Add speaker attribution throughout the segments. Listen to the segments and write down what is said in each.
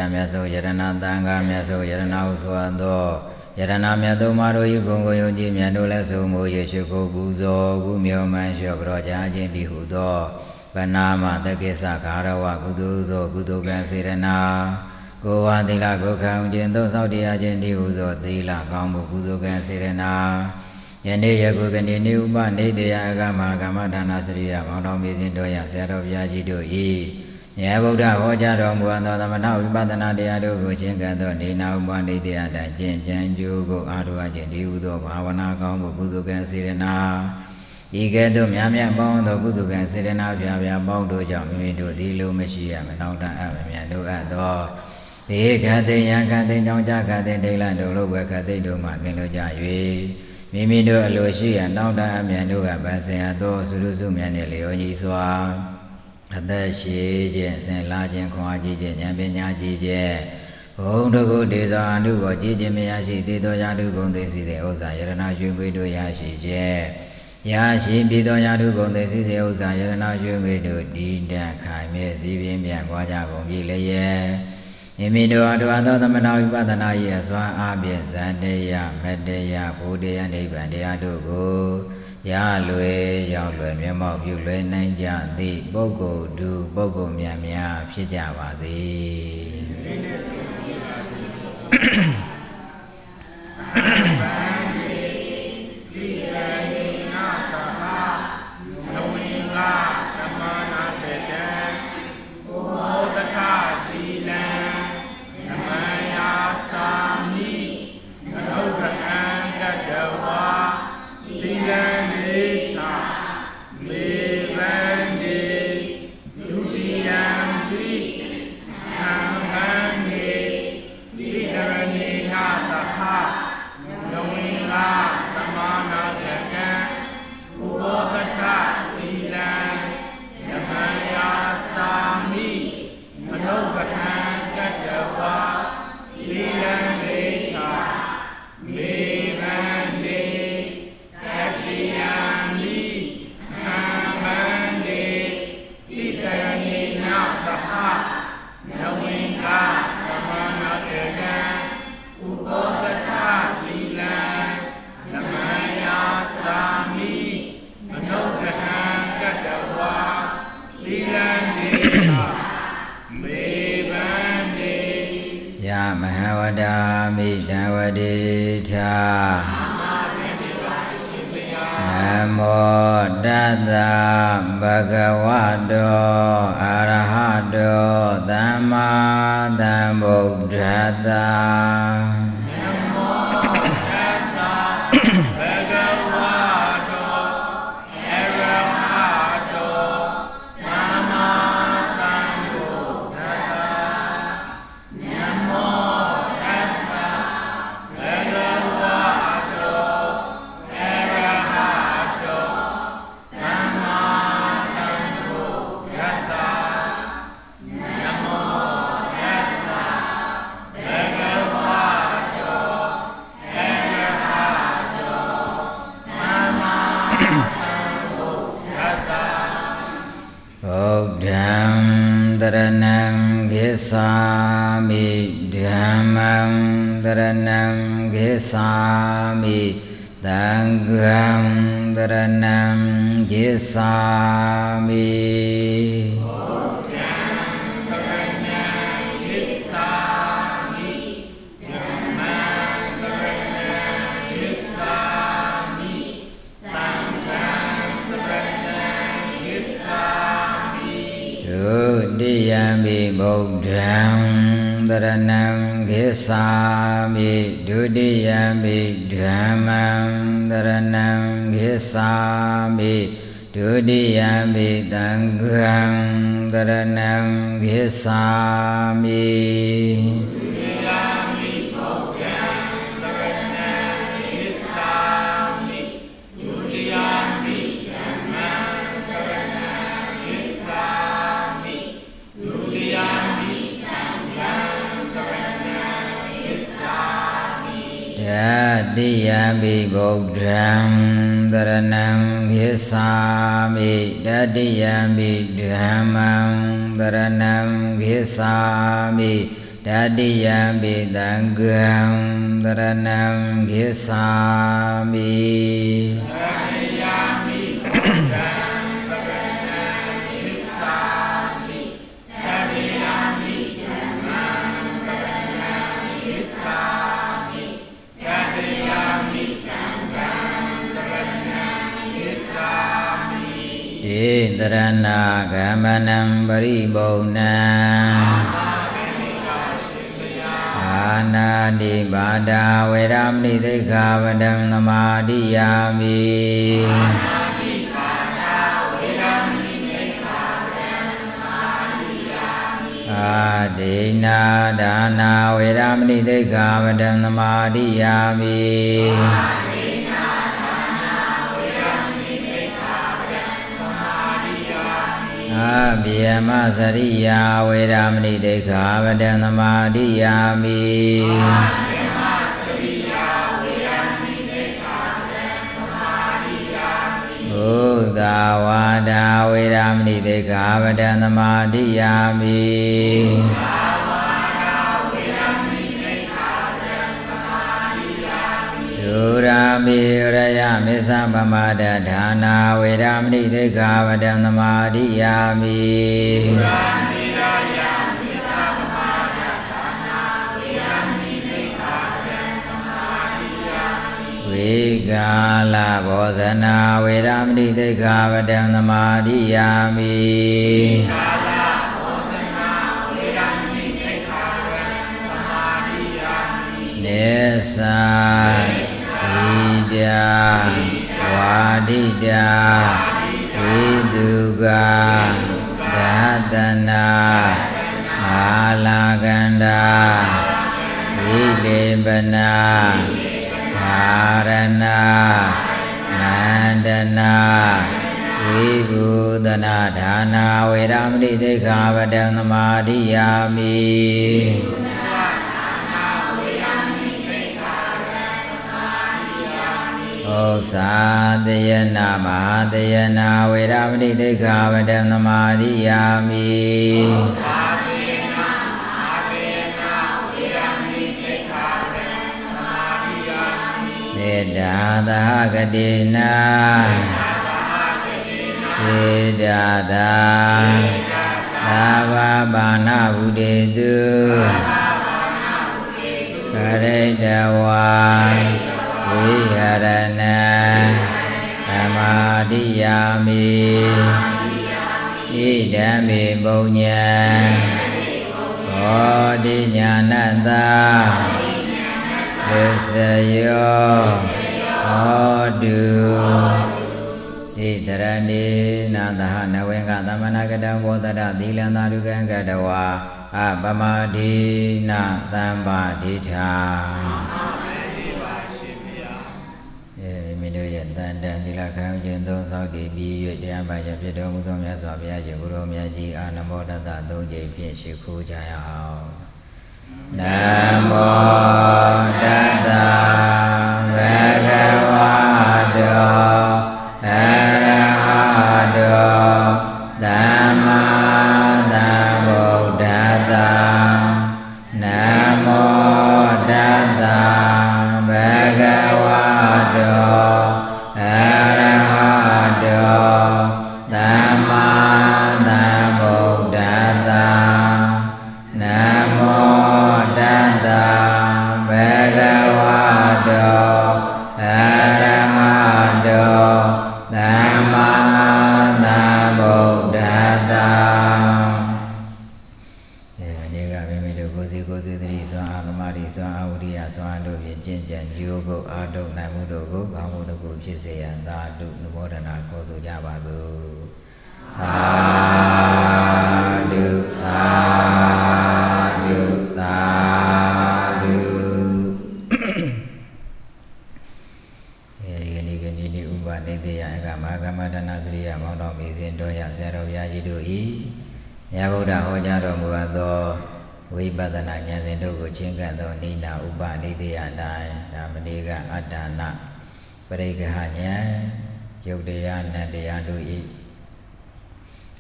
Speaker 1: Miaso Yarana Tanga Miaso Yarana Uswando Yarana Miato Maro Yukongo Yoji Miadola Sumo Yeshiko Buzo Gumio Mansho Broja Jendi Hudo Panama Takesa Karawa Kuduzo Kudukan Sirena Goa Dila Gokam Jendo Saudi Ajendi Uzo Dila Kambu Kudukan Sirena Yende Yakukani Nuba Nidia Agama Gamadana Sriya Mono Mizindoya Sero Yajido E Yabuda Hojaro Muanda Mana Vipatana Deado Chingato Nina Ubandi Deada Jen Janju Arua Jendi Udo Bhavana Kambu Kudukan Sirena Igedo Miamia Bondo Kudukan Sirena Via Bondo Jamido Dilu Meshia Menauta Amiado Ado Ekate Yakate Nojaka Dela Dolo Wakate Doma Keloja Yui Mimido Aloshia Nauta Amiado Baseato Surusu Mianelio Yiswa Atashi Jen Lajen Kwaji Yamina Jije Hondogo Deza Andugo Jimiyashi Tito Yadu Gondesi de Osa Yarana Shubido Yashi Je Yashi Tito Yadu Gondesi de Osa Yarana Shubido Dida Kaime Sibim Yakwaja Gombileye Imido Aduata Tamana Vipatana Yaswa Abia Zandeya Medeya Buddha Nibandia Dugo Ya Lue Yang Lue Miamau Yulue Nanja Di Bogo Du Bogo Miamia Pijawazi Mahavadami Dawadita Namo Dada Bhagavato Arahado Dhamma Dhammuddhata Dharanam Gesami Dhammam Dharanam Gesami Tangham Dharanam Gesami Diyami Buddham Dharanam Gesami Dudiyami Dhammam Dharanam Gesami Dudiyami Tangham Dharanam Gesami Diyami Buddham Dharanam Gesami Dadiyami Dhammam Dharanam Gesami Dadiyampi tanggang taranam kisami Dadiyampi tanggang taranam kisami Dadiyampi tanggang taranam kisami Dadiyampi tanggang taranam kisami Intarana gamanam paribonam Anadi bada veramni dekhavadam namadiyami Anadi bada veramni dekhavadam namadiyami Adina dana veramni dekhavadam namadiyami Adina dana veramni dekhavadam namadiyami Abhyama sariya veramni dekhavadam namadiyami Abhyama sariya veramni dekhavadam namadiyami Buddha vada veramni dekhavadam namadiyami Buddha vada veramni dekhavadam namadiyami Durami raya misambamada dhana veramni dekhavadam namadiyami Durami raya misambamada dhana veramni dekhavadam namadiyami Vigala bhojana veramni dekhavadam namadiyami Vigala bhojana veramni dekhavadam namadiyami Nesa Vidya Wadidya Viduga Dhatana Alaganda Vilebana Dharana Nandana Vibhudana Dhana Veramni dekhavadam namadiyami Sadhyana Mahadhyana Veramni dekhavadam namadiyami Sadhyana Mahadhyana Veramni dekhavadam namadiyami Vedada Gadina Siddhata Tavabana Buddhetu Karedawa Viharana Namadiyami Idami Bunya Bodhinyananda Visayo Odu Titarani Nandahana Venga Tamanagada Vodara Dilana Rugangadawa Abamadina Tambadita Tandang dilakam jentung sakti biyu dia baca pidong mutum ya suami aja burung ya ji anamo data dong jadi pieci ku jaya au namo data bhagavato arahato dhamma sambuddhassa namo data bhagavato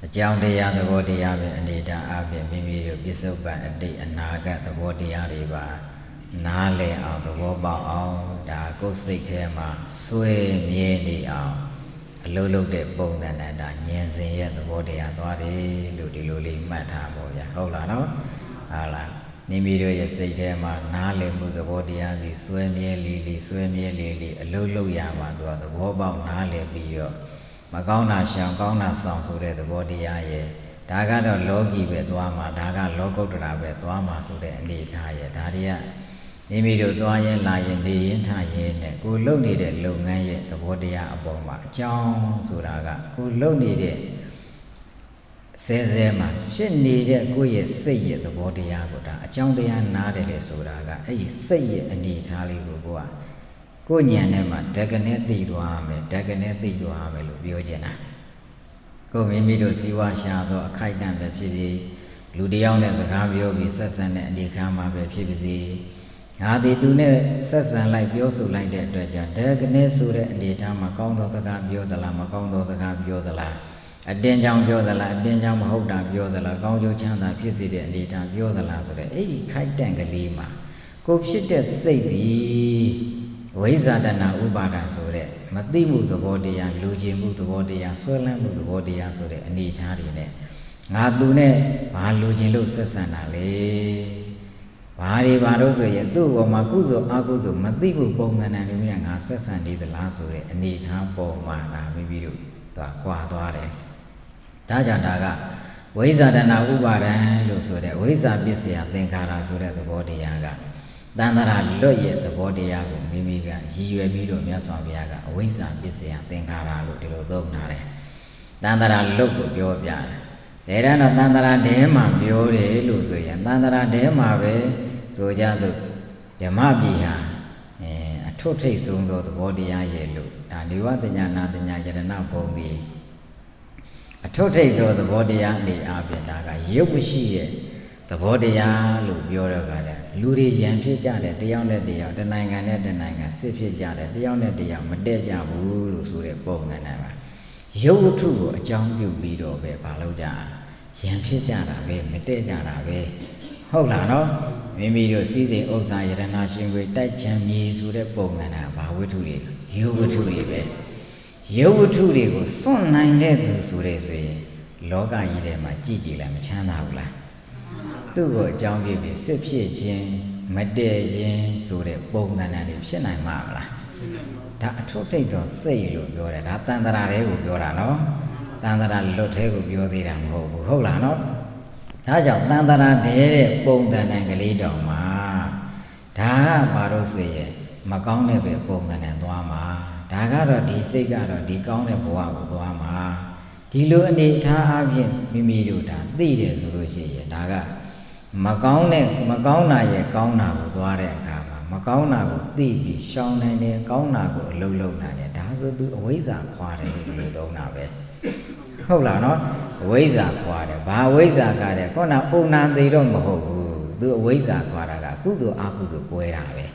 Speaker 1: အကြောင်းတရားသဘောတရားပဲအနေဒါအပြင်မိမိတို့ပြစ္ဆုတ်ပန်အတိတ်အနာဂတ်သဘောတရားတွေပါနားလည်အောင်သဘောပေါက်အောင်ဒါကိုယ်စိတ်ထဲမှာစွဲမြဲနေအောင်အလုံးလုံးတဲ့ပုံသဏ္ဍာန်ဒါဉာဏ်စဉ်ရဲ့သဘောတရားသွားတယ်လို့ဒီလိုလေးမှတ်ထားပါဗျာဟုတ်လားနော်ဟုတ်လားမိမိတို့ရဲ့စိတ်ထဲမှာနားလည်မှုသဘောတရားစီစွဲမြဲလေးလေးစွဲမြဲလေးလေးအလုံးလုံးရမှာသူကသဘောပေါက်နားလည်ပြီးတော့မကောင်းတာရှောင်ကောင်းတာဆောင်ဆိုတဲ့သဘောတရားရဲ့ဒါကတော့လောကီပဲသွားမှာဒါကလောကုတ္တရာပဲသွားမှာဆိုတဲ့အနေထားရဲ့ဒါတွေကမိမိတို့သွားရင်လာရင်နေရင်ထရင်နဲ့ကိုလုပ်နေတဲ့လုပ်ငန်းရဲ့သဘောတရားအပေါ်မှာအကြောင်းဆိုတာကကိုလုပ်နေတဲ့ဆဲဆဲမှာဖြစ်နေတဲ့ကိုယ့်ရဲ့စိတ်ရဲ့သဘောတရားကိုဒါအကြောင်းတရားနားတယ်လေဆိုတာကအဲ့ဒီစိတ်ရဲ့အနေထားလေးကိုကိုယ်ဉာဏ်နဲ့မှဓကနေသိသွားမယ်ဓကနေသိသွားမယ်လို့ပြောချင်တာကိုမိမိတို့စီဝါရှာသောအခိုက်အတန့်ပဲဖြစ်ဖြစ်လူတယောက်နဲ့စကားပြောပြီးဆက်ဆံတဲ့အနေခံမှာပဲဖြစ်ပါစေငါဒီသူနဲ့ဆက်ဆံလိုက်ပြောဆိုလိုက်တဲ့အတွက်ကြောင့်ဓကနေဆိုတဲ့အနေထားမှာကောင်းသောစကားပြောသလားမကောင်းသောစကားပြောသလားအတင်းကြောင်ပြောသလားအတင်းကြောင်မဟုတ်တာပြောသလားကောင်းကျိုးချမ်းသာဖြစ်စေတဲ့အနေထားပြောသလားဆိုတဲ့အဲ့ဒီခိုက်တန့်ကလေးမှာကိုဖြစ်တဲ့စိတ်သည်ဝိဇ္ဇာတဏဥပါဒဆိုတဲ့မသိမှုသဘောတရားလူကျင်မှုသဘောတရားဆွဲလန်းမှုသဘောတရားဆိုတဲ့အနေထားတွေနဲ့ငါသူနဲ့ဘာလူကျင်လို့ဆက်ဆံတာလေဘာတွေဘာလို့ဆိုရင်သူ့ဘောမှာကုသိုလ်အကုသိုလ်မသိမှုပုံသဏ္ဍာန်တွေများငါဆက်ဆံနေသလားဆိုတဲ့အနေထားပေါ်မှာဒါမိမိတို့ကွာသွားတယ်ဒါကြောင့်ဒါကဝိဇ္ဇာတဏဥပါဒံလို့ဆိုတဲ့ဝိဇ္ဇာပစ္စယသင်္ခါရဆိုတဲ့သဘောတရားကတန်တရာလွတ်ရဲ့သဘောတရားကိုမိမိကရည်ရွယ်ပြီးတော့မြတ်စွာဘုရားကအဝိဇ္ဇာပစ္စယသင်္ခါရလို့ဒီလိုသုံးထားတယ်တန်တရာလွတ်ကိုပြောပြတယ်ဒါတော့တန်တရာတဲမှာပြောတယ်လို့ဆိုရင်တန်တရာတဲမှာပဲဆိုကြသို့ဓမ္မပြည်ဟာအထွတ်ထိပ်ဆုံးသောသဘောတရားရဲ့လို့ဒါနေဝတညာနာတညာယတနာဘုံကြီးအထွတ်ထိပ်သောသဘောတရားအနေအပြင်ဒါကရုပ်မရှိရဲ့သဘောတရားလို့ပြောတော့ကလည်းလူတွေရန်ဖြစ်ကြတယ်တယောက်နဲ့တယောက်တနိုင်ငံနဲ့တနိုင်ငံစစ်ဖြစ်ကြတယ်တယောက်နဲ့တယောက်မတည့်ကြဘူးလို့ဆိုတဲ့ပုံစံနဲ့ပါရုပ်ဝတ္ထုကိုအကြောင်းပြုပြီးတော့ပဲမလုပ်ကြရန်ဖြစ်ကြတာပဲမတည့်ကြတာပဲဟုတ်လားနော်မိမိတို့စီးစိမ်ဥစ္စာယရနာရှင်ကိုတိုက်ချမ်းမြေဆိုတဲ့ပုံစံနဲ့ဘာဝတ္ထုတွေရုပ်ဝတ္ထုတွေပဲရုပ်ဝတ္ထုတွေကိုစွန့်နိုင်တဲ့သူဆိုတဲ့ဆိုရင်လောကကြီးထဲမှာကြည်ကြည်လည်းမချမ်းသာဘူးလားသူ့ကိုအကြောင်းပြပြီးစစ်ဖြစ်ခြင်းမတည့်ခြင်းဆိုတဲ့ပုံစံတွေဖြစ်နိုင်မှာမလားဒါအထွတ်ထိပ်သောစိတ်လို့ပြောတယ်ဒါတန်တရာတွေကိုပြောတာနော်တန်တရာလွတ်သေးကိုပြောသေးတာမဟုတ်ဘူးဟုတ်လားနော်ဒါကြောင့်တန်တရာတဲ့ပုံစံကလေးတောင်မှာဒါကဘာလို့ဆိုရင်မကောင်းတဲ့ပဲပုံစံနဲ့သွားမှာဒါကတော့ဒီစိတ်ကတော့ဒီကောင်းတဲ့ဘဝကိုသွားမှာဒီလိုအနေထားအပြင်မိမိတို့ဒါသိတယ်ဆိုလို့ရှိရင်ဒါကမကောင်းတာရဲ့ကောင်းတာကိုသွားတဲ့အခါမှာမကောင်းတာကိုသိပြီးရှောင်နိုင်တယ်ကောင်းတာကိုအလုံးလုံးနိုင်တယ်ဒါဆိုသူအဝိဇ္ဇာခွာတယ်လို့သုံးတာပဲဟုတ်လားနော်အဝိဇ္ဇာခွာတယ်ဘာအဝိဇ္ဇာကတဲ့ခုနအုံနာသေးတော့မဟုတ်ဘူးသူအဝိဇ္ဇာခွာတာကကုသိုလ်အကုသိုလ်ကွဲတာပဲ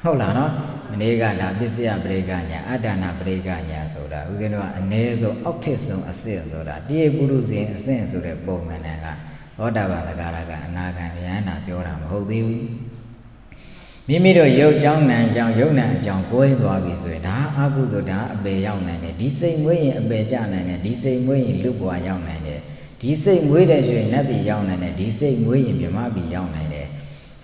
Speaker 1: ဟုတ်လားနော်မနေ့ကဒါပစ္စယပရိက္ခညာအတ္တနာပရိက္ခညာဆိုတာဦးဇင်းတို့ကအ ਨੇ ဆုံးအောက်ထစ်ဆုံးအစစ်ဆိုတာတိယပုရုဇဉ်အစစ်ဆိုတဲ့ပုံစံကသောတာပန်သဂရကအနာဂံယန္တာပြောတာမဟုတ်သေးဘူးမိမိတို့ရုပ်ကြောင်းနာကြောင်းယုံနာအကြောင်းကိုယ်သွားပြီဆိုရင်ဒါအကုသိုလ်ဒါအပေရောက်နိုင်တယ်ဒီစိတ်မွေးရင်အပေကျနိုင်တယ်ဒီစိတ်မွေးရင်လူဘဝရောက်နိုင်တယ်ဒီစိတ်မွေးတဲ့ဆိုရင်နတ်ပြည်ရောက်နိုင်တယ်ဒီစိတ်မွေးရင်မြမပြည်ရောက်နိုင်တယ်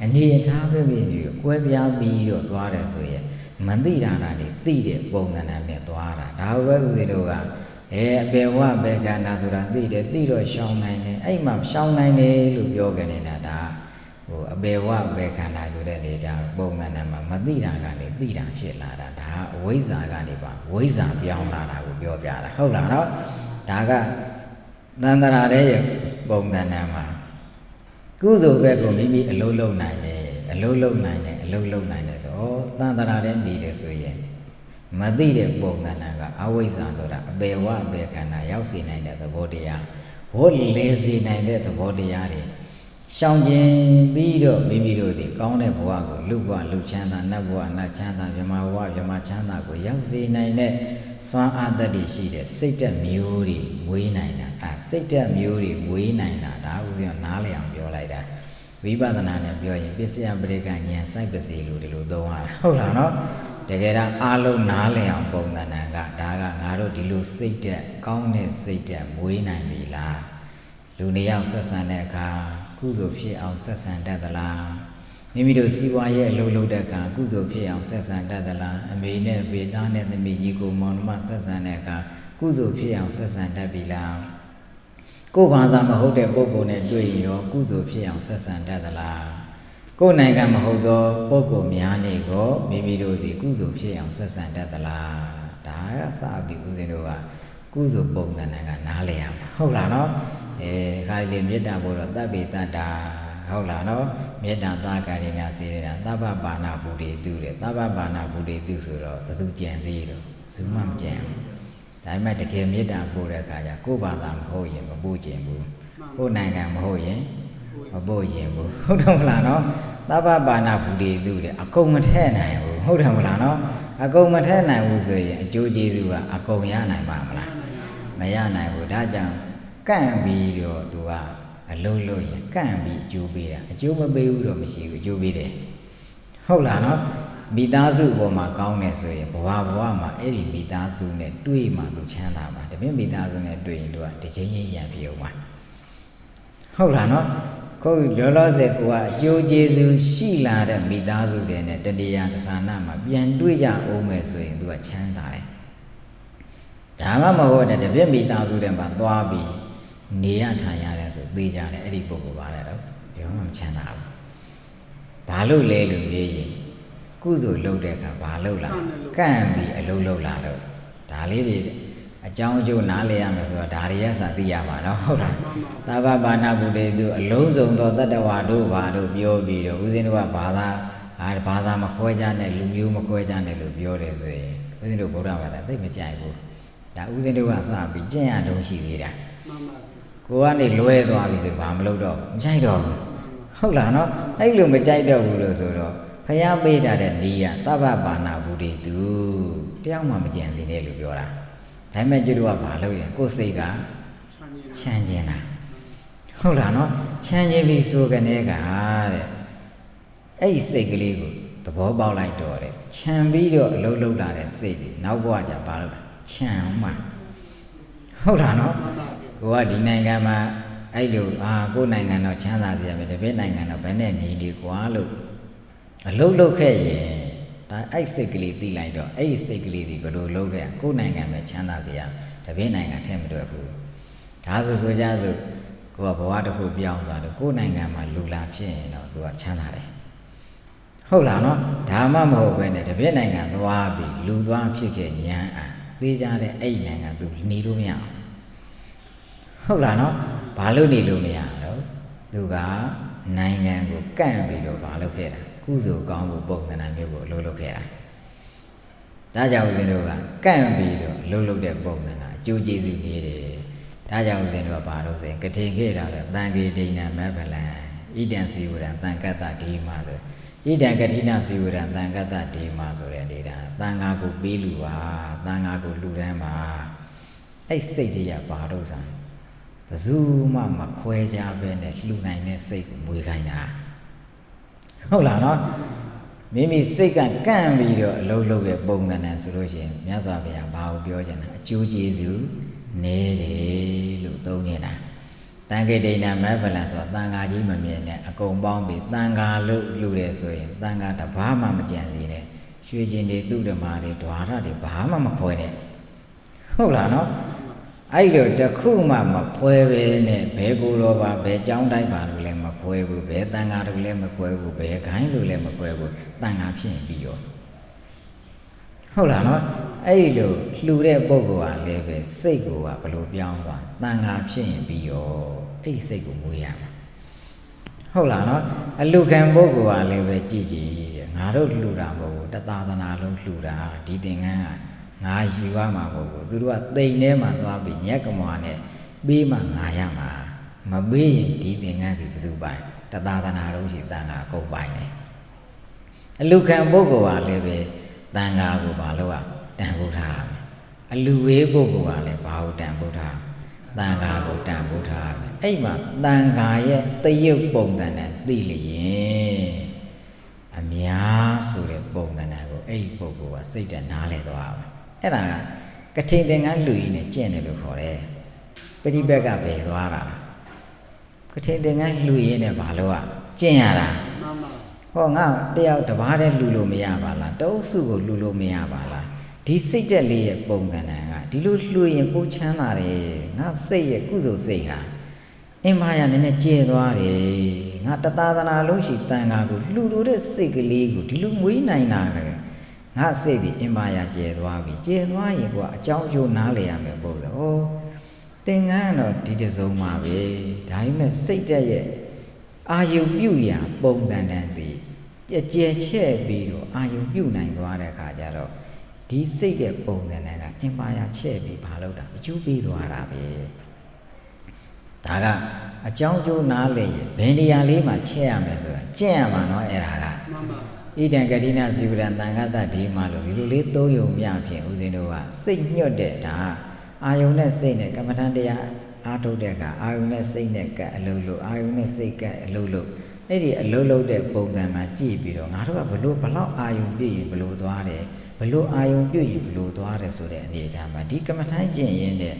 Speaker 1: အနေအထားပဲပြီးကွဲပြားပြီးတော့သွားတယ်ဆိုရင်မသိတာတွေသိတဲ့ပုံစံနဲ့သွားတာဒါပဲဦးဇင်းတို့ကအပေဝဘေကန္တာဆိုတာသိတယ်သိတော့ရှောင်နိုင်တယ်အဲ့မှာရှောင်နိုင်တယ်လို့ပြောကြနေတာဒါအပေဝဘေကန္တာဆိုတဲ့နေတာပုံစံနဲ့မှာမသိတာကနေသိတာဖြစ်လာတာဒါအဝိဇ္ဇာကနေပါဝိဇ္ဇာပြောင်းလာတာကိုပြောပြတာဟုတ်လားနော်ဒါကသန္တရာရဲ့ပုံစံနဲ့မှာကုသိုလ်ဘက်ကိုမိမိအလုံးလုံးနိုင်တယ်အလုံးလုံးနိုင်တယ်အလုံးလုံးနိုင်တယ်ဆိုသန္တရာတဲ့နေတယ်ဆိုရင်မသိတဲ့ပုံစံကအဝိဇ္ဇာဆိုတာအပေဝအပေခန္ဓာရောက်စေနိုင်တဲ့သဘောတရားဟောလေစေနိုင်တဲ့သဘောတရားတွေ Xong trên bí đồ bí bí đồ thì có này bùa của lúc chán ta nắp bùa nắp chán ta vì mà chán ta của giáo gì này nè xoa át ta đi xí để xích ra miêu đi quý này nè xích ra miêu đi quý này nè đã có gì ná lẹ biểu lại đã vì bà ta nè biểu hiện biết xe bê cả nhà sai bê xí lù đi lù đâu à không là nó để cái đó alo ná lẹ bông ta nè đã ngã rồi đi lù xích ra con này xích ra quý này vì là lù này ao sát san này cả cú dỗ phía ao sát san đã ta là nếu đồ xí qua ye lâu đã cả cú dỗ phía ao sát san đã ta là mấy nè về ta nè thì mình chỉ có món mà sát san này cả cú dỗ phía ao sát san đã bị là cô bà ta mà hậu đẹp cô này đuổi yo cú dỗ phía ao sát san đã ta là cô này cả mà hậu đó cô miếng này có mấy đồ thì cú dỗ phía ao sát san đã ta là đã sao bị cú gì đâu à cú dỗ bông ta này cả ná lẹ không là nó khai liền biết đạo bộ ta bị ta đà không là nó biết đạo ta cái này là gì là ta ba bà nào bù đề tu để ta ba bà nào bù đề tu rồi ta tu chèn gì rồi tu mắm chèn tại mấy cái kia biết đạo bộ là cái gì cô bà ta mà hôi mà bù chèn bù cô này càng mà hôi mà bù chèn bù không đâu là nó ta ba bà nào bù đề tu để công mà thế này không đâu là nó công mà thế này bù rồi chú gì rồi công giá này mà giá này bù đã chẳng can bị rồi tụi lâu can bị chú bị là chú mà bị rồi mà chỉ có chú bị đấy không là nó bị ta dụ vào mà con này rồi bỏ mà ấy thì bị ta dụ này đuôi mà tụi chán nào mà để biết bị ta dụ này đuôi rồi để chế nhẹ nhàng phiêu mà không là nó có lo sẽ của chú Giêsu xí là để bị ta dụ đấy này để đi ăn thằng nào mà biến đuôi ra ôm mà rồi tụi chán ta đấy đã mà hồi để biết bị ta dụ đấy mà toa bị nia thay ra là sự tùy ra để đi bộ vào đây đó thì không làm chán nào bà lâu lê luôn gì cú rồi lâu đẹp cả bà lâu là can bị lâu là rồi đã lấy đi trong chỗ ná lê mà rồi đã đi ra tùy ra mà đó không là ta ba bà nào cũng để được lâu dùng to tất cả bà đồ biểu bị đồ cái gì nó bà ta mà khơi ra này lùm yêu mà khơi ra này lùm biểu để rồi cái gì đồ bố ra mà ta thấy mà chạy bố đã cái gì đồ sao bị chết à đâu chỉ gì đã cô anh đi lùi toa vì sự phạm lâu đó chạy rồi không là nó ấy luôn mà chạy đâu rồi đó phải ăn bê đã để đi à ta ba bà nào bù đi tu đeo mà chèn gì này được rồi à thấy mấy chú đua bà lâu vậy cô xây cả chăn chèn à không là nó chăn chèn vì số cái này cả đấy ấy xây cái gì tập bỏ bao lại rồi đấy chăn bí rồi lâu là để xây thì nấu qua chả bà lâu chăn mà không là nó cô đi này cái mà ấy điều cô này ngày nào chán là gì vậy để biết này ngày nào phải này đi quá lâu cái gì ta ấy xây cái gì lại đó ấy xây cái gì có đồ lâu cái cô này ngày mà chán là gì à để biết này ngày thêm được không thà rồi ra rồi cô bảo được cô biểu rồi cô này ngày mà lưu làm gì nó cô chán là đấy không là nó thà mà một cái này để biết này ngày toa bị lưu toa phía kia nhà đi ra đây ấy này ngày tụi đi đâu nhau không là nó bà lâu đi luôn nè đó từ cả này ngàn của can bị đồ bà lâu kia là cú dù con của bông thì này nhiều của lâu kia là đã giàu gì đâu là can bị đồ lâu đẹp bông thì là chú Giêsu kia để đã giàu gì đâu bà đâu gì cái thiên kia là tăng kia đi nè mấy phải là ý đàn siêu là tăng cả ta đi mà rồi ý đàn cái thiên siêu là tăng cả ta đi mà rồi để là tăng ngã của bí lù tăng ngã của lù đen mà ấy xây thì à bà đâu sao dù mà khoe ra bên này lúc này nên xây của mùi gai nà không là nó mình xây cả can bị được lâu để bông cái này rồi chứ nhớ ra về bao biểu cho nó chú Giêsu nè để lúc tôi nghe nè tăng cái đây nè mấy phải là số tăng ga gì mà miền nè còn bao bị tăng ga lúc để rồi tăng ga đã phá mà chèn gì nè suy diễn để tu được mà để đoán ra để phá mà khoe nè không là nó ấy rồi ta khu mà khoe về nè bé cô lo bà bé cháu đây bà rồi lên mà khoe vừa bé tăng ngà rồi lên mà khoe vừa bé cái rồi lên mà khoe vừa tăng ngà phiền bị rồi không là nó ấy rồi lưu đấy bố của lên về xây của bà lô biao rồi tăng ngà phiền bị rồi ấy xây của mùi à không là nó lưu can bố của lên về chỉ ngà đâu lưu ra bố đã ta na luôn lưu ra đi tiền ngang ngài gì qua mà bộ tôi nói tây nếu mà tôi bị nhét cái mỏ này bi mà ngài mà bi đi tiền ngay thì tôi bài tatadana roshi tanga go by a look and bogo are leve tanga go baloa tambuta a luwe bogo are bao tambuta tanga go tambuta ema tanga ye the you bong than a dilly a mia so the bong than a go a bogo a satan nale do era catching and Louis in a general for a pretty bag up a wara. Catching and Louis in a baloa, General. Oh, now they out the Vada Lulu Miabala, those who go Lulu Miabala. This sitterly a bongananga, dilute Louis and Puchanare, not say a kuzo say her. In my and in a Jedware, not the Tadana Lushi Tanga, Lulu the sick league, Dilum Winaga. Not say the Imaya Jedwabi, Jedwa, Chow you Nale am a boda. Oh, thing I know, did a zoma way. I may say that are you Buya, bone than the chair beetle, are you Bunine water cajaro? This say that bone than an Imaya chair be paloda, you be the Arabi. Taga, a Chow you Nale, Bendy Alima chair measure, chairman or era. Idan Gadina Ziburan Tangata di Malo, you little you Yapi, Uzinoa, sing your data. I will not say that Kamatandia, Ato Deca, I will not say that Lulu, I will not say Lulu. Lady a lolo de both than my G. Not a below, I will be below Duare, below I will be below Duare so that the time, but Decamatan in there.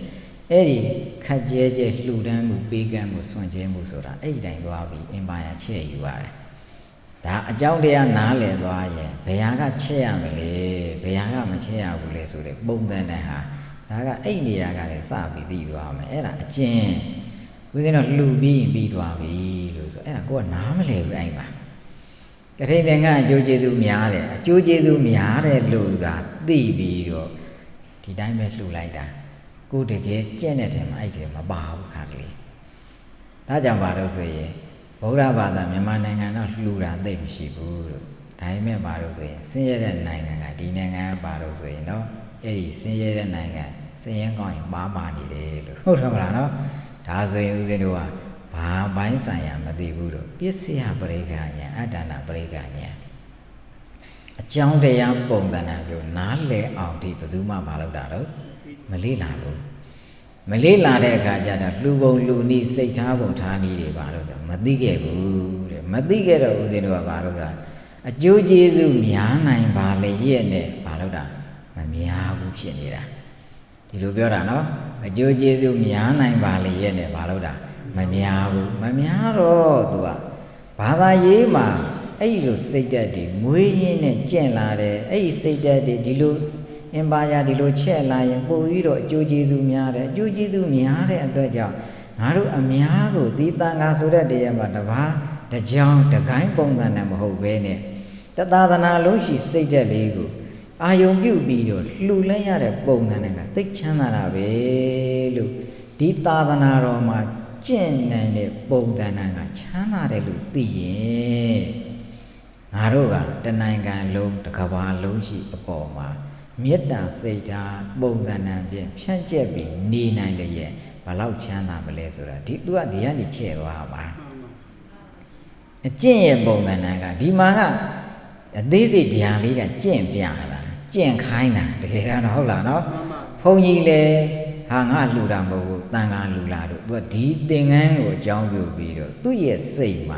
Speaker 1: Eddie, Kajeje, Ludan, Bigam, Sonje Musora, 8 and Guavi, in by a chair you are. A John de Anale, Bayaga chair, Bayaga Machea will let so the boom than I have. Naga 8 years got a sabi, the army, era a chain. Within a lubi, beat wabi, and a good namely rama. Catanga, Jojedu Miare, Jojedu Miare, Luga, the video. Did I met you like that? Good again, Janet and item about hardly. Tajamaro say. Ora Bada, Mamananga, Lura, they she good. Time a barroway, Sayer and Nanga, Dinanga, barroway, no? Eddie, Sayer and Nanga, saying going Barbani de Hotorano, Tazo Uzidua, Babai Sayam, the Budo, Pisia Bregania, Adana Bregania. A John de Yam Bongana, you not lay out the Pazuma Malodaro, Malila. Malila de Kajana, Lugo Luni, Satabo Tani de Barosa, Madige, Madige Uzino Barosa, a Jojesu Miana in Bale Yene, Baroda, Mamia Buchinira. Tilubiorano, a Jojesu Miana in Bale Yene, Baroda, Mamiaro, Dua, Pada Yema, Ayu say that the Muyin and Jenlade, A say that the Dilu. In Baya di Luce Lion, Boiro, Jujidu Miare, Jujidu Miare and Raja, Naru Amiago, Ditanga Suda de Yamadava, the John, the Gain Bongan and Hovene. The Dadana Lushi say the Lego. I own you video, Lulaya de Bongan, take Chanara Velu, Ditadana Roma, Jen and Bongananga, Chana de Luti. Naruga, the Nangan Lum, the Kawa Lushi, a Poma. Mieta Seta, Bongana, Shanjebi, Nina, the year, Balau Chana Malesura, Titua, the only chair. A chain Bonganaga, Dimanga, a daisy dialiga, chain piana, chain kaina, the Hiran Holano, Ponyile, Hanga Ludambo, Tanga Lulado, but did the angle John will be 2 years same.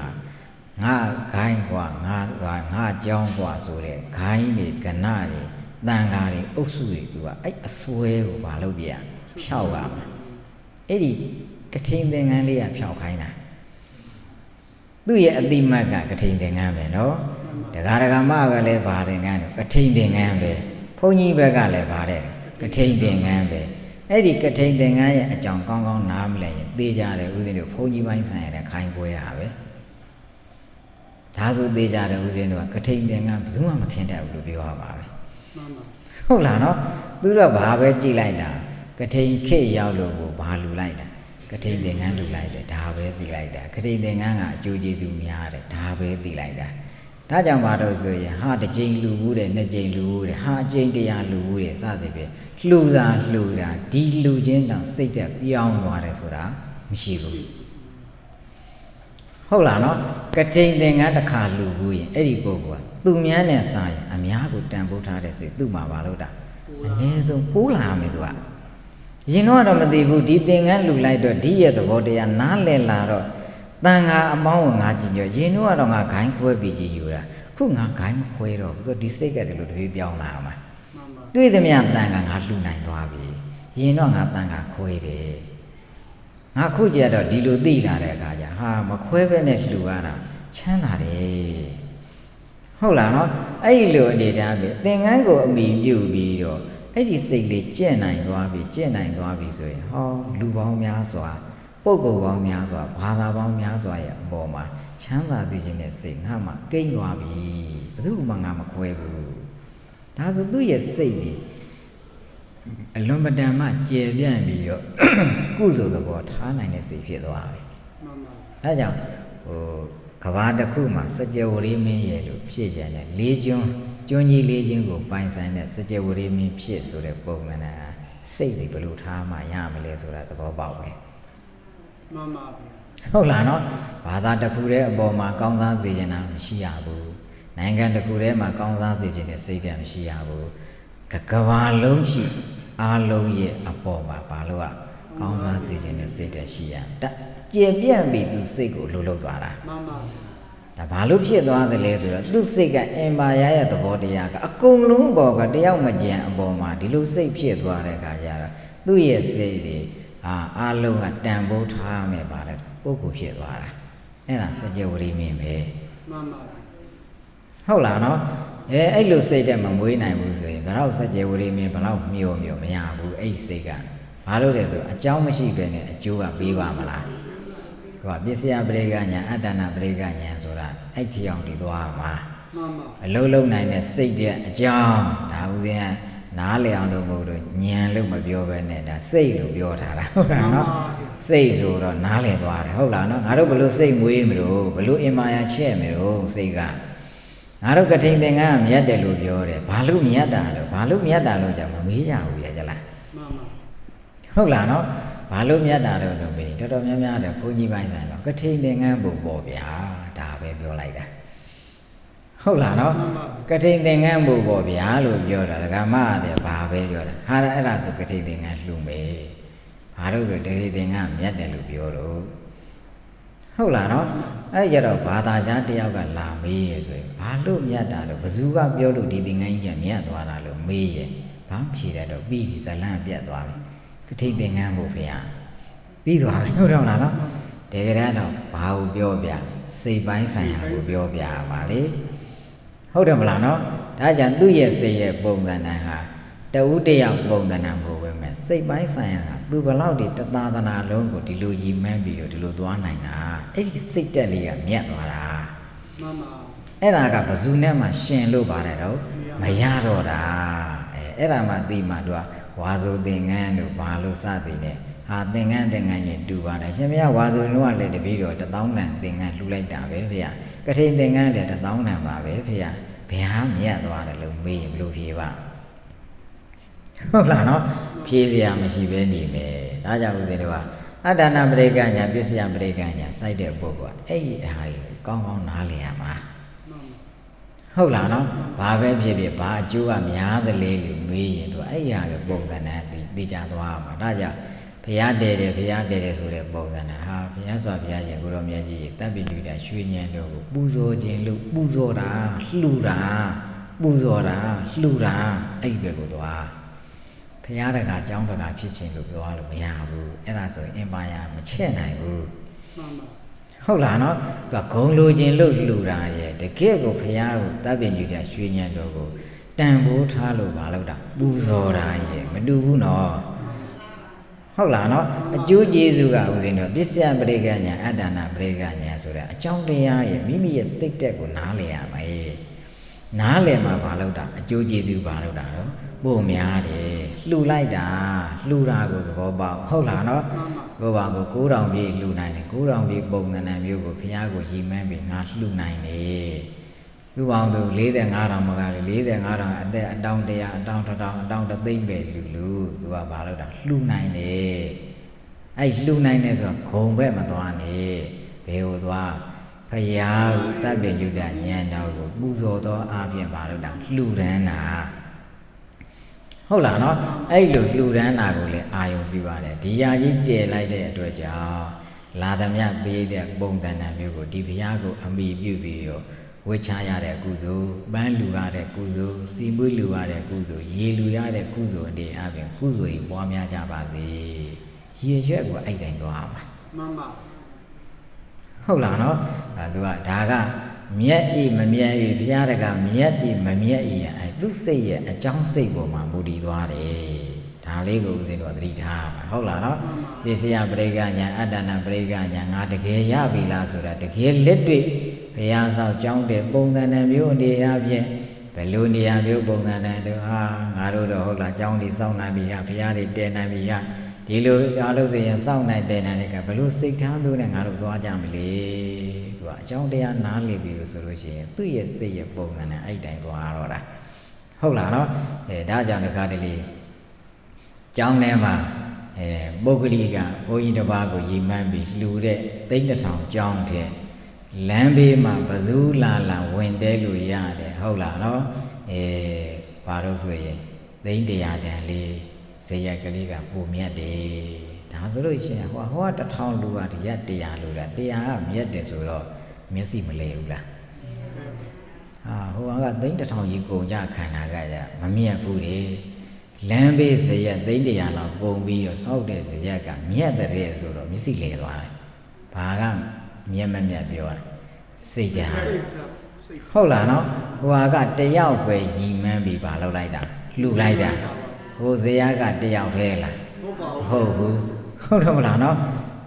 Speaker 1: Nga Kain Gua, Nga John was with Kaini, Canari. Dangari, Osui, a sway of Balobia, Shawa. Eddie, catching the Andy and Shawkaina. Do ye a dimaga catching the Ambe, no? The Garagamaga le Baringan, catching the Ambe, Pony Bagale Bare, catching the Ambe. Eddie catching the Aya, a John Kong Namle, Deja, within the Pony Vines and a kind boy have. Tazu Deja, within a catching the Ambe, Zuma Makenta will be our. Hold on, do a Babaji like that. Catting K Yalo, Balu like that. Catting the Nandu like that, Tabe the like that. Catting the Nanga, Juji to Miare, Tabe the like that. Tajamado, hard the Jane Lu and the Jane Lu, hard Jane de Lu, Sazibe, Luda, Delusion, and sit up beyond water, Michigo. ဟုတ်လားနော်ကထိန်သင်္ကန်းတစ်ခါလူဘူးရင်အဲ့ဒီပုဂ္ဂိုလ်ကသူများနဲ့စားရင်အများကိုတန်ဖိုးထားတဲ့စိတ်သူ့မှာပါလို့တာအနည်းဆုံးပိုးလာမယ်သူကရင်တော့မသိဘူးဒီသင်္ကန်းလူလိုက်တော့ဒီရဲ့သဘောတရားနားလည်လာတော့တန်ခါအပေါင်းကိုငါကြည့်ညရင်တော့ငါဂိုင်းခွဲပြီးကြည့်ယူတာခုငါဂိုင်းမခွဲတော့သူဒီစိတ်ကတည်းကတပြေးပြောင်းလာမှာတွေ့သမျှတန်ခါငါလှူနိုင်သွားပြီရင်တော့ငါတန်ခါခွဲတယ်ငါခုကြတော့ဒီလိုသိလာတဲ့အခါကျဟာမခွဲပဲနဲ့လှူရတာချမ်းသာတယ်ဟုတ်လားနော်အဲ့ဒီလိုအနေထားပဲသင်္ကန်းကိုအမိပြုတ်ပြီးတော့အဲ့ဒီစိတ်လေးကျင့်နိုင်သွားပြီဆိုရင်ဟောလူပေါင်းများစွာပုဂ္ဂိုလ်ပေါင်းများစွာဘာသာပေါင်းများစွာရဲ့အပေါ်မှာချမ်းသာစေခြင်းနဲ့စိတ်ငါမှကိန်းသွားပြီဘယ်သူမှငါမခွဲဘူးဒါဆိုသူ့ရဲ့စိတ်ကြီးအလွန်ပတန်မှကျေပြန့်ပြီးတော့ကုသိုလ်သဘောထားနိုင်တဲ့စိတ်ဖြစ်သွားပြီမှန်ပါဒါကြောင့်ကဘာတစ်ခုမှာစကြဝဠာမင်းရဲ့လို့ဖြစ်ကြတယ်လေးကျွန်းကြီးလေးကျွန်းကိုပိုင်ဆိုင်တဲ့စကြဝဠာမင်းဖြစ်ဆိုတဲ့ပုံမှန်စိတ်တွေဘယ်လိုထားမှရမလဲဆိုတာသဘောပေါက်ပဲမှန်ပါဟုတ်လားနော်ဘာသာတစ်ခုတည်းအပေါ်မှာကောင်းစားစေချင်တာမရှိရဘူးနိုင်ငံတစ်ခုတည်းမှာကောင်းစားစေချင်တဲ့စိတ်ဓာတ်မရှိရဘူးကဘာလုံးရှိအားလုံးရဲ့အပေါ်မှာဘာလို့ကောင်းစားစေခြင်းနဲ့စိတ်တည်းရှိရကျင်ပြန့်ပြီးသူစိတ်ကိုလှုပ်သွားတာမှန်ပါဒါဘာလို့ဖြစ်သွားသလဲဆိုတော့သူစိတ်ကအင်ပါရရဲ့သဘောတရားကအကုန်လုံးပေါ်ကတယောက်မကြံအပေါ်မှာဒီလိုစိတ်ဖြစ်သွားတဲ့အခါကျတော့သူ့ရဲ့စိတ်တွေအားလုံးကတန်ဖိုးထားမယ်ပါတဲ့ပုဂ္ဂိုလ်ဖြစ်သွားတာအဲ့ဒါစကြဝဠာမင်းပဲမှန်ပါဟုတ်လားနော်အဲ့လိုစိတ်တဲ့မမွေးနိုင်ဘူးဆိုရင်ဘယ်တော့စကြဝဠာမင်းဘယ်တော့မျောမရဘူးအဲ့စိတ်ကဘာလို့လဲဆိုအကြောင်းမရှိဘဲနဲ့အကျိုးကပေးပါမလားဟိုပစ္စယပရိက္ခညာအတ္တနာပရိက္ခညာဆိုတာအဲ့ဒီအောင်ဒီသွားမှာမှန်ပါအလုံးလုံးနိုင်တဲ့စိတ်တဲ့အကြောင်းဒါဥစဉ်ကနားလည်အောင်လို့မဟုတ်တော့ဉာဏ်လို့မပြောဘဲနဲ့ဒါစိတ်လို့ပြောထားတာဟုတ်လားနော်စိတ်ဆိုတော့နားလည်သွားတယ်ဟုတ်လားနော်ငါတို့ဘလို့စိတ်မွေးမလို့ဘလို့အင်မာယာချက်မလို့စိတ်ကငါတို့ကထိန်သင်္ကန်းမြတ်တယ်လို့ပြောတယ်ဘာလို့မြတ်တာလို့ကြောင့်မမေးကြဘူးရဲ့ကြလားမှန်ပါဟုတ်လားနော်ဘာလို့မြတ်တာလို့မေးတော်တော်များများတဲ့ဘုန်းကြီးပိုင်းဆိုင်တော့ကထိန်သင်္ကန်းပုံပေါ်ဗျာဒါပဲပြောလိုက်တာဟုတ်လားနော်ကထိန်သင်္ကန်းပုံပေါ်ဗျာလို့ပြောတာဒကာမတဲ့ဘာပဲပြောတာဟာအဲ့ဒါဆိုကထိန်သင်္ကန်းလှူမေဘာလို့ဆိုကထိန်သင်္ကန်းမြတ်တယ်လို့ပြောတော့ဟုတ်လားနော်အဲ့ကြတော့ဘာသာကြားတယောက်ကလာမေးရဆိုရင်ဘာလို့မြတ်တာလို့ဘယ်သူကပြောလို့ဒီသင်္ကန်းကြီးကမြတ်သွားတာလို့မေးရဘာဖြေတယ်တော့ပြီးပြီဇလန့်ပြတ်သွားပြီကထိန်သင်္ကန်းဖို့ဖေဟာပြီးသွားပြီဟုတ်တော့လားနော်တကယ်တော့ဘာကိုပြောပြစိတ်ပိုင်းဆိုင်ရာကိုပြောပြပါလေဟုတ်တယ်မလားနော်ဒါကြောင့်သူ့ရဲ့စိတ်ရဲ့ပုံသဏ္ဍာန်ဟာတဦးတယောက်ပုံသဏ္ဍာန်မဟုတ်ပဲမဲ့စိတ်ပိုင်းဆိုင်ရာကသူဘလောက်ဒီတသာသနာလုံးကိုဒီလိုရည်မှန်းပြီးတော့ဒီလိုသွားနိုင်တာအဲ့ဒီစိတ်တက်လေးကမြတ်သွားတာမှန်ပါအဲ့ဒါကဘယ်သူနဲ့မှရှင်လို့ပါတယ်တော့မရတော့တာအဲ့ဒါမှသိမှသူကဝါဆိုသင်္ကန်းတို့ဘာလို့စသည်နဲ့ဟာသင်္ကန်းကြီးတူပါတယ်ရှင်မရဝါဆိုလုံးကလည်းတပည့်တော်1000တန်သင်္ကန်းလှူလိုက်တာပဲဖေကထိန်သင်္ကန်းလည်း1000တန်ပါပဲဖေဘယ်ဟာမြတ်သွားတယ်လို့မေးရင်ဘယ်လိုဖြေပါဟုတ်လားနော်ဖြေစရာမရှိဘဲနေမယ်ဒါကြောင့်ဦးဇင်းတို့ကအတ္တနာပရိက္ခညာပစ္စယပရိက္ခညာစိုက်တဲ့ပုဂ္ဂိုလ်ကအဲ့ဒီအဟာတွေကောင်းကောင်းနားလည်ရမှာဟုတ်လားနော်ဘာပဲဖြစ်ဖြစ်ဘာအကျိုးကများသလဲလို့မေးရင်သူအဲ့ဒီဟာကိုပုံသဏ္ဍာန်သိကြသွားမှာဒါကြောင့်ဘုရားတည်တယ်ဆိုတဲ့ပုံသဏ္ဍာန်ဟာဘုရားစွာဘုရားရှင်ကိုရောမြတ်ကြီးတပ်ပိလူတာရွှေဉဏ်တို့ကိုပူဇော်ခြင်းလို့ပူဇော်တာလှူတာအဲ့ဒီဘက်ကိုသွားဘုရားတကာကျောင်းတကာဖြစ်ခြင်းလို့ပြောလို့မရဘူးအဲ့ဒါဆိုရင်အင်ပါယာမချက်နိုင်ဘူးမှန်ပါဟုတ်လားနော်သူကဂုံလိုခြင်းလို့လှူတာရဲ့တကယ်ကိုဘုရားကိုတပ်ပိလူတာရွှေဉဏ်တို့ကိုတန်ဖိုးထားလို့မလုပ်တာပူဇော်တာရဲ့မတူဘူးနော်ဟုတ်လားနော်အကျိုးကျေးဇူးကဦးဇင်းတို့ပစ္စယပရိက္ခညာအတ္တနာပရိက္ခညာဆိုတဲ့အကြောင်းတရားရဲ့မိမိရဲ့စိတ်တက်ကိုနားလည်ရမယ်နားလည်မှာဘာလို့တာအကျိုးကျေးဇူးဘာလို့တာတော့ပို့များတယ်လှူလိုက်တာလှူတာကိုသဘောပေါက်ဟုတ်လားနော်ကိုပါကို9000ပြည့်လှူနိုင်တယ်9000ပြည့်ပုံသဏ္ဍာန်မျိုးကိုဘုရားကိုရည်မှန်းပြီးငါလှူနိုင်တယ်လူပေါင်းသူ45000မကလေ45000အသက်အတောင်100အတောင်1000အတောင်3သိန်းပဲလူသူကဘာလို့တာလှူနိုင်တယ်အဲ့လှူနိုင်တယ်ဆိုတော့ဂုံဘက်မသွားနဲ့ဘယ်ကိုသွား ဖယားကိုတတ်ပြညုတဉာဏ်တော်ကိုပူဇော်သောအပြင်ပါလို့တောင်လှူဒန်းတာဟုတ်လားနော်အဲ့လိုလှူဒန်းတာကိုလည်းအာယုံပြပါတယ်ဒီယာကြီးတည်လိုက်တဲ့အတွက်ကြောင့်လာသမျှပေးတဲ့ပုံသဏ္ဍာန်မျိုးကိုဒီဘုရားကိုအမိပြုပြီးတော့ဝှချရတဲ့ကုသိုလ်ပန်းလူရတဲ့ကုသိုလ်စီမွေးလူရတဲ့ကုသိုလ်ရေလူရတဲ့ကုသိုလ်အနေအပြင်ကုသိုလ်ကြီးပွားများကြပါစေရေရွက်ကအဲ့တိုင်းသွားပါမှန်ပါဟုတ်လားနော်သူကဒါကမြက်ဤမမြက်ဤဘုရားတကမြက်ဤမမြက်ဤအဲသူစိတ်ရဲ့အကြောင်းစိတ်ပေါ်မှာမူတည်သွားတယ်ဒါလေးကိုဦးဇင်းတို့သတိထားပါဟုတ်လားနော်ပစ္စယပရိက္ခညာအတ္တနာပရိက္ခညာငါတကယ်ရပြီလားဆိုတာတကယ်လက်တွေ့ဘုရားဆောင်ကြောင်းတဲ့ပုံသဏ္ဍာန်မျိုးအနေအချင်းဘယ်လိုနေရာမျိုးပုံသဏ္ဍာန်တို့ဟာငါတို့တော့ဟုတ်လားကြောင်းဒီစောင့်နိုင်ပြီဟာဘုရားတွေတည်နိုင်ပြီဟာဒီလိုအားလို့ဆိုရင်စောင့်နိုင်တည်နိုင်တဲ့ကဘယ်လိုစိတ်ထားမျိုးနဲ့ငါတို့သွားကြမလဲသူကအကြောင်းတရားနားလည်ပြီလို့ဆိုလို့ရှိရင်သူ့ရဲ့စိတ်ရဲ့ပုံသဏ္ဍာန်အဲ့တိုင်းသွားတော့တာဟုတ်လားနော်ဒါကြောင့်ဒီကားတည်းကျောင်းထဲမှာပုဂ္ဂလိကဘုန်းကြီးတစ်ပါးကိုရည်မှန်းပြီးလှူတဲ့သိန်းတစ်ထောင်ကျောင်းတဲ့လမ်းဘေးမှာဘဇူးလာဝင်တဲလို့ရတယ်ဟုတ်လားနော်ဘာလို့ဆိုရင်သိန်း100တန်လေးဇေယျကလေးကပုံမြတ်တယ်ဒါဆိုလို့ရှိရင်ဟိုက1000လူကဒီရက်100လူတာ100ကမြတ်တယ်ဆိုတော့မျက်စိမလဲဘူးလားဟိုကသိန်း1000ကြီးကုန်ကြခန္ဓာကကြမမြတ်ဘူးလေလမ်းဘေးဇေယျသိန်း100လောက်ပုံပြီးတော့စောက်တဲ့ဇေယျကမြတ်တဲ့ဆိုတော့မျက်စိလဲသွားတယ်ဘာကမြတ်မမြတ်ပြောတယ်စိတ်ကြဟုတ်လားနော်ဟိုကတယောက်ပဲရည်မှန်းပြီးပါလောက်လိုက်တာလှူလိုက်တာဟိုဇေယျကတယောက်ထဲလားဟုတ်ဘူးဟုတ်တော့မလားနော်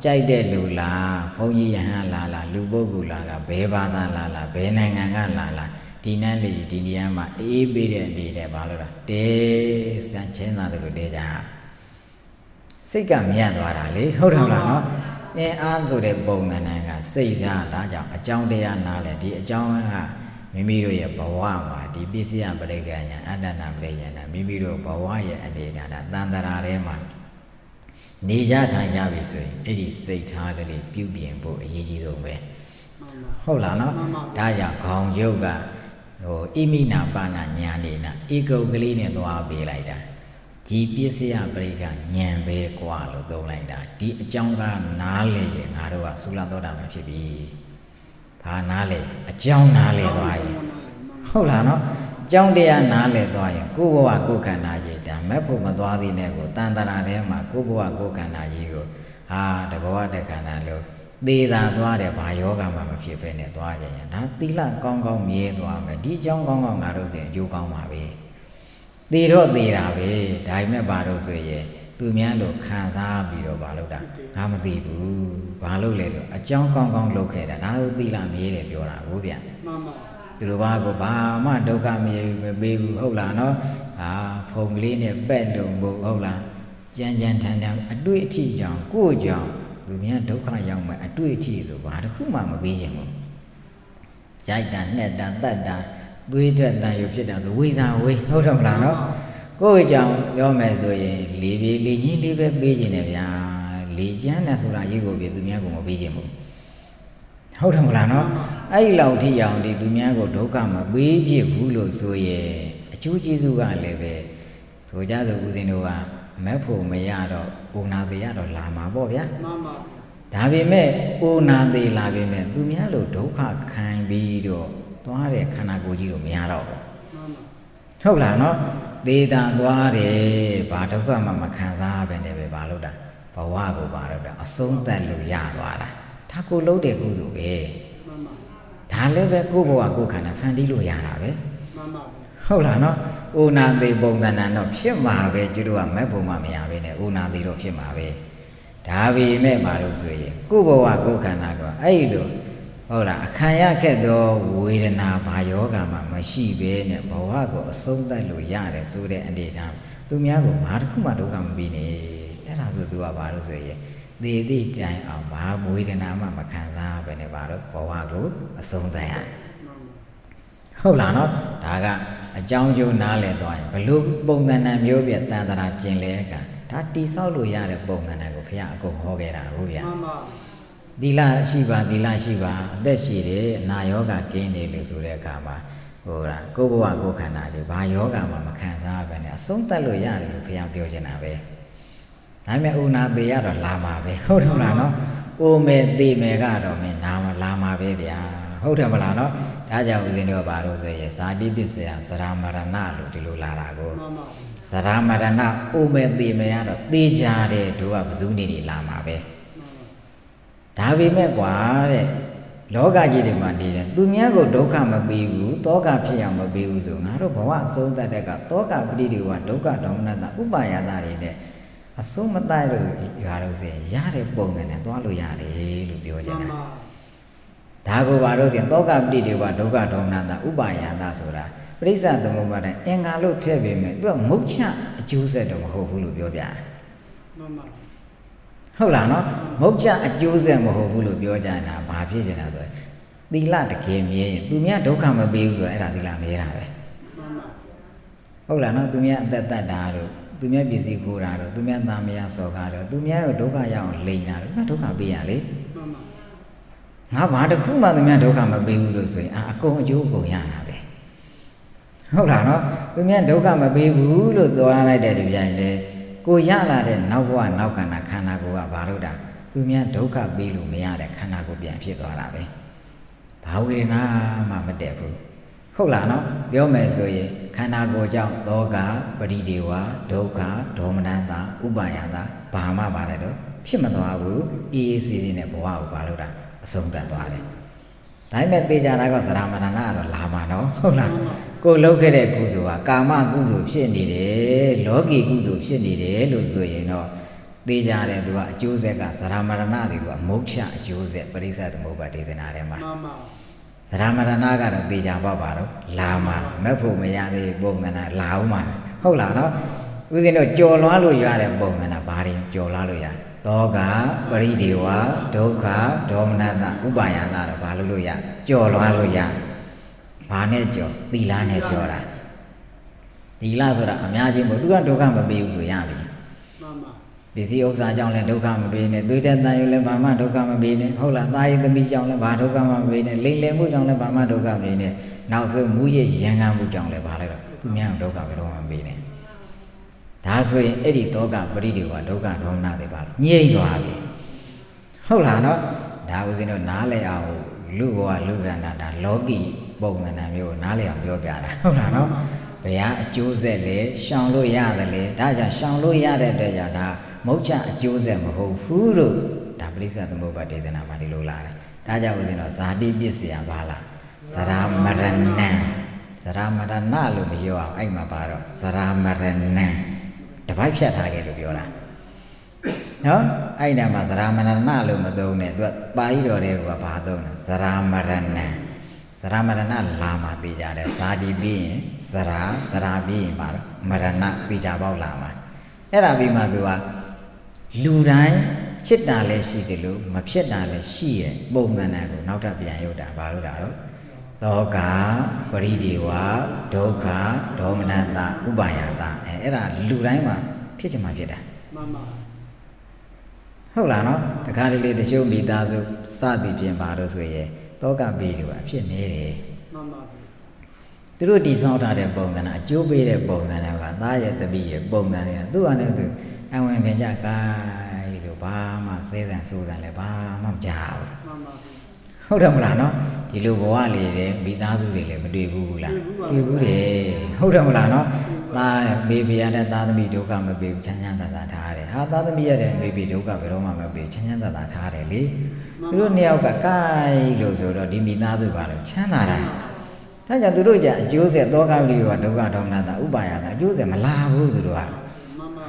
Speaker 1: ကြိုက်တဲ့လူလားဘုန်းကြီးယဟန်လားလူပုဂ္ဂိုလ်လားကဘယ်ဘာသာလားဘယ်နိုင်ငံကလားဒီနန်းလေးဒီနေရာမှာအေးပေးတဲ့အနေနဲ့ဘာလို့လဲတဲစံချင်းသာတို့တဲကြစိတ်ကမြတ်သွားတာလေဟုတ်တော့လားနော်အင်းအားဆိုတဲ့ပုံသဏ္ဍာန်ကစိတ်ထားဒါကြောင့်အကြောင်းတရားနားလဲဒီအကြောင်းကမိမိတို့ရဲ့ဘဝမှာဒီပစ္စယပရိက္ခညာအတ္တနာပရိက္ခညာမိမိတို့ဘဝရဲ့အနေဒါတန်တရာထဲမှာနေကြထိုင်ကြပြီဆိုရင်အဲ့ဒီစိတ်ထားကလေးပြုပြင်ဖို့အရေးကြီးဆုံးပဲဟုတ်လားနော်ဒါကြောင့်ခေါင်းကျုပ်ကဣမိနာပါဏညာနေနာဧကုတ်ကလေးနဲ့သွားပေးလိုက်တာဒီပစ္စယပရိက္ခဉာဏ်ပဲကွာလို့သုံးလိုက်တာဒီအကြောင်းကနားလေရင်ငါတို့ကသုလသောတာပန်ဖြစ်ပြီဘာနားလေအကြောင်းနားလေသွားရင်ဟုတ်လားနော်အကြောင်းတရားနားလေသွားရင်ကိုယ်ဘဝကိုယ်ခန္ဓာကြီးဒါမဲ့ဖို့မသွားသေးတဲ့ကိုတန်တရာထဲမှာကိုယ်ဘဝကိုယ်ခန္ဓာကြီးကိုတဘဝတခန္ဓာလို့သေးတာသွားတယ်ဘာယောဂမှမဖြစ်ဖ ೇನೆ သွားကြရင်ဒါသီလကောင်းကောင်းမြဲသွားမယ်ဒီအကြောင်းကောင်းကောင်းငါတို့ဆိုရင်အကျိုးကောင်းပါပဲသေတော့သေတာပဲဒါပေမဲ့ဘာလို့ဆိုရင်သူများလို့ခံစားပြီးတော့ဘာလို့တာငါမသိဘူးဘာလို့လဲတော့အကြောင်းကောင်းကောင်းလုပ်ခဲ့တာဒါကိုသီလမြဲတယ်ပြောတာဟုတ်ဗျမှန်ပါသူတို့ဘာကိုဘာမှဒုက္ခမပေးဘူးဟုတ်လားနော်ဖုံကလေးနဲ့ပက်လို့ဟုတ်လားကြမ်းကြမ်းထန်ထန်အတွေ့အထိကြောင့်ကိုယ့်ကြောင့်သူများဒုက္ခရောက်မယ်အတွေ့အထိဆိုဘာတစ်ခုမှမပေးခြင်းဘူးရိုက်တာနှက်တာတတ်တာသွေးတက်တန်ရုပ်ဖြစ်တာဆိုဝိသာဝေးဟုတ်တော့မလားနော်ကိုယ့်အကြောင်းပြောမယ်ဆိုရင်လေပြေလေကြီးလေးပဲပေးခြင်းနဲ့ဗျာလေကျန်းတယ်ဆိုတာရေးကိုပြသူများကိုမပေးခြင်းဘူးဟုတ်တယ်မလားနော်အဲ့ဒီလောက်ထိအောင်ဒီသူများကိုဒုက္ခမပေးဖြစ်ဘူးလို့ဆိုရင်အကျိုးကျေးဇူးကလည်းပဲဆိုကြဆိုဦးဇင်းတို့ကမက်ဖို့မရတော့ဥနာသေးရတော့လာမှာပေါ့ဗျာမှန်ပါဒါပေမဲ့ဥနာသေးလာပေမဲ့သူများလို့ဒုက္ခခံပြီးတော့သွားတဲ့ခန္ဓာကိုယ်ကြီးတော့မရတော့ဘူးဟုတ်လားနော်သေတာသွားတယ်ဘာဒုက္ခမှမခံစားပဲနဲ့ပဲဘာလို့တာဘဝကိုဘာလို့တာအဆုံးသတ်လို့ရသွားတာဒါကိုလုံးတဲ့ကုသိုလ်ပဲမှန်ပါဒါလည်းပဲကိုယ့်ဘဝကိုယ်ခန္ဓာဖန်တီးလို့ရတာပဲမှန်ပါဟုတ်လားနော်ဥနာသေးပုံသဏ္ဍာန်တော့ဖြစ်မှာပဲကျတို့ကမက်ဖို့မှမရပဲနဲ့ဥနာသေးတော့ဖြစ်မှာပဲဒါပေမဲ့ဘာလို့ဆိုရင်ကိုယ့်ဘဝကိုယ်ခန္ဓာကအဲ့လိုဟုတ်လားအခါရခဲ့သောဝေဒနာဘာယောဂမှမရှိဘဲနဲ့ဘဝကိုအဆုံးသတ်လို့ရတယ်ဆိုတဲ့အနေထားသူများကိုဘာတစ်ခုမှဒုက္ခမပေးနဲ့အဲ့ဒါဆိုသူကဘာလို့ဆိုရင်သေသည့်တိုင်အောင်ဘာဝေဒနာမှမခံစားဘဲနဲ့ဘာလို့ဘဝကိုအဆုံးသတ်ရဟုတ်လားနော်ဒါကအကြောင်းကျိုးနားလည်သွားရင်ဘလို့ပုံသဏ္ဍာန်မျိုးပြတန်တရာကျင်လဲကဒါတိဆောက်လို့ရတဲ့ပုံသဏ္ဍာန်ကိုဘုရားအကုန်ဟောခဲ့တာဟုတ်ဗျာမှန်ပါ Dila Shiva, that she did, Na yoga gained a little kama, or go go canadi, by yoga, Mamma Kansa, and a sonta loyal, Pia Biojanabe. I may una the other lama, hold on, O me de megado, me now lama baby, hold on, Taja was in your barrel, yes, I did this, Saramarana, Tilularago. Saramarana, O me de meado, the jade to Abzuni lama be. Tavi me guare, Loga Jidimandi, Dumiago Doka Mabiu, Toga Piama Biu, Naropa, so that I got Toga Video, Doka Dona, Ubaya Dari, a summa title, you are saying, Yare Bongan and Tualu Yare, Lubiojana. Tago Varos and Toga Video, Doga Dona, Ubaya Dasura. Prisa the moment, Engalo Tevi, Mucha, a Jews at the Hulu Biodia. Hold on, Mocha a Joseph Mohulu Biojana, Papian as well. The lad came here, Dumia don't come a baby at the Lamera. Hold on, Dumia that Daru, Dumia busy Kurado, Dumia Namia Sogado, Dumia Doka Young Lena, Matoka Biali. How about the Kuma the man don't come a baby to say, I go you go Yanabe. Hold on, Dumia don't come a baby who look the one I did behind it. Go yala de Nawa Naukana Kanagoa Baruda, Dumia Doka Bilu Mea de Kanago Bianfito Arabe. Pawina Mamma Depu. Holano, Biomesoye, Kanago Jam, Doga, Badidewa, Doka, Dominanda, Ubayada, Bahama Barado, Shimatawu, is in a Boa Baluda, Songa Dwale. I met the Janago Saramana, Lama, Hola. Go locate a Kuzua, Kama Guzu, Shindi, Logi Guzu, Shindi, Luzu, the Jare, Joseka, Saramarana, Moksha, Joseph, but he said Mobati than Arema. Saramaranaga, the Jababaro, Lama, Mefu Mayadi, Bongana, Lauma, Holano, within a Jolalu Yara Bongana, Bari, Jolaluya, Toga, Baridiwa, Doka, Dominata, Ubayana, Baluya, Jolaluya. Panejo, Dilanejo. Dilazora, imagine what do come a baby to Yabi. Busy Oxa John and Dokam being a duty and you Mama Dokam being a whole lie the Bijon, Badokam being a Lily Mujon, Bama Dokam being it. Now the Muye Yanga Mujon, Lebara, Pumian Dokam being it. That's why Eddie Toga, Bridio, Doka, Dona de Bar. Yea, go Abi. Holano, that was in a Nale, Lugo, Lugana, Logi. Bông là nam yêu ná liều yêu bia đó không là nó bây giờ chú dễ lệ sang lối ya để lệ đã giờ sang lối ya để giờ đã mỗi cha chú dễ mà hồ phú rồi đã biết sao tụi mình để nào mà đi lối lại đã giờ bây giờ nó sa đi biết gì à bà là Saramarana luôn bây giờ anh mà bà rồi Saramarana đã phải biết thay cái điều đó đó anh nào mà Saramarana luôn mà đâu này tôi bảy rồi đấy của bà đâu Saramarana Saramarana Lama Tijare, Sadi being, Sarabi, Marana Tijabao Lama. Era Bimadua Lurai, Chitale Shitilu, Mapshetale Shie, Bonganago, Nota Biayoda, Baludaro, Toka, Paridiwa, Doka, Dominata, Ubayata, Era Luraima, Pitchamagida. Holano, the Kali the show me does Sadi Piambaros way. Toga video, Pianere. Through this out of the bone, you be a bone and I diet the bee, bone and do another. And when Jaka, Obama says and Susan Lebama Jow. Hold on, Lano, the Lugoali, Bidazu, Bedula. You would hold on, Lano, baby, and that me do come a baby, Chanyana that had. How that me and baby do come a Roma baby, Chanyana that had. You know, Kakai, Lozo, Diminazu, Chanara. Taja Duruja, Joseph Doga, Doga Domnata, Ubaya, Joseph Malabu, Dura.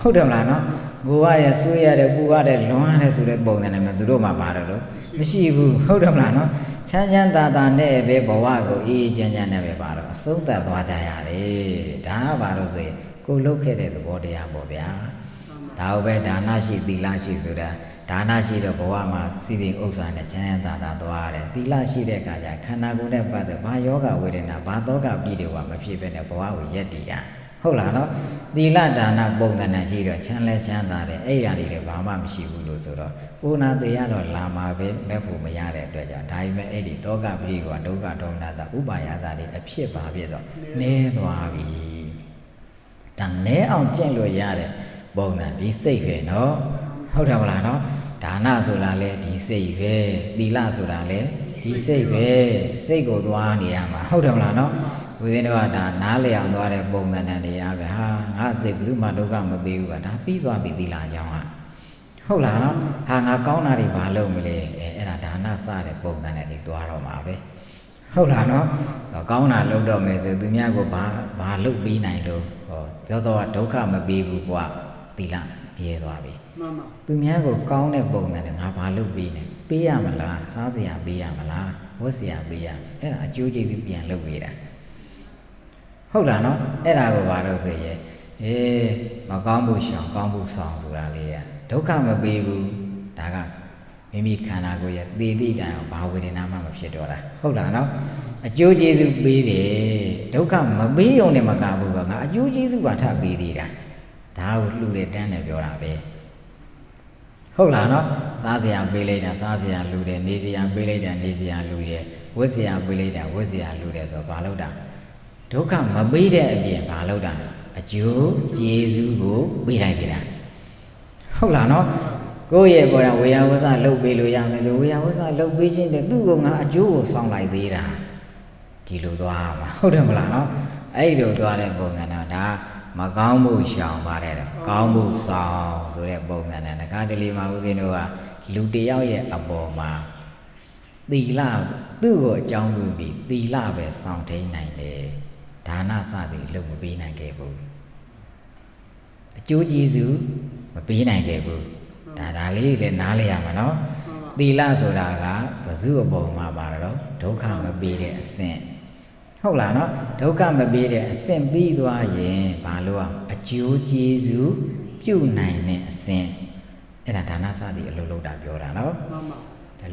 Speaker 1: Hold on, Lano, Guaya, Suya, the Buga, the Loana, Suret Bong and Maduroma Barado, Mishibu, hold on, Lano, Chanyanta, Neve, Boago, E. Janjanave Baro, so that Wajaya, Dana Barose, go look at the body of Bobia. Taube, Danashi, Dilashi Suda. Dana she the Boama sitting Oxan and Chananta Doare, Dilashi de Kaya, Kanagune, but the Bayoga within a Batoga video of a sheep and a Boa with Yetia. Holano, Di la dana bongana jiro chanle chandare eyari le bama mshibulo soro una deyaro lama be mefu mayare atwa ja daime edi toka piri ko dukka domanata upayata de apit ba phit do ne thwa bi da ne aung cint lo ya de bongna di siat be noဟုတ်တယ်မလားနော်ဒါနဆိုတာလေဒီစိတ်ပဲသီလဆိုတာလေဒီစိတ်ပဲစိတ်ကိုသွားနေရမှာဟုတ်တယ်မလားနော်ဝိသင်းတော့ဒါနားလည်အောင်သွားတဲ့ပုံစံနဲ့တရားပဲဟာငါစိတ်ဘယ်သူမှဒုက္ခမပေးဘူးကဒါပြီးသွားပြီသီလကြောင်းကဟုတ်လားနော်ဟာငါကောင်းတာတွေဘာလုပ်မလဲအဲ့ဒါဒါနစတဲ့ပုံစံနဲ့ဒီသွားတော့မှာပဲဟုတ်လားနော်ကောင်းတာလုပ်တော့မယ်ဆိုသူများကိုဘာလုပ်ပြီးနိုင်လို့ဟောသောဒုက္ခမပေးဘူးကွာသီလရဲသွားပြီမှန်ပါသူများကိုကောင်းတဲ့ပုံစံနဲ့ငါဘာလုပ်ပြီးနေပေးရမလားစားစရာပေးရမလားဝတ်စရာပေးရအဲ့ဒါအကျိုးကျေးဇူးပြန်လုပ်ပေးတာဟုတ်လားနော်အဲ့ဒါကိုဘာလို့ဆိုရဲမကောင်းဖို့ရှောင်ကောင်းဖို့ဆောင်ဆိုတာလေးရဒုက္ခမပေးဘူးဒါကမိမိခန္ဓာကိုယ်ရဲ့သေတိတိုင်အောင်ဘာဝေဒနာမှမဖြစ်တော့တာဟုတ်လားနော်အကျိုးကျေးဇူးပေးတယ်ဒုက္ခမပေးုံနဲ့မကဘူးကငါအကျိုးကျေးဇူးကထပ်ပေးသေးတာဒါကိုလှူတဲ့တန်းနဲ့ပြောတာပဲဟုတ်လားနော်စားစရာပေးလိုက်တာစားစရာလှူတယ်နေစရာပေးလိုက်တာနေစရာလှူတယ်ဝတ်စရာပေးလိုက်တာဝတ်စရာလှူတယ်ဆိုတော့ဘာလို့တာဒုက္ခမပေးတဲ့အပြင်ဘာလို့တာအကျိုးကျေးဇူးကိုပေးလိုက်ကြတာဟုတ်လားနော်ကိုယ့်ရဲ့ပေါ်တာဝေယဝဆလှုပ်ပေးလို့ရမယ်ဆိုဝေယဝဆလှုပ်ပေးခြင်းတဲ့သူ့ကငါအကျိုးကိုဆောင်လိုက်သေးတာဒီလိုသွားမှာဟုတ်တယ်မလားနော်အဲ့လိုသွားတဲ့ပုံစံတော့ဒါမကောင်းမှုရှောင်ပါတယ်တော့ကောင်းမှုဆောင်ဆိုတဲ့ပုံစံနဲ့ငကားတလီမှာဦးဇင်းတို့ကလူတယောက်ရဲ့အပေါ်မှာသီလသူ့ကိုအကြောင်းပြုပြီးသီလပဲဆောင်ထိန်နိုင်တယ်ဒါနစသည်လုပ်မပေးနိုင်ခဲ့ဘူးအကျိုးကျေးဇူးမပေးနိုင်ခဲ့ဘူးဒါလေးလည်းနားလည်ရမှာနော်သီလဆိုတာကဘဇုအပေါ်မှာပါတော့ဒုက္ခမပေးတဲ့အဆင့်ဟုတ်လားနော်ဒုက္ခမပေးတဲ့အဆင့်ပြီးသွားရင်ဘာလို့အောင်အကျိုးကျေးဇူးပြုနိုင်တဲ့အဆင့်အဲ့ဒါဒါနစသည်အလုပ်လုပ်တာပြောတာနော်မှန်ပါ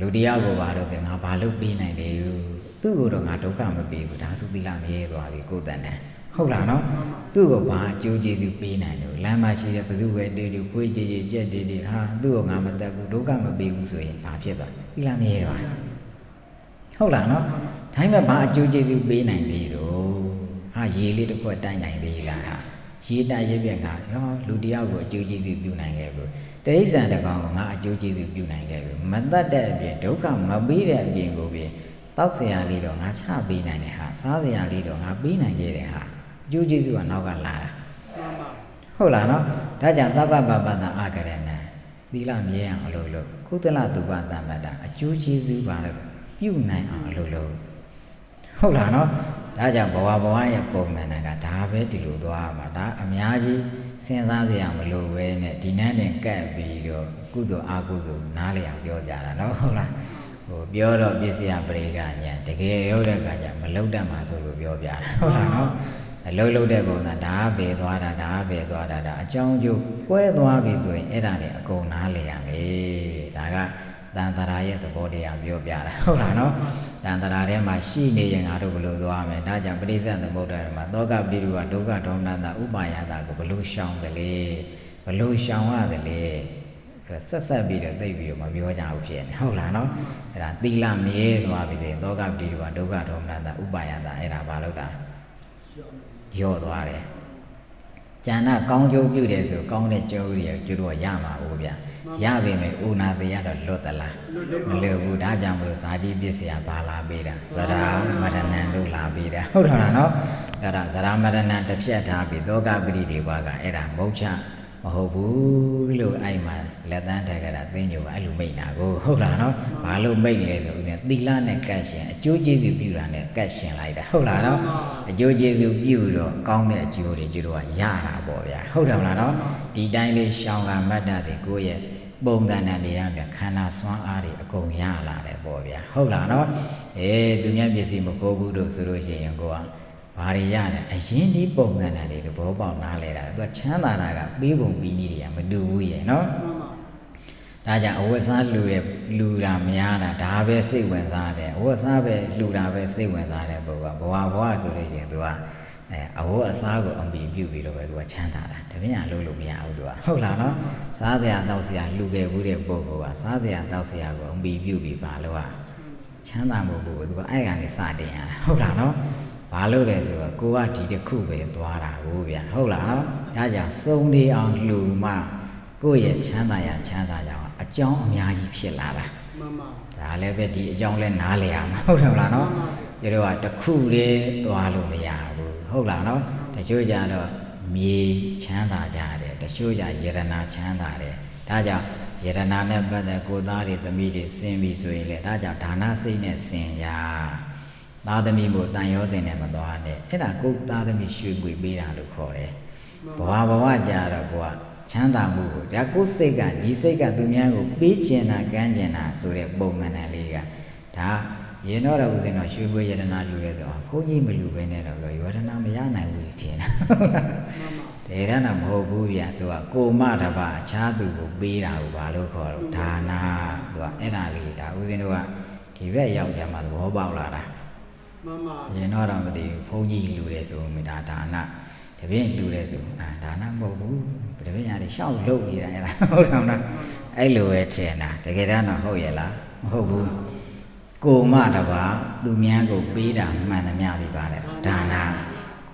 Speaker 1: လူတရားကိုပါတော့ဆိုငါဘာလို့ပေးနိုင်လဲသူ့ကိုတော့ငါဒုက္ခမပေးဘူးဒါဆိုသီလမရဲသွားပြီကိုယ်တန်တယ်ဟုတ်လားနော်သူ့ကိုဘာအကျိုးကျေးဇူးပေးနိုင်လို့လမ်းမှာရှိတဲ့ဘသူပဲတေးတေးခွေးကြည်ကြည်ကြက်တေးတေးဟာသူ့ကိုငါမတတ်ဘူးဒုက္ခမပေးဘူးဆိုရင်ဘာဖြစ်သွားသီလမရဲသွားဟုတ်လားနော်ဒါမှမဘာအကျိုးကျေးဇူးပေးနိုင်သေးတော့ဟာရေလေးတစ်ခွက်တိုက်နိုင်သေးလားဟာရေတိုက်ရပြက်ကလူတယောက်ကိုအကျိုးကျေးဇူးပြုနိုင်ခဲ့ဘူးတိရစ္ဆာန်တစ်ကောင်ကငါအကျိုးကျေးဇူးပြုနိုင်ခဲ့ဘူးမတတ်တဲ့အပြင်ဒုက္ခမပေးတဲ့အပြင်ကိုပြင်တောက်စရာလေးတော့ငါချပေးနိုင်တယ်ဟာစားစရာလေးတော့ငါပေးနိုင်ခဲ့တယ်ဟာအကျိုးကျေးဇူးကနောက်ကလာတာဟုတ်လားနော်ဒါကြောင့်သဗ္ဗပပတ္တအာကရဏံသီလမြဲအောင်အလုပ်လုပ်ကုသလသုဘသမ္မတ္တအကျိုးကျေးဇူးပါလို့ပြုနိုင်အောင်အလုပ်လုပ်ဟုတ်လားနော်ဒါကြောင့်ဘဝရဲ့ပုံမှန်ကဒါပဲဒီလိုသွားမှာဒါအများကြီးစဉ်းစားစရာမလိုပဲနဲ့ဒီနန်းနဲ့ကပ်ပြီးတော့ကုသိုလ်အကုသိုလ်နားလည်အောင်ပြောပြတာနော်ဟုတ်လားပြောတော့ပစ္စယပရိကညာတကယ်ရောက်တဲ့အခါကျမလုံတတ်မှာဆိုလို့ပြောပြတာဟုတ်လားနော်အလုံးလုံးတဲ့ပုံစံဒါပဲသွားတာဒါပဲသွားတာဒါအကြောင်းကျိုးကွဲသွားပြီဆိုရင်အဲ့ဒါနဲ့အကုန်နားလည်ရမယ်ဒါကတန်တရာရဲ့သဘောတရားပြောပြတာဟုတ်လားနော်တန်တရာထဲမှာရှိနေရင်ငါတို့ဘယ်လိုသွားမယ်ဒါကြောင့်ပရိစ္ဆေသမုဒ္ဒရာမှာသောကပိရိဝဒုက္ခဒေါမနတဥပါယတာကိုဘယ်လိုရှောင်သလဲဘယ်လိုရှောင်ရသလဲဆက်ပြီးတော့သိပြီးတော့မပြောကြဘူးဖြစ်နေဟုတ်လားနော်အဲ့ဒါသီလမြဲသွားပြီဆိုရင်သောကပိရိဝဒုက္ခဒေါမနတဥပါယတာအဲ့ဒါဘာလို့တာရော့သွားတယ်ဉာဏ်ကောင်းကျိုးပြုတယ်ဆိုကောင်းတဲ့ကျိုးတွေကျိုးတော့ရမှာဘူးဗျရပြီမယ်ဥနာသေးရတော့လွတ်သလားမလွတ်ဘူးဒါကြောင့်မလို့ဇာတိပစ္စယဘာလာပေးတာဇရာမရဏံတို့လာပေးတာဟုတ်တော့လားနော်အဲ့ဒါဇရာမရဏံတစ်ဖြတ်ထားပြီးသောကပရိဒီဝါကအဲ့ဒါမုတ်ချမဟုတ်ဘူးလို့အဲ့မှာလက်သန်းထက်ကတာသင်ညိုကအဲ့လိုမိတ်တာကိုဟုတ်လားနော်ဘာလို့မိတ်လဲဆိုရင်သီလနဲ့ကတ်ရှင်အကျိုးကျေးဇူးပြုတာနဲ့ကတ်ရှင်လိုက်တာဟုတ်လားနော်အကျိုးကျေးဇူးပြုတော့ကောင်းတဲ့အကျိုးတွေကျတို့ကရတာပေါ့ဗျာဟုတ်တယ်မလားနော်ဒီတိုင်းလေးရှောင်းကမတ်တတ်တယ်ကိုယ့်ရဲ့ပုံသဏ္ဍာန်တွေရမြခန္ဓာစွမ်းအားတွေအကုန်ရလာတယ်ပေါ့ဗျာဟုတ်လားနော်သူများပစ္စည်းမကိုဘူးလို့ဆိုလို့ရှိရင်ကိုကဘာတွေရတယ်အရင်ဒီပုံသဏ္ဍာန်တွေသဘောပေါက်နားလဲတာသူကချမ်းသာတာကပေးပုံပြီးနည်းတွေကမတူဘူးရဲ့နော်ဒါကြောင့်အဝတ်စားလူတာများတာဒါပဲစိတ်ဝင်စားတယ်အဝတ်စားပဲလူတာပဲစိတ်ဝင်စားတယ်ဘုရားဘဝဆိုလို့ရှိရင်သူက အဝတ်အစားကိုအံပြီးပြုပြီးတော့ပဲသူကချမ်းသာတာတပည့်ညာလို့လို့မရဘူးသူကဟုတ်လားနော်စားစရာတောက်စရာလှူခဲ့ဘူးတဲ့ပုဂ္ဂိုလ်ကစားစရာတောက်စရာကိုအံပြီးပြုပြီးပါလို့ကချမ်းသာမှုကိုသူကအဲ့ကနေစတင်ရတာဟုတ်လားနော်ဘာလို့လဲဆိုတော့ကိုကဒီတစ်ခုပဲသွားတာကိုဗျဟုတ်လားနော်ဒါကြောင့်စုံနေအောင်လှူမှကိုယ့်ရဲ့ချမ်းသာရချမ်းသာကြအောင်အကြောင်းအများကြီးဖြစ်လာတာမှန်ပါဒါလည်းပဲဒီအကြောင်းလဲနားလည်ရမှာဟုတ်တယ်လားနော်ကျတော့တစ်ခုတည်းသွားလို့မရဘူးဟုတ်လားနော်တချို့ကြတော့မြေချမ်းသာကြတယ်တချို့ကြယရနာချမ်းသာတယ်ဒါကြောင့်ယရနာနဲ့ပတ်သက်ကိုသားတွေသမီးတွေဆင်းပြီးဆိုရင်လေဒါကြောင့်ဒါနစိတ်နဲ့ဆင်ရသားသမီးမို့တန်ရောစင်နဲ့မသွားနဲ့အဲ့ဒါကိုသားသမီးရွှေပွေပေးတာလို့ခေါ်တယ်ဘဝကြတော့ဘဝချမ်းသာမှုကိုဒါကိုစိတ်ကဒီစိတ်ကသူများကိုပေးကျင်တာကမ်းကျင်တာဆိုတဲ့ပုံမှန်တန်လေးကဒါရင်တော့ဦးဇင်းတော့ရွှေပွေယရနာလူရဲဆိုတော့ဘုန်းကြီးမလူပဲနဲ့တော့ယရနာမရနိုင်ဘူးထင်တာတေရနာမဟုတ်ဘူးဗျာသူကကိုမတပါအခြားသူကိုပေးတာကိုဘာလို့ခေါ်တော့ဒါနာသူကအဲ့ဒါလေးဒါဦးဇင်းတို့ကဒီဘက်ရောက်ကြမှာသဘောပေါက်လာတာမှန်ပါရင်တော့မသိဘူးဘုန်းကြီးလူရဲဆိုမိဒါဒါနာတပည့်လူရဲဆိုဒါနာမဟုတ်ဘူးတပည့်ညာတွေရှောက်လုပ်နေတာအဲ့ဒါဟုတ်တယ်မလားအဲ့လိုပဲထင်တာတကယ်တော့ဟုတ်ရဲ့လားမဟုတ်ဘူးကိုမတပါသူများကိုပေးတာမှန်သမျှသိပါတယ်ဒါနာ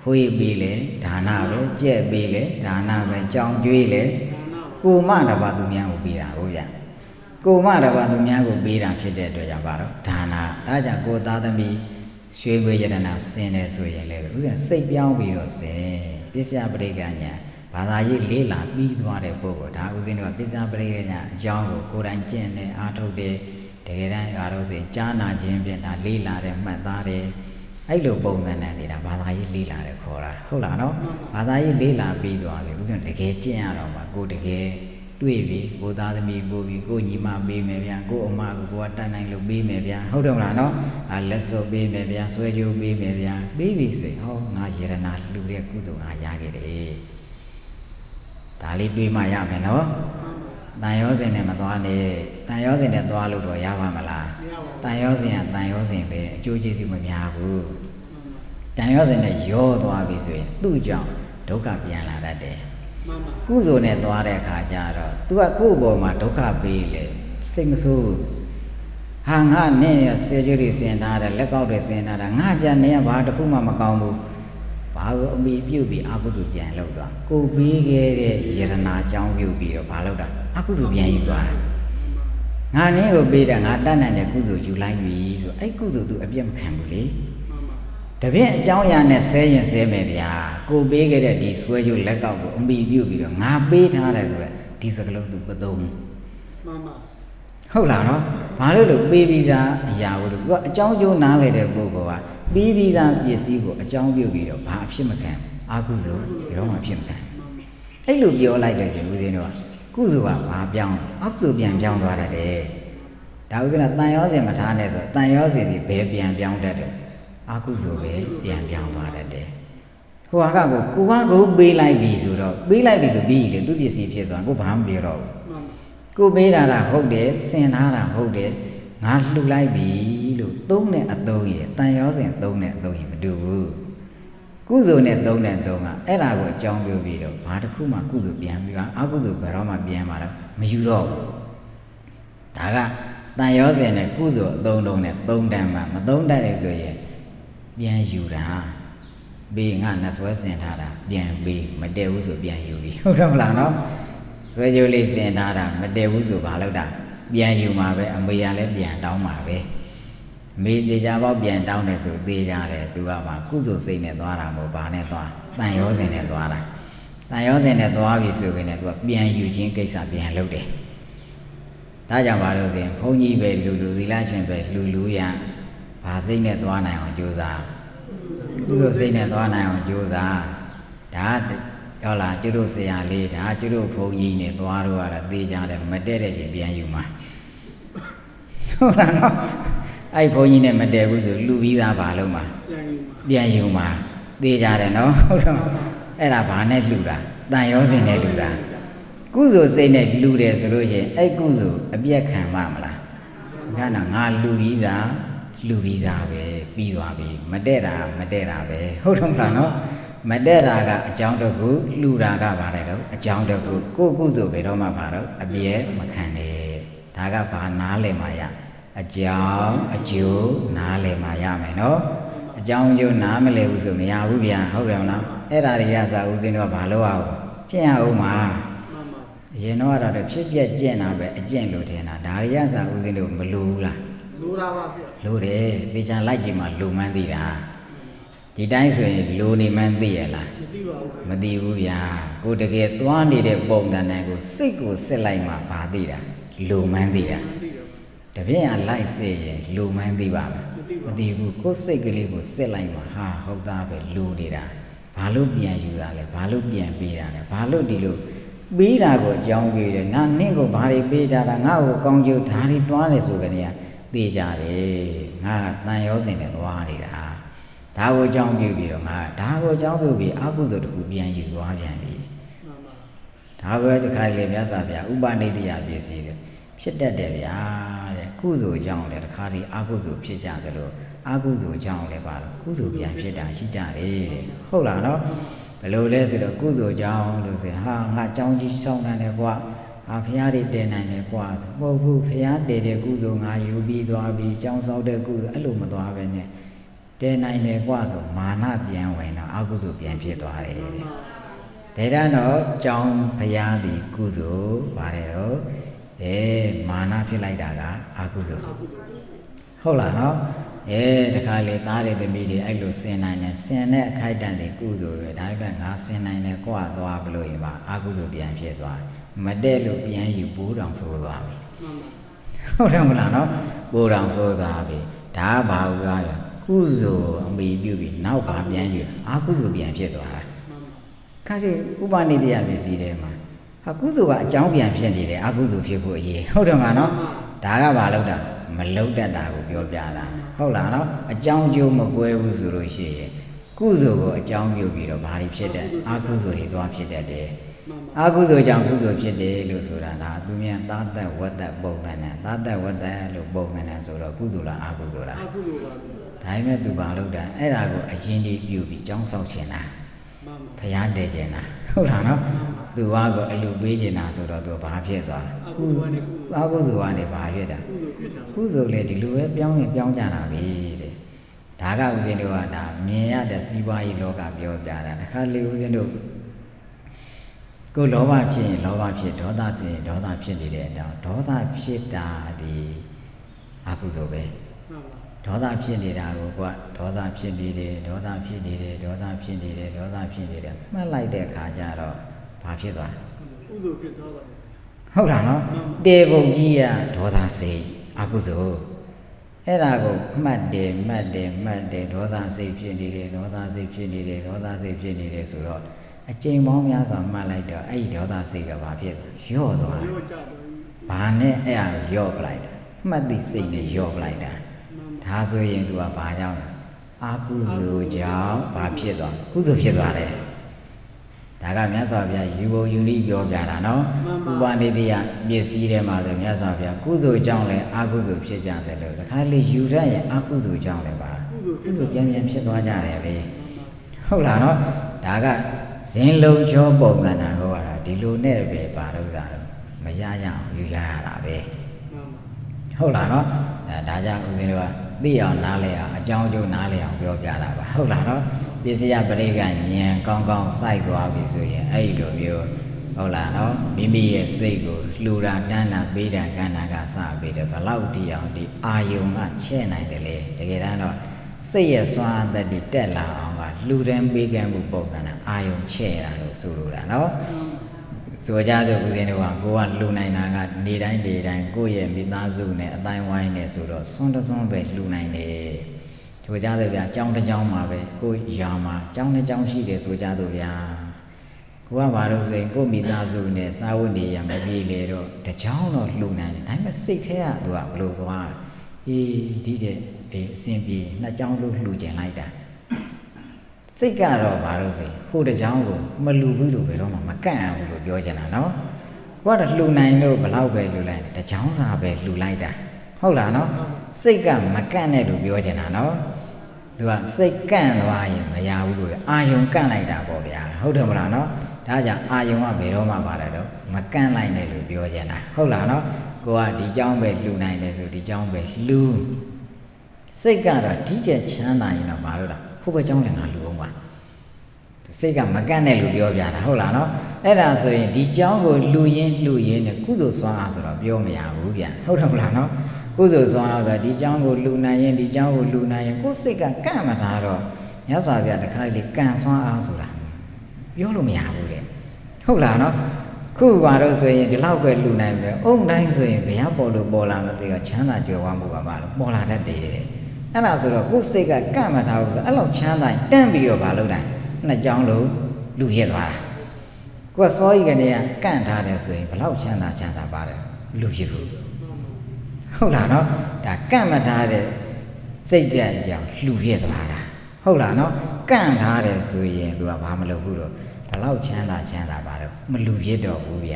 Speaker 1: ခွေးပေးလေဒါနာပဲကြက်ပေးလေဒါနာပဲကြောင်ကျွေးလေကိုမတပါသူများကိုပေးတာဟုတ်ဗျကိုမတပါသူများကိုပေးတာဖြစ်တဲ့အတွက်ကြောင့်ပါတော့ဒါနာဒါကြောင့်ကိုသားသမီးရွှေဝေယရနာဆင်းတယ်ဆိုရင်လည်းဥစဉ်စိတ်ပြောင်းပြီးတော့ဆင်းပစ္စယပရိက္ခညာဘာသာရေးလေးလာပြီးသွားတဲ့ပုဂ္ဂိုလ်ဒါဥစဉ်တော့ပစ္စယပရိက္ခညာအကြောင်းကိုကိုယ်တိုင်ကျင့်နေအားထုတ်တယ်တကယ်တမ်းအားလို့ဆိုရင်ကြားနာခြင်းဖြင့်ဒါလေးလာတဲ့မှတ်သားတယ်အဲ့လိုပုံစံနဲ့နေတာဘာသာရေးလေးလာတယ်ခေါ်တာဟုတ်လားနော်ဘာသာရေးလေးလာပြီးသွားပြီဥစဉ်တကယ်ကျင့်ရတော့မှကိုတကယ်တွေ့ပြီကိုသားသမီးပို့ပြီးကိုညီမပေးမယ်ဗျာကိုအမကိုကတတ်နိုင်လို့ပေးမယ်ဗျာဟုတ်တယ်မလားနော်လက်စောပေးမယ်ဗျာဆွဲကြိုးပေးမယ်ဗျာပေးပြီဆိုရင်ဟောငါယေရနာလူတဲ့ကုသိုလ်ငါရခဲ့တယ်ဒါလေးတွေးမှရမယ်နော်တန်ရောစင်နဲ့မသွားနဲ့တန်ရောစင်နဲ့သွားလို့တော့ရပါမလားတန်ရောစင်ကတန်ရောစင်ပဲအကျိုးကျေးဇူးမများဘူးတန်ရောစင်နဲ့ရောသွားပြီဆိုရင်သူ့ကြောင့်ဒုက္ခပြန်လာတတ်တယ်ကုသိုလ်နဲ့သွားတဲ့အခါကျတော့ तू ကကိုယ့်ဘောမှာဒုက္ခပေးလေစိတ်မဆိုးဟာငါနဲ့ဆေးကြိုးတွေဆင်ထားတယ်လက်ကောက်တွေဆင်ထားတာငါကြနေရဘာတစ်ခုမှမကောင်းဘူးဘာကိုအမိပြုတ်ပြီးအကုသိုလ်ပြန်လုပ်သွားကိုပေးခဲ့တဲ့ယရနာအကြောင်းပြုတ်ပြီးတော့ဘာလုပ်တာအကုသိုလ်ပြန်ယူသွားတာငါနည်းကိုပေးတာငါတတ်နိုင်တဲ့ကုသိုလ်ယူလိုက်ပြီဆိုအဲ့ကုသိုလ် तू အပြည့်မခံဘူးလေတပည့်အကြောင်းအရာနဲ့ဆဲရင်ဆဲမယ်ဗျာကိုပေးခဲ့တဲ့ဒီဆွဲကြိုးလက်ကောက်ကိုအမိပြုတ်ပြီးတော့ငါပေးထားတယ်ဆိုရက်ဒီစကလုံး तू မသုံးမှန်ပါဟုတ်လားနော်ဘာလို့လို့ပေးပြီးသားအရာကို तू အကြောင်းကျိုးနားလေတဲ့ပုဂ္ဂိုလ်ကပေးပြီးသားပစ္စည်းကိုအကြောင်းပြုတ်ပြီးတော့ဘာအဖြစ်မခံအာကုသိုလ်ဘယ်တော့မှဖြစ်မခံအဲ့လိုပြောလိုက်တယ်ရှင်ဦးဇင်းတို့ကကုသိုလ်ကဘာပြောင်းအကုသိုလ်ပြန်ပြောင်းသွားတယ်ဒါဥစ္စာတန်ရောစင်မထားနဲ့ဆိုတန်ရောစင်ဒီဘယ်ပြန်ပြောင်းတတ်တယ်အကုသိုလ်ပဲပြန်ပြောင်းသွားတတ်တယ်ဟိုဟာကကိုပေးလိုက်ပြီဆိုတော့ပေးလိုက်ပြီဆိုပြီးလေသူပစ္စည်းဖြစ်သွားကိုဘာမှမပြောတော့ဘူးကိုပေးတာဟုတ်တယ်စင်ထားတာဟုတ်တယ်ငါလှူလိုက်ပြီလို့သုံးတဲ့အသုံးရတန်ရောစင်သုံးတဲ့အသုံးရမတူဘူးကုသိုလ်နဲ့သုံးတဲ့အသုံးကအဲ့ဒါကိုအကြောင်းပြောပြီးတော့ဘာတစ်ခုမှကုသိုလ်ပြန်ပြီးအကုသိုလ်ဘယ်တော့မှပြန်มาတော့မယူတော့ဘူးဒါကတန်ရောစင်နဲ့ကုသိုလ်အသုံးလုံးနဲ့သုံးတန်မှမသုံးတတ်တယ်ဆိုရင်ပြန်ယူတာပေးငါနဲ့ဆွဲစင်ထားတာပြန်ပေးမတည့်ဘူးဆိုပြန်ယူပြီဟုတ်တယ်မလားနော်ဆွဲကြိုးလေးစင်ထားတာမတည့်ဘူးဆိုဘာလုပ်တာပြန်ယူမှာပဲအမေကလည်းပြန်တောင်းမှာပဲမေသေးချာပေါက်ပြန်တောင်းတယ်ဆိုသေးကြတယ်သူကမှကုသိုလ်စိတ်နဲ့သွားတာမဟုတ်ဘာနဲ့သွားတန်ရောစင်နဲ့သွားတာတန်ရောစင်နဲ့သွားပြီဆိုရင်လည်းသူကပြန်ယူခြင်းကိစ္စပြန်လုပ်တယ်ဒါကြောင့်ဘာလို့ဆိုရင်ဘုန်းကြီးပဲလူသီလရှင်ပဲလူရဘာစိတ်နဲ့သွားနိုင်အောင်ကြိုးစားကုသိုလ်စိတ်နဲ့သွားနိုင်အောင်ကြိုးစားဒါဟုတ်လားကျွတ်တို့ဆရာလေးဒါကျွတ်တို့ဘုန်းကြီးနဲ့သွားတော့ရတာသေးကြတယ်မတည့်တဲ့ချိန်ပြန်ယူမှာဟုတ်လားနော်အဲ့ဘုန်းကြီးနဲ့မတည့်ဘူးဆိုလူပြီးသားဘာလုံးမှာပြန်ယူမှာသေးကြတယ်နော်ဟုတ်တော့အဲ့ဒါဘာနဲ့လှူတာတန်ရောစင်နဲ့လှူတာကုသိုလ်စိတ်နဲ့လှူတယ်ဆိုလို့ရှိရင်အဲ့ကုသိုလ်အပြည့်ခံမှာမလားငါလှူပြီးသားပဲပြီးသွားပြီမတည့်တာပဲဟုတ်တော့မလားနော် mà để ra cả trong đó cũ lưu ra cả bà này đâu trong đó cũ rồi về đó mà bà đâu bia mà khăn đi đã cả bà ná lên mà ya trong chú ná lên mà ya mày nó trong chú ná mới lên rồi mày ya bia không được nào thế ra thì ra sao thì nó bà lâu ao chuyện ao mà vậy nó ra được biết biết chuyện nào vậy chuyện luôn thế nào đã ra sao thì nó mà lưu là lưu đấy thì chẳng lại gì mà lưu mang đi ra chỉတိုင်းဆိုရင်လူနေမှန်းသိရလားမသိဘူးဗျာကိုတကယ်သွားနေတဲ့ပုံစံနဲ့ကိုစိတ်ကိုစစ်လိုက်မှဘာသိတာလူမှန်းသိတာတပြည့်အလိုက်စစ်ရင်လူမှန်းသိပါမမသိဘူးကိုစိတ်ကလေးကိုစစ်လိုက်မှဟာဟုတ်သားပဲလူနေတာဘာလို့ပြန်ယူတာလဲဘာလို့ပြန်ပေးတာလဲဘာလို့ဒီလိုပေးတာကိုအကြောင်းပေးတယ်နာနင့်ကိုဘာတွေပေးတာငါ့ကိုကောင်းကျိုးဓာရီသွားတယ်ဆိုကြနေသိကြတယ်ငါကတန်ရောစင်နဲ့သွားနေတာဒါကိုအကြောင်းပြုပြီးတော့ငါဒါကိုအကြောင်းပြုပြီးအကုသိုလ်တစ်ခုပြန်ယူသွားပြန်ပြီဒါကိုဒီခါလေးမြတ်စွာဘုရားဥပနိဒိယပစ္စည်းဖြစ်တတ်တယ်ဗျာတဲ့ကုသိုလ်ကြောင့်လည်းတစ်ခါလေးအကုသိုလ်ဖြစ်ကြသလိုအကုသိုလ်ကြောင့်လည်းပါတော့ကုသိုလ်ပြန်ဖြစ်တာရှိကြတယ်တဲ့ဟုတ်လားနော်ဘယ်လိုလဲဆိုတော့ကုသိုလ်ကြောင့်လို့ဆိုရင်ဟာငါကြောင်းကြီးဆောင်းတယ်ကွာအာဖရာတွေတည်နိုင်တယ်ကွာမဟုတ်ဘူးဖရာတည်တဲ့ကုသိုလ်ငါယူပြီးသွားပြီးကြောင်းဆောက်တဲ့ကုသိုလ်အဲ့လိုမသွားပဲနဲ့တဲနိုင်တယ်ကွာဆိုမာနပြန်ဝင်တော့အကုသိုလ်ပြန်ဖြစ်သွားတယ်တဲ့ဒါတော့ကြောင်းဖရာသည်ကုသိုလ်ပါတယ်တော့မာနဖြစ်လိုက်တာကအကုသိုလ်ဟုတ်လားနော်တခါလေသားတွေသမီးတွေအဲ့လိုဆင်နိုင်တယ်ဆင်တဲ့အခိုက်အတန့်တွေကုသိုလ်ပဲဒါပေမဲ့ငါဆင်နိုင်တယ်ကွာသွားဘလို့ရင်ပါအကုသိုလ်ပြန်ဖြစ်သွားမတဲ့လို့ပြန်ယူပိုးတောင်ဆိုးသွားပြီဟုတ်တယ်မလားနော်ပိုးတောင်ဆိုးသွားပြီဒါဘာလို့ပြောရကုသိုလ်အမိပြုပြီးနောက်ပါပြန်ယူအကုသိုလ်ပြန်ဖြစ်သွားတာခါကျဥပနိဒိယပစ္စည်းတွေမှာအကုသိုလ်ကအကြောင်းပြန်ဖြစ်နေတယ်အကုသိုလ်ဖြစ်ဖို့အရေးဟုတ်တယ်မလားနော်ဒါကဘာလို့တာမလုံတတ်တာကိုပြောပြတာဟုတ်လားနော်အကြောင်းကျိုးမကွဲဘူးဆိုလို့ရှိရင်ကုသိုလ်ကိုအကြောင်းပြုပြီးတော့ဘာတွေဖြစ်တဲ့အကုသိုလ်တွေသွားဖြစ်တတ်တယ်အကုသိုလ်ကြောင့်ကုသိုလ်ဖြစ်တယ်လို့ဆိုတာဒါသူမြန်သာသက်ဝတ္တပုံသဏ္ဍာန်သာသက်ဝတ္တလို့ပုံသဏ္ဍာန်ဆိုတော့ကုသိုလ်လားအကုသိုလ်လားအကုသိုလ်ပါဒါပေမဲ့သူဘာလုပ်တာအဲ့ဒါကိုအရင်ကြီးပြုပြီးကြောင်းဆောက်ချင်တာဖျားတယ်ချင်တာဟုတ်လားနော်သူကတော့အလူပေးချင်တာဆိုတော့သူဘာဖြစ်သွားအကုသိုလ်ကနေဘာဖြစ်တာကုသိုလ်လေဒီလိုပဲပြောင်းရင်ပြောင်းကြတာပဲတဲ့ဒါကဦးဇင်းတို့ကဒါမြင်ရတဲ့စီးပွားရေးလောကပြောပြတာတခါလေဦးဇင်းတို့ကိုလောဘဖြစ်ရင်လောဘဖြစ်ဒေါသဖြစ်ရင်ဒေါသဖြစ်နေတဲ့အကြောင်းဒေါသဖြစ်တာဒီအကုသိုလ်ပဲဒေါသဖြစ်နေတာကိုကဒေါသဖြစ်နေတယ်ဒေါသဖြစ်နေတယ်ဒေါသဖြစ်နေတယ်ဒေါသဖြစ်နေတယ်မှတ်လိုက်တဲ့အခါကျတော့ဘာဖြစ်သွားကုသိုလ်ဖြစ်သွားပါဟုတ်လားနော်တေပုံကြီးရဒေါသစိတ်အကုသိုလ်အဲ့ဒါကိုမှတ်တယ်ဒေါသစိတ်ဖြစ်နေတယ်ဒေါသစိတ်ဖြစ်နေတယ်ဒေါသစိတ်ဖြစ်နေတယ်ဆိုတော့အကျဉ်းပေါင်းများစွာမှတ်လိုက်တော့အဲ့ဒီဒေါသစိတ်ကဘာဖြစ်ရော့သွားတယ်ဘာနဲ့အဲ့ဒါရော့ပလိုက်တာမှတ်သည့်စိတ်နဲ့ရော့ပလိုက်တာဒါဆိုရင်သူကဘာကြောင့်အာကုသိုလ်ကြောင့်ဘာဖြစ်သွားကုသိုလ်ဖြစ်သွားတယ်ဒါကမြတ်စွာဘုရားယူဘုံယူလိပြောပြတာနော်ဥပနိဒိယပစ္စည်းထဲမှာဆိုမြတ်စွာဘုရားကုသိုလ်ကြောင့်လည်းအာကုသိုလ်ဖြစ်ကြတယ်လို့တခါလေယူရရဲ့အာကုသိုလ်ကြောင့်လည်းပါကုသိုလ်ပြန်ဖြစ်သွားကြတယ်ပဲဟုတ်လားနော်ဒါကဇင်းလုံးချောပုံသဏ္ဍာန်ကိုကဒီလိုနဲ့ပဲပါတော့စားတော့မရရအောင်ယူရတာပဲဟုတ်လားနော်ဒါကြောင့်ဦးဇင်းတို့ကသိအောင်နားလဲအောင်အကြောင်းကျိုးနားလဲအောင်ပြောပြတာပါဟုတ်လားနော်ပစ္စယပရိက္ခဉာဏ်ကောင်းကောင်းစိုက်သွားပြီဆိုရင်အဲ့ဒီလိုမျိုးဟုတ်လားနော်မိမိရဲ့စိတ်ကိုလှူတာတန်းတာပေးတာကန္နာကစပေးတယ်ဘလောက်တိအောင်ဒီအာယုံကချဲ့နိုင်တယ်လေတကယ်တမ်းတော့စိတ်ရဲ့စွမ်းအသက်တွေတက်လာအောင်ကလှူဒန်းပေးကမ်းမှုပုံစံနဲ့အာယုံချဲ့တာလို့ဆိုလိုတာနော်ဆိုကြဆိုဦးဇင်းတို့ကကိုကလှူနိုင်တာကနေတိုင်းကိုယ့်ရဲ့မိသားစုနဲ့အတိုင်းဝိုင်းနဲ့ဆိုတော့စွန်းတစွန်းပဲလှူနိုင်တယ်ဆိုကြဆိုဗျာကြောင်းတစ်ကြောင်းမှာပဲကိုယ်ရာမှာကြောင်းတစ်ကြောင်းရှိတယ်ဆိုကြဆိုဗျာကိုကဘာလို့ဆိုရင်ကိုယ်မိသားစုနဲ့စာဝတ်နေရမပြေလေတော့တစ်ကြောင်းတော့လှူနိုင်တယ်ဒါပေမဲ့စိတ်ထဲကသူကဘလို့သွားဒီအစဉ်ပြေနှစ်ကြောင်းလို့လှူကျင်လိုက်တာစိတ်ကတော့ဘာလို့ဆိုဟိုတစ်ကြောင်းကိုမလှူဘူးလို့ဘယ်တော့မှမကန့်အောင်လို့ပြောချင်တာနော်ကိုကတော့လှူနိုင်လို့ဘလောက်ပဲလှူလိုက်တစ်ကြောင်းစာပဲလှူလိုက်တာဟုတ်လားနော်စိတ်ကမကန့်နဲ့လို့ပြောချင်တာနော် သူကစိတ်ကန့်သွားရင်မရဘူးလို့အာယုံကန့်လိုက်တာပေါ့ဗျာဟုတ်တယ်မလားနော်ဒါကြောင့်အာယုံကဘယ်တော့မှပါတယ်တော့မကန့်လိုက်နဲ့လို့ပြောချင်တာဟုတ်လားနော်ကိုကဒီเจ้าပဲလှူနိုင်တယ်ဆိုဒီเจ้าပဲလှူစိတ်ကတော့ဒီကျက်ချမ်းသာရင်တော့မလို့လားဟိုဘက်เจ้าလည်းငါလှူအောင်ပါစိတ်ကမကန့်နဲ့လို့ပြောပြတာဟုတ်လားနော်အဲ့ဒါဆိုရင်ဒီเจ้าကိုလှူရင်းနဲ့ကုသိုလ်စွမ်းအားဆိုတော့ပြောမရဘူးဗျဟုတ်တယ်မလားနော်ကုသိုလ်စွမ်းအားဆိုဒီเจ้าကိုလှူနိုင်ရင်ဒီเจ้าကိုလှူနိုင်ရင်ကိုယ်စိတ်ကကန့်မထားတော့မြတ်စွာဘုရားတခါလေကန့်စွမ်းအားဆိုတာပြောလို့မရဘူးတဲ့ဟုတ်လားနော်ခုကတော့ဆိုရင်ဒီလောက်ပဲလှူနိုင်ပဲအုံတိုင်းဆိုရင်ဘယ်ပေါ်လို့ပေါ်လာမသိတော့ချမ်းသာကြွယ်ဝမှုပါပါလို့ပေါ်လာတတ်တယ်တဲ့အဲ့ဒါဆိုတော့ကိုယ်စိတ်ကကန့်မထားဘူးဆိုအဲ့လောက်ချမ်းသာတန်းပြီးတော့မလုပ်နိုင်နှစ်ကြောင်းလုံးလူရဲသွားတာကိုယ်စောကြီးကနေကန့်ထားတယ်ဆိုရင်ဘယ်လောက်ချမ်းသာပါတယ်လူရဘူးဟုတ်လားနော်ဒါကန့်မထားတဲ့စိတ်ဓာတ်ကြောင့်လူရဲသွားတာဟုတ်လားနော်ကန့်ထားတယ်ဆိုရင်သူကဘာမလုပ်ဘူးတော့ဘယ်လောက်ချမ်းသာပါတော့မလူရတော့ဘူးဗျ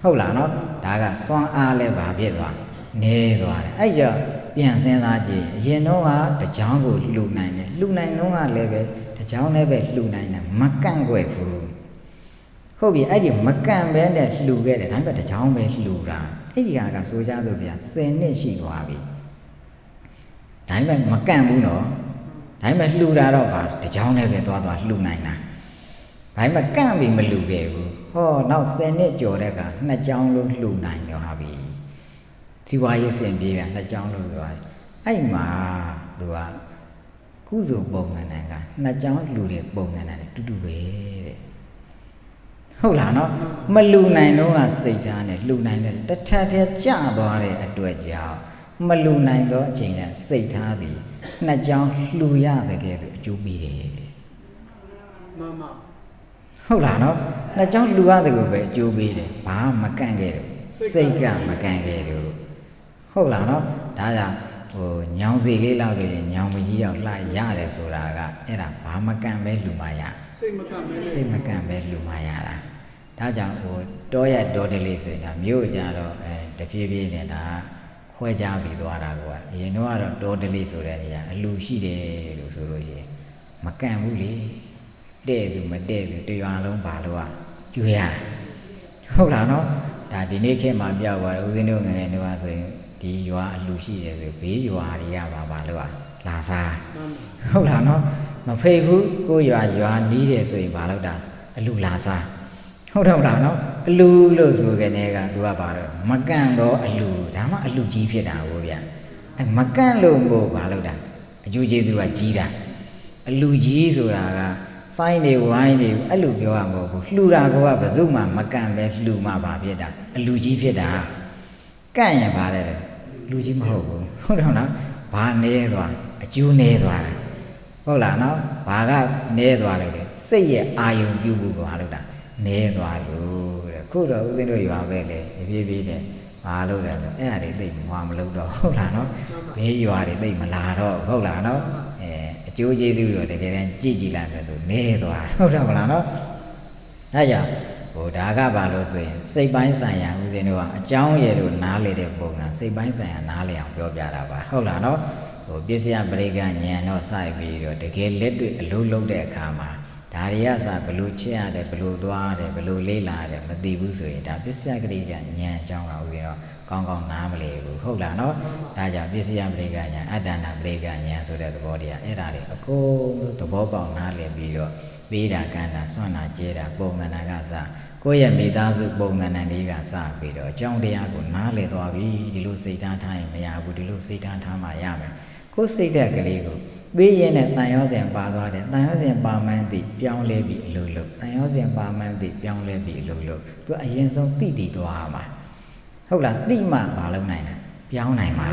Speaker 1: ဟုတ်လားနော်ဒါကစွမ်းအားလဲဘာဖြစ်သွားနေသွားတယ်အဲ့ကြောင့်ပြန်စဉ်းစားကြည့်အရင်တော့ကတကြောင်ကိုလှူနိုင်တယ်လှူနိုင်တော့ကလည်းပဲတကြောင်လည်းပဲလှူနိုင်တယ်မကန့်ွယ်ဘူးဟုတ်ပြီအဲ့ဒီမကန့်ပဲနဲ့လှူခဲ့တယ်ဒါပေမဲ့တကြောင်ပဲလှူတာအဲ့ဒီကဆိုကြဆိုပြန်10နှစ်ရှိသွားပြီဒါပေမဲ့မကန့်ဘူးနော်ဒါပေမဲ့လှူတာတော့ပါတကြောင်လည်းပဲသွားလှူနိုင်တာဒါပေမဲ့ကန့်ပြီးမလှူခဲ့ဘူးဟောနောက်10နှစ်ကျော်တဲ့ကနှစ်ကြောင်လုံးလှူနိုင်တော့ဟာပြီဒီဝါရေးစင်ပြေးတာနှစ်ကြောင်လုံးသွားအဲ့မှာသူကကုသိုလ်ပုံသဏ္ဍာန်ကနှစ်ကြောင်လှူတဲ့ပုံသဏ္ဍာန်နဲ့တူတူပဲတဲ့ဟုတ်လားနော်မလှူနိုင်တော့ကစိတ်ထားနဲ့လှူနိုင်တဲ့တစ်ထပ်တည်းကျသွားတဲ့အတွက်ကြောင့်မလှူနိုင်တော့အချိန်နဲ့စိတ်ထားသည်နှစ်ကြောင်လှူရတဲ့ကဲသူအကျိုးပေးတယ်မှန်ပါဟုတ်လားနော်နှစ်ကြောင်လှူရတဲ့ကိုပဲအကျိုးပေးတယ်ဘာမကန့်ခဲ့တယ်စိတ်ကမကန့်ခဲ့တယ်ဟုတ်လားနော်ဒါကြောင့်ညောင်စီလေးလောက်တွေညောင်မကြီးရောက်လှရတယ်ဆိုတာကအဲ့ဒါဘာမကန့်ပဲလှူမှရစိတ်မကန့်ပဲလှူမှရတာဒါကြောင့်တောရတော်တလေးဆိုရင်ဒါမြို့ကြတော့တဖြည်းဖြည်းနဲ့ဒါခွဲခြားပြီးသွားတာကအရင်တော့တော်တလေးဆိုတဲ့နေရာအလူရှိတယ်လို့ဆိုလို့ရှိရင်မကန့်ဘူးလေတဲ့သူမတဲ့သူတရွာလုံးပါလို့ကျွေးရဟုတ်လားနော်ဒါဒီနေ့ခေတ်မှာပြောက်သွားတယ်ဦးဇင်းတို့ငယ်ငယ်တော့ဆိုရင်ဒီရွာအလူရှိတယ်ဆိုဘေးရွာတွေကပါလို့လာစားဟုတ်လားနော်မဖိတ်ဘူးကိုရွာနီးတယ်ဆိုရင်ဘာလို့တာအလူလာစားဟုတ်တယ်မလားနော်အလူလို့ဆိုကြတဲ့ကသူကပါတော့မကန့်တော့အလူဒါမှအလူကြီးဖြစ်တာကိုဗျအဲမကန့်လို့မို့ဘာလို့တာအကျိုးကျေးဇူးကကြီးတာအလူကြီးဆိုတာကစိုင်းနေဝိုင်းနေအဲ့လိုပြောရမှာမဟုတ်ဘူးလှူတာကဘယ်သူမှမကန့်ပဲလှူမှပါဖြစ်တာအလူကြီးဖြစ်တာကန့်ရင်ပါလေလူကြီးမဟုတ်ဘူးဟုတ်တယ်နော်ဘာနေသွားအကျိုးနေသွားတာဟုတ်လားနော်ဘာကနေသွားလဲစိတ်ရဲ့အာယုံပြုဖို့ဘာလို့တာနေသွားလို့တဲ့ခုတော့ဦးဇင်းတို့ရွာပဲလေဖြည်းဖြည်းနဲ့ဘာလို့လဲဆိုအဲ့ဒါတွေသိမလုပ်တော့ဟုတ်လားနော်ဘေးရွာတွေသိမလာတော့ဟုတ်လားနော်အကျိုးကျေးဇူးတွေတကယ်တမ်းကြည့်လိုက်မယ်ဆိုနေသွားဟုတ်တယ်မလားနော်အဲ့ကြောင့်ဒါကဘာလို့ဆိုရင်စိတ်ပိုင်းဆိုင်ရာဦးဇင်းတို့ကအကြောင်းရည်တို့နားလေတဲ့ပုံစံစိတ်ပိုင်းဆိုင်ရာနားလေအောင်ပြောပြတာပါဟုတ်လားနော်ပစ္စယပရိက္ခဉာဏ်တော့စိုက်ပြီးတော့တကယ်လက်တွေ့အလုံးလုံးတဲ့အခါမှာဒါတွေကစဘလို့ချစ်ရတယ်ဘလို့သွားရတယ်ဘလို့လေးလာရတယ်မသိဘူးဆိုရင်ဒါပစ္စယပရိက္ခဉာဏ်အကြောင်းကဦးဇင်းတော့ကောင်းကောင်းနားမလည်ဘူးဟုတ်လားနော်ဒါကြောင့်ပစ္စယပရိက္ခဉာဏ်အတ္တနာပရိက္ခဉာဏ်ဆိုတဲ့သဘောတရားအဲ့ဒါတွေအကုန်သဘောပေါက်နားလည်ပြီးတော့ပေးတာကမ်းတာဆွမ်းတာကျဲတာပုံမှန်တာကစကိုယ့်ရဲ့မိသားစုပုံသဏ္ဍာန်လေးကစပြီးတော့အကြောင်းတရားကိုနားလည်သွားပြီဒီလိုစိတ်ထားထားရင်မရဘူးဒီလိုစိတ်ထားထားမှရမယ်ကိုယ်စိတ်ဓာတ်ကလေးကိုပေးရင်နဲ့တန်ရောစဉ်ပါသွားတယ်တန်ရောစဉ်ပါမှန်းသိပြောင်းလဲပြီးအလုပ်လုပ်တန်ရောစဉ်ပါမှန်းသိပြောင်းလဲပြီးအလုပ်လုပ်သူအရင်ဆုံးသိတည်သွားမှာဟုတ်လားသိမှမလုပ်နိုင်တာပြောင်းနိုင်မှာ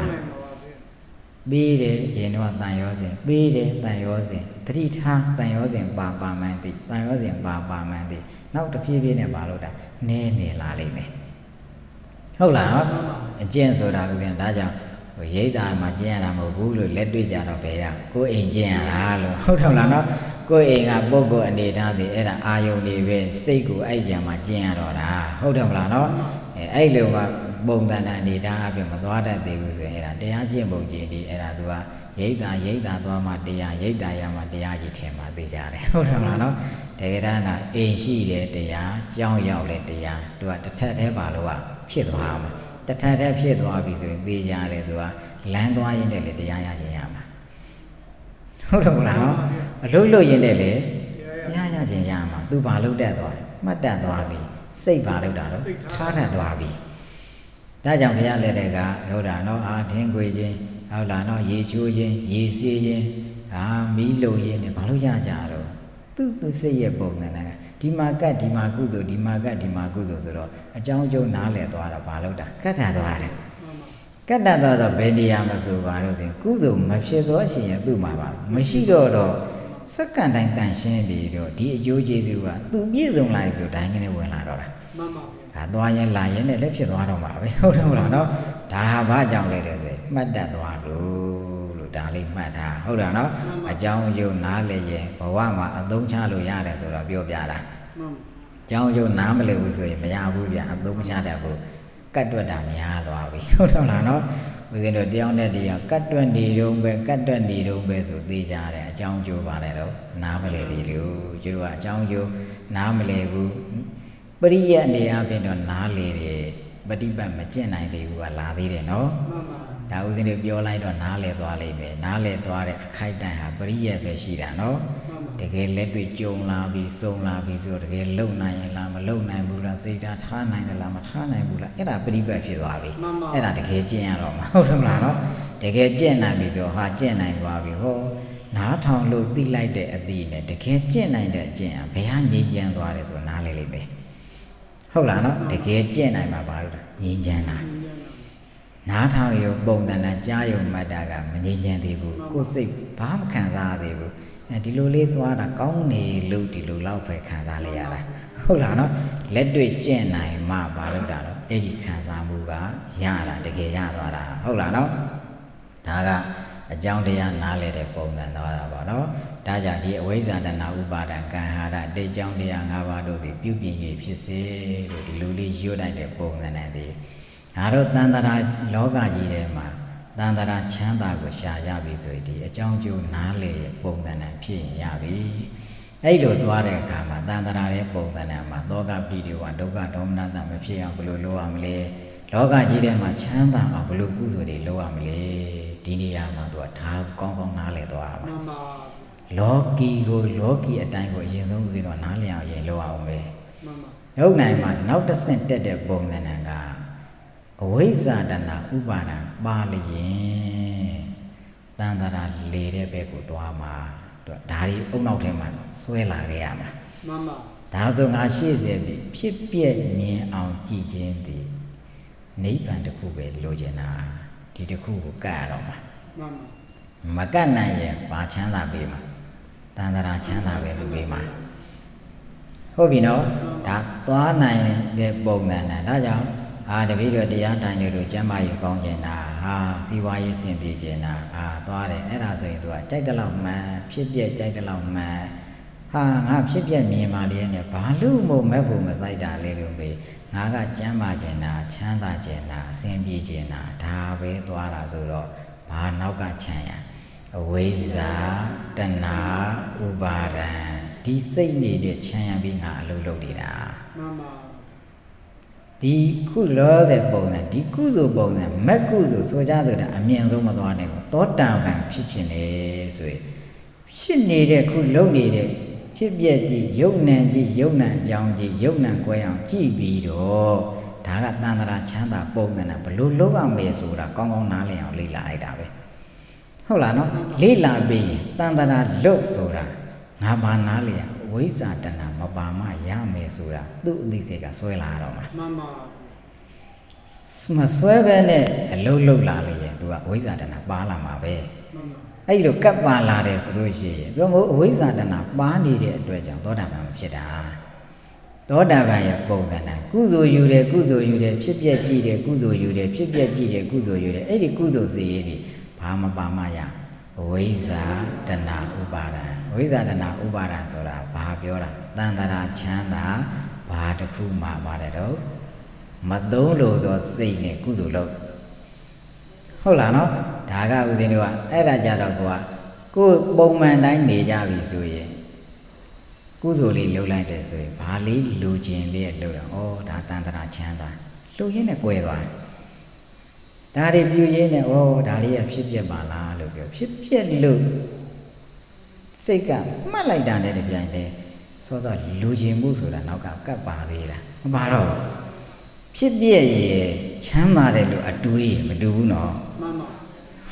Speaker 1: ပေးတယ်ရင်တော့တန်ရောစဉ်ပေးတယ်တန်ရောစဉ်တတိထားတန်ရောစဉ်ပါမှန်းသိတန်ရောစဉ်ပါမှန်းသိနောက်တစ်ဖြည်းဖြည်းနဲ့ပါလို့တာနေလာလိမ့်မယ်ဟုတ်လားနော်အကျင့်ဆိုတာကဒါကြောင့်ရိတ်တာမှာကျင့်ရတာမဟုတ်ဘူးလို့လက်တွေ့ကြတော့ဘယ်ရကိုယ်အိမ်ကျင့်ရတာလို့ဟုတ်တယ်လားနော်ကိုယ်အိမ်ကပုဂ္ဂိုလ်အနေထားတွေအဲ့ဒါအာယုန်တွေပဲစိတ်ကိုအဲ့ကြံမှာကျင့်ရတော့တာဟုတ်တယ်မလားနော်အဲ့လိုက bông tàn này đi ra bên mà toa ra thì cũng rồi là để trên bông gì đi là tôi giấy ta toa mà đi giấy ta ya mà đi gì thêm mà đi ra đấy không là nó để ra là in xí để đi trong giàu để đi tôi tất thế bà luôn phía toa mà tất thế phía toa bị rồi đi ra để tôi lén toa như thế để đi ya gì mà không là nó lúc như thế để ya gì mà tôi bà lúc đẹp toa mắt đẹp toa bị xây bà lúc đó tháo ra toa bị ta chẳng phải là để cả hiểu là nó thiên quy chứ hiểu là nó gì chui chứ gì xí chứ mỹ lô chứ để bảo lúc ra trả rồi tôi xây dựng bụng này nè đi mà cứu rồi trong chỗ nào để tòa là bảo lúc đó cắt ra tòa này cắt ra tòa là bên đi mà số bảo lúc gì cứu rồi mà phía đó chỉ là tôi mà bảo mà xí rồi sắc cảnh đánh tàn xem đi rồi đi chỗ gì rồi tôi biết dùng lại rồi đánh cái này quên lại rồi tòa nhân lại cái này lấy phía tòa đâu mà biết không là nó đã ba trong đây rồi mất đã tòa rồi đã lên mất à không là nó trong chỗ nào lấy gì bảo qua mà đúng cha lùi ra để rồi biểu bia là trong chỗ nào mà lấy rồi mà ra vui bia đúng cha để vui cắt đuôi đàm nhà tòa vì không là nó bây giờ được trong này thì cắt đuôi đi đâu về rồi đi ra để trong chỗ vào này đâu nào mà lấy đi đâu chứ là trong chỗ nào mà lấy vui bây giờ anh đi bên đó nào lấy bất đi bên mà trên này thì vừa là gì đấy nó ta uống được biểu lại đó nào lấy toa để khai đại ha bây giờ về xí ra nó để cái lết bị trôn là bị sông là bị rồi cái lâu này bù là xây ra thá này là mà thá này bù là cái là bây giờ phía toa bị cái là để cái trên rồi mà không là nó để cái trên này bị rồi trên này toa bị hô ná thằng lô tí lại để đi này để cái trên này để trên phải ăn gì trên toa để rồi ná lấy về không là nó để cái trên này mà bảo nhìn trên này ná thao yêu bông tàn là cha yêu mà đã gặp mà nhìn trên thì vụ cô xích bám khăn ra thì vụ thì lô lê toa là có này lưu thì lưu lâu phải khăn ra lấy ra không là nó lấy đuôi trên này mà bảo lúc đó ấy thì khăn ra mù cả ya là để cái ya toa là không là nó ta cả trong đây ná lấy để bông tàn đó là bảo đó ta giả thì với gia đình nào ba đàn ca hà đã để trong đây ngã ba đôi thì biểu hiện gì phía dưới rồi thì lưu ly chiếu đại để bông tàn này thì đó tan ra ló cả gì đấy mà tan ra chán ta của xa ra bị rồi thì trong chỗ ná lấy bông tàn này phía nhà bị ấy rồi toa để cả mà tan ra để bông tàn này mà đó cả video đâu cả đông na ta mới phía ông lưu am lấy ló cả gì đấy mà chán ta ông lưu cũ rồi thì lưu am lấy đi đi mà tôi tháo con ná lấy toa mà ló kỳ ở đây của dân sống gì nó ná leo vậy lưu am về lúc này mà nấu đất sen tết để bông tàn này cả với gia đình là ubana ba liền tan ra lê để về của toa mà đã đi ông nào thế mà xuôi là cái mà đã rồi ngã chia sẻ bị phía bên miền ao chi trên thì nấy bạn được khu về lôi trên à thì được khu của cả rồi mà cái này bà chán là bị mà tan ra chán là về tụi bị mà hôm vì nó đã toa này về bồn này đã cháu để bây giờ đi ăn thành được chém mai con chuyện là si vai xin bị chuyện là toa để ấy là gì tôi chạy tới lòng mà phía bên chạy tới lòng mà phía bên miền mà đi này phá lũ mồ mấy vụ mà xảy ra lên đường về ngã cái chém mai chuyện là chán ta chuyện là xin bị chuyện là thà về toa là rồi đó phá nấu cái chuyện với giá trần na ubara đi xây này để chuyện bị ngã lâu đi đã đi cứu lỡ cái bầu này đi cứu rồi bầu này mấy cứu rồi số ra rồi là miệng rồi mà toàn này tốt đào càng phía trên này rồi trên này để cứu lỡ này để phía bên gì dấu nạn dòng gì dấu nạn quayအောင်ကြည့်ပြီးတော့ဒါကတန်ត្រာချမ်းသာပုံသဏ္ဍာန်ဘလို့လုပ်အောင်မယ်ဆိုတာကောင်းကောင်းနားလည်အောင်လေ့လာလိုက်တာပဲဟုတ်လားနော်လေ့လာပြီးရင်တန်ត្រာလွတ်ဆိုတာငါဘာနားလည်ဝိဇ္ဇာတဏမပါမရမယ်ဆိုတာသူ့အသိစိတ်ကဆွဲလာတော့မှာမှန်ပါမဆွဲပဲနဲ့အလုံးလုံးလာလေရင်သူကဝိဇ္ဇာတဏပါလာမှာပဲအဲ့လိုကပ်ပါလာတယ်ဆိုလို့ရှိရင်သူကဝိဇ္ဇာတဏပါနေတဲ့အတွက်ကြောင့်သောတာပန်ဖြစ်တာသောတာပန်ရဲ့ပုံသဏ္ဍာန်ကုသိုလ်ယူတယ်ဖြစ်ပျက်ကြည့်တယ်ကုသိုလ်ယူတယ်ဖြစ်ပျက်ကြည့်တယ်ကုသိုလ်ယူတယ်အဲ့ဒီကုသိုလ်စိတ်ရေးတွေဘာမပါမရဝိဇ္ဇာတဏဥပါဒံဝိဇ္ဇာတဏဥပါဒံဆိုတာဘာပြောတာတန်တရာချမ်းသာဘာတစ်ခုမှပါတယ်တော့ mà tốn đồ đó xây này cú rồi lâu không là nó đã cả cái gì nữa ấy là cha đâu qua cú bông men đánh để ra bị rồi cú rồi đi lâu lại để rồi bà lý lưu chuyện đi lâu rồi ô đã tan ra chán ta lúc ấy này quay rồi đã đi biểu diễn này ô đã đi phép phép bà la lúc phép phép lúc xây cả mắt lại đàn để biểu diễn so ra lưu chuyện bút rồi là nó cả các bà gì là bà đâu phép phép gì chán ta để lúc đuôi mà đuôi nó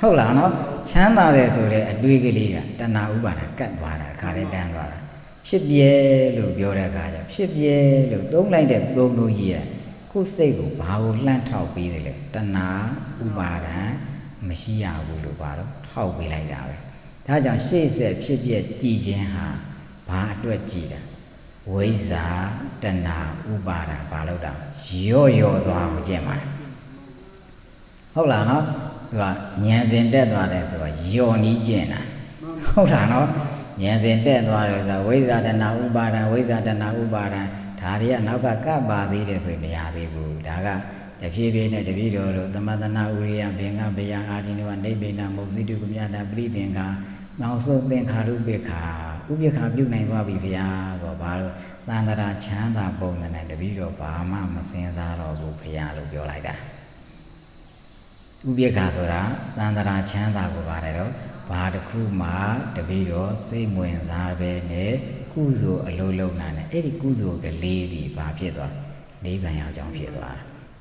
Speaker 1: không là nó chán ta để rồi để đuôi cái gì cả ta nào cũng bà đã cắt bà đã khá đến đàn rồi phép phép lúc biểu ra cả phép phép lúc tốn lại để đôn đôi gì cú xây của bảo lan thảo bì rồi ta ná u bà đã mà xí à u lu bà đó thảo bì lại rồi ta chẳng xây sẽ phép phép chỉ trên hà bà đuôi chỉ đó với giá ta ná u bà đã bà lâu đó yo đó một chuyện mà không là nó rồi nhà dân đất đó là rồi yo ní chuyện à không là nó nhà dân đất đó là rồi với giá ta ná u bà đã với giá ta ná u bà đã thà đi nó cả các bà gì để rồi bây giờ thì bu đã cả để phía bên này để ví dụ rồi tâm ta na uri à bên cái bây giờ ai thì nó đây bên nào một gì đó cũng nhà đã bị tiền cả nào số tiền khá lúc biết khá biết này qua bị bây giờ rồi bà rồi ta ra chán ta bông này để ví dụ bà mà sinh ra rồi bu bây giờ lúc vô lại đã biết khá rồi đó ta ra chán ta của bà này đó bà được khu mà để ví dụ xây muen ra bên này cú rồi lâu lâu này ấy thì cú rồi cái lê thì bà biết rồi lấy bàn nhau trong biết rồi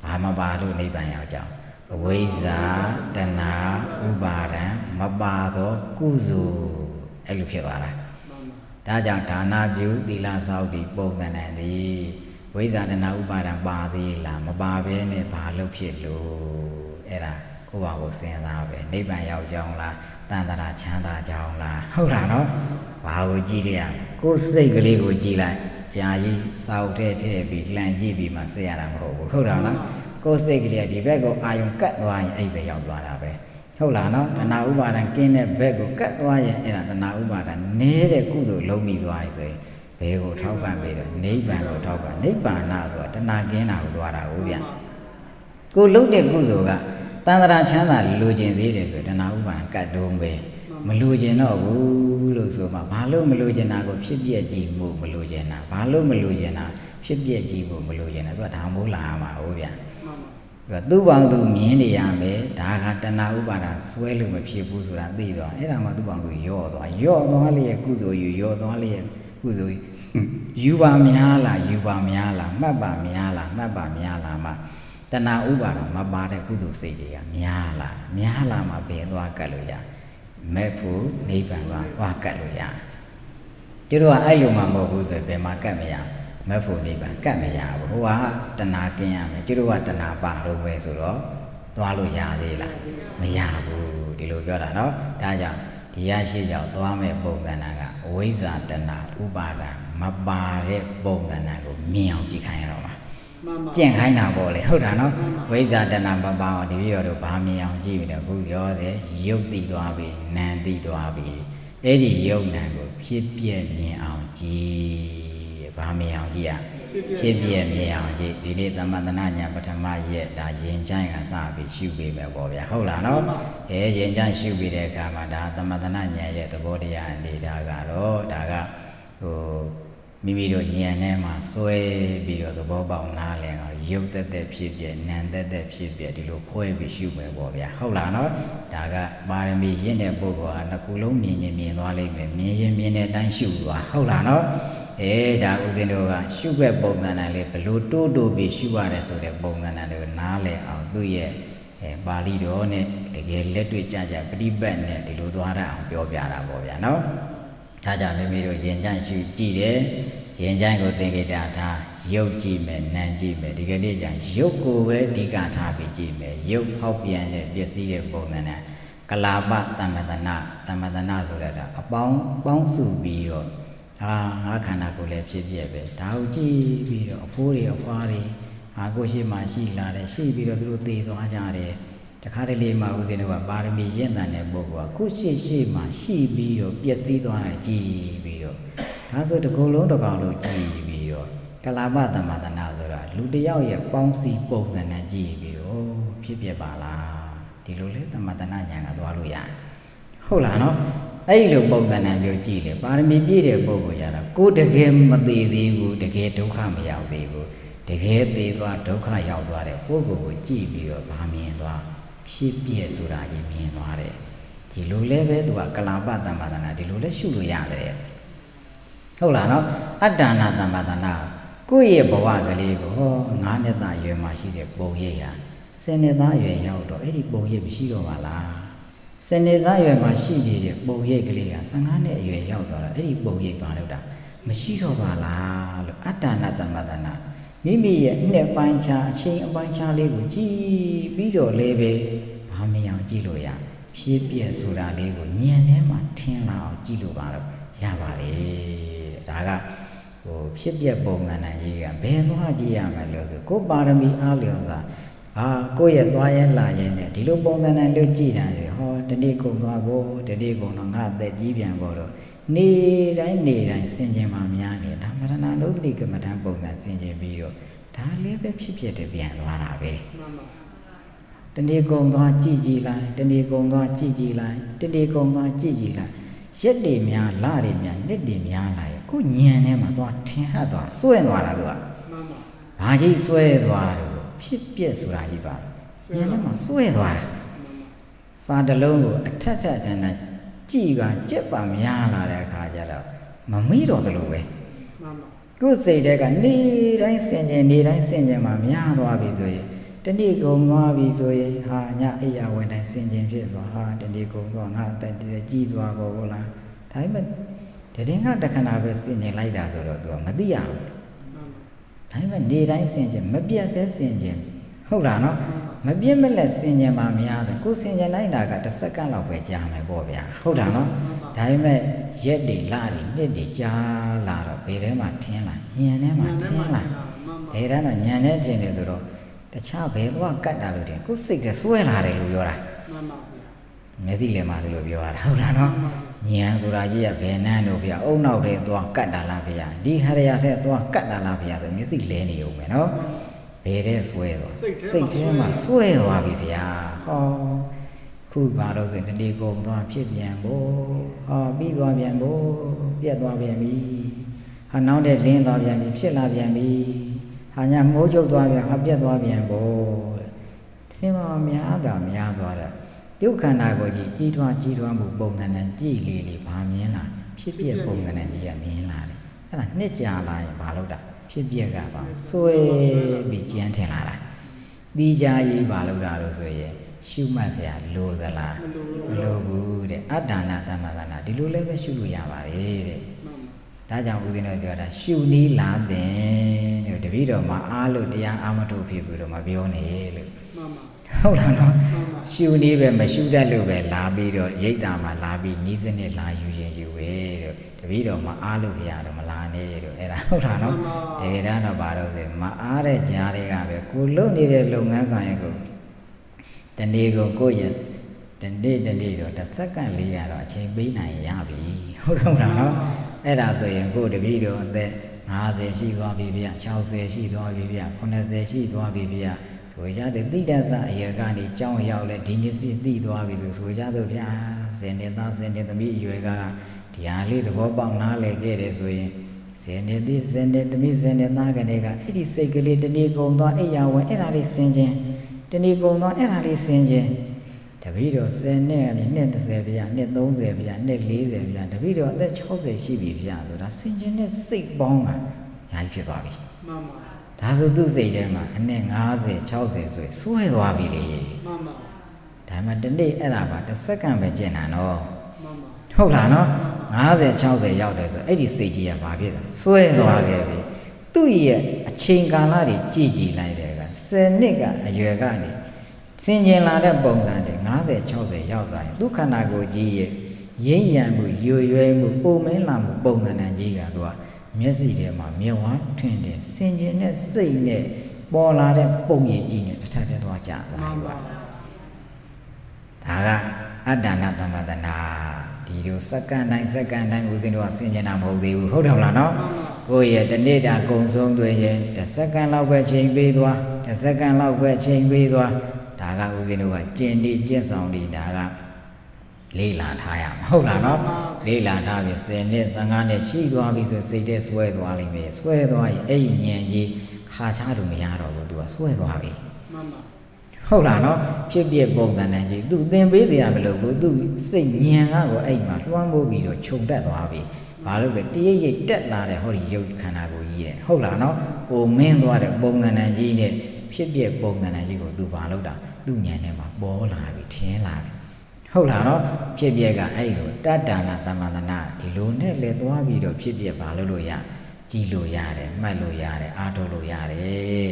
Speaker 1: bà mà bà luôn lấy bàn nhau trong với giá đàn na u bà đó mà bà đó cú rồi ấy lúc biết rồi ta chẳng thà na biểu đi là sao thì bông này thì với giá đàn na u bà thì là mà bà bên này bà lúc biết luôn ấy là cô bảo cô xem ra về lấy bàn nhau trong là tan ta chán ta trong là không là nó bảo gì đi à cô xây cái gì của chị lại cha gì sau thế bị làm gì bị mà xây ra một không là nó cô xây cái gì thì bé cô ai dùng cắt toa ấy về giàu toa là về không là nó thằng nào cũng bảo rằng kia này bé cô cắt toa vậy là thằng nào cũng bảo rằng nếu để cô rồi lâu mì toa rồi bé cô tháo bàn về rồi nếu bàn cô tháo bàn nếu bàn nào rồi thằng nào kia nào toa là cũng vậy cô lúc đấy cô rồi cả tan ra chán là lưu chuyện gì để rồi thằng nào cũng bảo cắt đông về mà lưu chuyện nó lưu rồi mà bà lưu mà lưu chuyện nào cũng biết gì gì mù mà lưu chuyện nào bà lưu mà lưu chuyện nào biết gì gì mù mà lưu chuyện nào tôi thằng bố là mà ôi vậy rồi tu bằng tu miễn đi à bé đã cả thằng nào cũng bảo là xuôi lưu mà biết bố rồi là đi rồi ấy là mà tu bằng tu yo đó liền cú rồi yo đó liền cú rồi yu ba mía là má ba mía là mà thằng nào cũng bảo là má ba đấy cú tu xây đi à mía là mà bé đó cả rồi ya mẹ phụ nei bàn hoa cắt rồi ya chứ đâu ai luôn mà mua rồi về mà cắt mày ya mẹ phụ nei bàn cắt mày ya hoa tận nào kia mày chứ đâu tận nào bà rồi về rồi đó toa rồi ya gì là mày ya đi luôn cho nó đa dạng thì ya chỉ giàu toa mẹ bông cái nào cả với giá tận nào u bà là mà bà đấy bông cái nào cũng mèo chỉ khai rồi mà chuyện khai nào bỏ lại không nó với giá tận nào bà thì bây giờ được bà mèo chỉ được cũng do thế yêu tỷ toa bị nan tỷ toa bị ấy thì yêu nan của biết mèo chỉ bà mèo chỉ à biết mèo chỉ đi đi tâm bản thân nhà bắt tham gia đã diễn trái cả sao bị siêu bị mèo bỏ vậy không là nó ấy diễn trái siêu bị để cả mà đã tâm bản thân nhà vậy tôi bỏ đi ăn đi đã cả đó đã cả mimi đồ nhà này mà xuôi bị đồ tôi bỏ bỏng la liền rồi yêu tết biết nan tết biết đi lúc khôi bị siêu mèo bỏ vậy không là nó đã cả ba đêm bị diễn để bỏ bỏ nó cú lúng miền loa lên miền này đang siêu quá không là nó ấy đã ưu tiên đồ siêu về bông này là phải lúa đồ bị siêu vào để rồi để bông này được ná lên ở đuôi ba lì đó này để cái lết đuôi cha bị bệnh này thì lúa đó ra biểu bia ra bỏ bia nó ta chẳng nên bị rồi hiện trạng siêu chỉ đấy hiện trạng của tình cái đa tha yêu chỉ mẹ nan chỉ mẹ thì cái này chẳng yêu cô với đi cả tha bị chỉ mẹ yêu học biển để biết gì để bông này cái lá bát tam bát na rồi là bóng sụp bị rồi khả năng của lệဖြစ်vậy về đào chi bị rồi phô đi phá đi cô chỉ mà chỉ là để chỉ bị rồi tôi tì tôi ăn đấy chắc khá là mà cái gì nữa ba mươi hiện tại này bộ của cô chỉ mà chỉ bị rồi biết gì tôi ăn chỉ bị rồiถ้าสุดก็รู้ตัวก็รู้จีบีrồi cái lá bát tam bát na rồi là
Speaker 2: လူတယောက်ရဲ့ပေါင်းစည်းပုံစံနဲ့ကြည့်ပြီးတော့ဖြစ်ပြပါလားဒီလိုလေသမတနာညာကသွားလို့ရတယ်ဟုတ်လားနော်အဲ့ဒီလိုပုံစံနဲ့မျိုးကြည့်လေပါရမီပြည့်တဲ့ပုံကိုရတာကိုတကယ်မသေးသေးဘူးတကယ်ဒုက္ခမရောက်သေးဘူးတကယ်သေးသွားဒုက္ခရောက်သွားတဲ့ပုဂ္ဂိုလ်ကိုကြည့်ပြီးတော့ဗာမြင်သွားဖြစ်ပြဆိုတာကြီးမြင်သွားတယ်ဒီလိုလဲပဲသူကကလာပသမတနာဒီလိုလဲရှုလို့ရတယ်ဟုတ်လားနော်အတ္တနာသမတနာကိုယ့်ရဲ့ဘဝကလေးကို9နှစ်သားရွယ်မှာရှိတဲ့ပုံရိပ်ဟာ10နှစ်သားရွယ်ရောက်တော့အဲ့ဒီပုံရိပ်မရှိတော့ပါလား10နှစ်သားရွယ်မှာရှိနေတဲ့ပုံရိပ်ကလေးက15နှစ်အရွယ်ရောက်တော့အဲ့ဒီပုံရိပ်ပါလို့တာမရှိတော့ပါလားလို့အတ္တနာသမတနာမိမိရဲ့နှစ်ပိုင်းခြားအချိန်အပိုင်းခြားလေးကိုကြည့်ပြီးတော့လည်းပဲဘာမရအောင်ကြည့်လို့ရဖြစ်ပြဆိုတာလေးကိုဉာဏ်ထဲမှာထင်လာအောင်ကြည့်လို့ပါတော့ရပါတယ်ဒါကဖြစ်ပြပုံစံနဲ့ကြီးကဘယ်သွားကြည့်ရမလဲဆိုကိုပါရမီအားလျော်စွာကိုယ့်ရဲ့သွားရဲလာရဲနဲ့ဒီလိုပုံစံနဲ့လွတ်ကြည့်တာလေဟောတနေ့ကုန်သွားဖို့တနေ့ကုန်တော့ငါအသက်ကြီးပြန်ဖို့တော့နေတိုင်းစင်ကြင်မှများနေဒါမရဏနုဒ္ဓိကမ္မထံပုံစံစင်ကြင်ပြီးတော့ဒါလည်းပဲဖြစ်တဲ့ပြန်သွားတာပဲတနေ့ကုန်သွားကြည့်လိုက်တနေ့ကုန်သွားကြည့်လိုက်တနေ့ကုန်သွားကြည့်လိုက်ရက်တွေများလတွေများနှစ်တွေများလာရဲ့ကိုညံထဲမှာသွားထင်ဟပ်သွားစွဲသွားတာသူကဘာကြီးစွဲသွားတယ်ဖြစ်ပြက်ဆိုတာကြီးပါညံထဲမှာစွဲသွားတာစာတလုံးကိုအထက်ထက်တန်းတန်းကြည်ပါကြက်ပါများလာတဲ့အခါကျတော့မမိတော့သလိုပဲကိုယ်စိတ်ထဲကနေတိုင်းဆင်ခြင်နေတိုင်းဆင်ခြင်မှများသွားပြီဆိုရင်တနေ့ကုန်သွားပြီဆိုရင်ဟာညအိယာဝင်တိုင်းဆင်ခြင်ဖြစ်သွားဟာတနေ့ကုန်သွားငါအသက်ကြီးသွားပေါ့ဟုတ်လားဒါပေမဲ့တည်ငါတခဏပဲဆင်ခြင်လိုက်တာဆိုတော့သူကမသိရဘူးဒါပေမဲ့နေတိုင်းဆင်ခြင်မပြတ်ပဲဆင်ခြင်ဟုတ်လားနော်မပြတ်မလက်ဆင်ခြင်မှများတယ်ကိုဆင်ခြင်လိုက်တာက10စက္ကန့်လောက်ပဲကြာမယ်ပေါ့ဗျာဟုတ်လားနော်ဒါပေမဲ့ရက်တွေလတွေနှစ်တွေကြာလာတော့ဘယ်ထဲမှာထင်းလာညံထဲမှာထင်းလာဘယ်တန်းတော့ညံထဲထင်းတယ်ဆိုတော့တခြားဘယ်တော့ကတ်တာလို့တင်ကိုစိတ်ကစွဲလာတယ်လို့ပြောတာမှန်ပါဗျာမျက်စိလည်းမဆိုလို့ပြောရတာဟုတ်လားနော်ညံဆိုတာကြီးကဘယ်နှမ်းလို့ဗျာအုံနောက်ထဲသွားကတ်တာလားဗျာဒီဟရယာထဲသွားကတ်တာလားဗျာဆိုမျက်စိလဲနေဦးမယ်နော်ဘယ်ထဲစွဲသွားစိတ်ထဲမှာစွဲသွားပြီဗျာဟောခုပါတော့ဆိုတနေ့ကုန်သွားဖြစ်ပြန်ဖို့ပြီးသွားပြန်ဖို့ပြက်သွားပြန်ပြီဟာနောက်တဲ့လင်းသွားပြန်ပြီဖြစ်လာပြန်ပြီဟာညမိုးချုပ်သွားပြန်ဟာပြက်သွားပြန်ဖို့စင်မများတာများသွားတာဒုက္ခန္တာကိုကြည်ကြီးထွားမှုပုံသဏ္ဍာန်ကြည်လေဘာမြင်လာဖြစ်ပြပုံသဏ္ဍာန်ကြီးကမြင်လာတယ်အဲ့ဒါနှစ်ကြာလာရင်ဘာလို့တာဖြစ်ပြကပါစွဲပြီးကြမ်းထင်လာတာတီးကြရေးဘာလို့တာလို့ဆိုရင်ရှုမှတ်စရာလိုသလားမလိုဘူးတဲ့အတ္တနာသမ္မာသနာဒီလိုလည်းပဲရှုလို့ရပါတယ်တဲ့ဒါကြောင့်ဦးဇင်းတို့ပြောတာရှုနည်းလားတဲ့လို့တပည့်တော်မှာအားလို့တရားအာမထုတ်ဖြစ်ပြီးတော့မပြောနဲ့လို့ဟုတ်လားနော်ရှုနည်းပဲမရှုတတ်လို့ပဲလာပြီးတော့ရိတ်တာမှာလာပြီးနီးစနစ်လာယူရင်ယူပဲလို့တပည့်တော်မှာအားလို့ပြရတော့မလာနဲ့လို့အဲ့ဒါဟုတ်လားနော်တကယ်တော့ဘာလို့ဆိုမအားတဲ့ကြားတွေကပဲကိုလုပ်နေတဲ့လုပ်ငန်းဆောင်ရဲ့ကိုတနေ့ကိုယ့်ရဲ့တနေ့တော့10စက္ကန့်4ရတော့အချိန်ပေးနိုင်ရပြီဟုတ်တော့မလားနော်အဲ့ဒါဆိုရင်ကိုယ်တပည့်တော်အသက်50ရှိသွားပြီဗျ60ရှိသွားပြီဗျ80ရှိသွားပြီဗျဆိုကြတဲ့တိတ္တဆအရေကနေကြောင်းရောက်လဲဒီနေ့စီသိသွားပြီဆိုကြတော့ဗျာ10နှစ်သား10နှစ်သမီးအရွယ်ကဒီဟာလေးသဘောပေါက်နားလည်ခဲ့တယ်ဆိုရင်10နှစ်သည်10နှစ်သမီး10နှစ်သားကနေကအဲ့ဒီစိတ်ကလေးတနေ့ကုန်သွားအိယာဝင်အဲ့ဒါလေးဆင်ခြင်းတနေ့ကုန်သွားအဲ့ဒါလေးဆင်ခြင်းတပည့်တော်10နှစ်ကနေနှစ်30ဗျာနှစ်30ဗျာနှစ်40ဗျာတပည့်တော်အသက်60ရှိပြီဗျာဆိုတာဆင်ခြင်းနဲ့စိတ်ပေါင်းတာညာကြီးဖြစ်သွားပြီမှန်ပါဒါဆိုသူ့စိတ်ထဲမှာအနှစ်50 60ဆိုစွဲသွားပြီလေမှန်ပါဒါမှတနေ့အဲ့ဒါပါ10စက္ကန့်ပဲကျင်တာနော်မှန်ပါဟုတ်လားနော်50 60ရောက်တယ်ဆိုအဲ့ဒီစိတ်ကြီးကဘာဖြစ်လဲစွဲသွားခဲ့ပြီသူ့ရဲ့အချိန်ကာလတွေကြည်လိုက်တယ်က10နှစ်ကအရွယ်ကနေစင်ကျင်လာတဲ့ပုံစံတွေ50 60ရောက်သွားရင်ဒုက္ခနာကိုကြီးရဲ့ရင်းရံမှုရွယ်မှုပုံမင်းလာမှုပုံစံကြီးကသူကမျက်စိထဲမှာမြဝန်းထွင်တယ်စင်ကျင်တဲ့စိတ်နဲ့ပေါ်လာတဲ့ပုံရိပ်ကြီးနဲ့တစ်ထပ်တည်းသွားကြသွားပါဒါကအတ္တနာသမ္ပတနာဒီလိုစက္ကန့်တိုင်းဦးဇင်းတို့ကဆင်ကျင်တာမဟုတ်သေးဘူးဟုတ်တယ်မလားနော် ကိုယ့်ရဲ့တနေ့တာကုံဆုံးသွင်းရင်တစ်စက္ကန့်လောက်ပဲချိန်ပေးသွားတစ်စက္ကန့်လောက်ပဲချိန်ပေးသွားဒါကဦးဇင်းတို့ကကျင့်ဒီကျင့်ဆောင်ဒီဒါကလေးလာထားရမှာဟုတ်လားနော်လေးလာထားပြီ10နှစ်15နှစ်ရှိသွားပြီဆိုစိတ်ထဲဆွဲသွားလိမ့်မယ်ဆွဲသွားရင်အဲ့ဒီဉာဏ်ကြီးခါချလို့မရတော့ဘူးသူကဆွဲသွားပြီမှန်ပါဟုတ်လားနော်ဖြစ်ဖြစ်ပုံသဏ္ဍာန်ကြီးသူသင်ပေးစရာမလိုဘူးသူစိတ်ဉာဏ်ကတော့အဲ့မှာလွှမ်းမိုးပြီးတော့ခြုံတက်သွားပြီဘာလို့လဲတရိပ်ရိပ်တက်လာတဲ့ဟောဒီရုပ်ခန္ဓာကိုယ်ကြီးတဲ့ဟုတ်လားနော်ပုံမင်းသွားတဲ့ပုံသဏ္ဍာန်ကြီးနဲ့ဖြစ်ဖြစ်ပုံသဏ္ဍာန်ကြီးကိုသူဘာလုပ်တာသူဉာဏ်ထဲမှာပေါ်လာပြီထင်လာပြီဟုတ်လားနော်ဖြစ်ဖြစ်ကအဲ့လိုတတ္တနာသမ္မာသနာဒီလိုနဲ့လေသွားပြီးတော့ဖြစ်ဖြစ်ဘာလို့ရကြည်လို့ရတယ်မှတ်လို့ရတယ်အားထုတ်လို့ရတယ်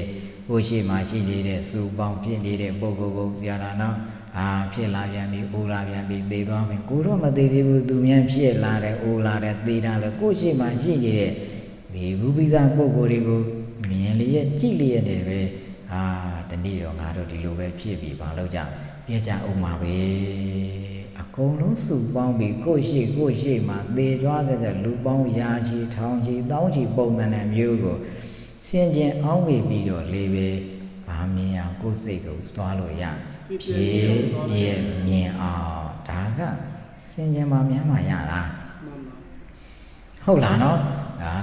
Speaker 2: ကိုရှိမှရှိနေတဲ့စူပေါင်းဖြစ်နေတဲ့ပုဂ္ဂိုလ်ကိုပြရတာနော်ဖြစ်လာပြန်ပြီအိုလာပြန်ပြီသေသွားပြီကိုတော့မသေးသေးဘူးသူမြန်ဖြစ်လာတယ်အိုလာတယ်သေတာလေကိုရှိမှရှိနေတဲ့ဒီဘူပိသပုဂ္ဂိုလ်တွေကိုမြင်လျက်ကြည့်လျက်နေပဲတနေ့တော့ငါတို့ဒီလိုပဲဖြစ်ပြီဘာလို့ကြပြကြအောင်ပါပဲအကုန်လုံးစုပေါင်းပြီးကိုရှိမှသေကြွားတဲ့လူပေါင်းရာချီထောင်ချီတောင်းချီပုံသဏ္ဍာန်မျိုးကိုဆင်ကျင်အောင်းပြီးတော့လေပဲဘာမြင်အောင်ကိုယ်စိတ်ကိုသွားလို့ရဖြည့်ပြည့်မြင်အောင်ဒါကဆင်ကျင်မှများမှရတာဟုတ်လားနော်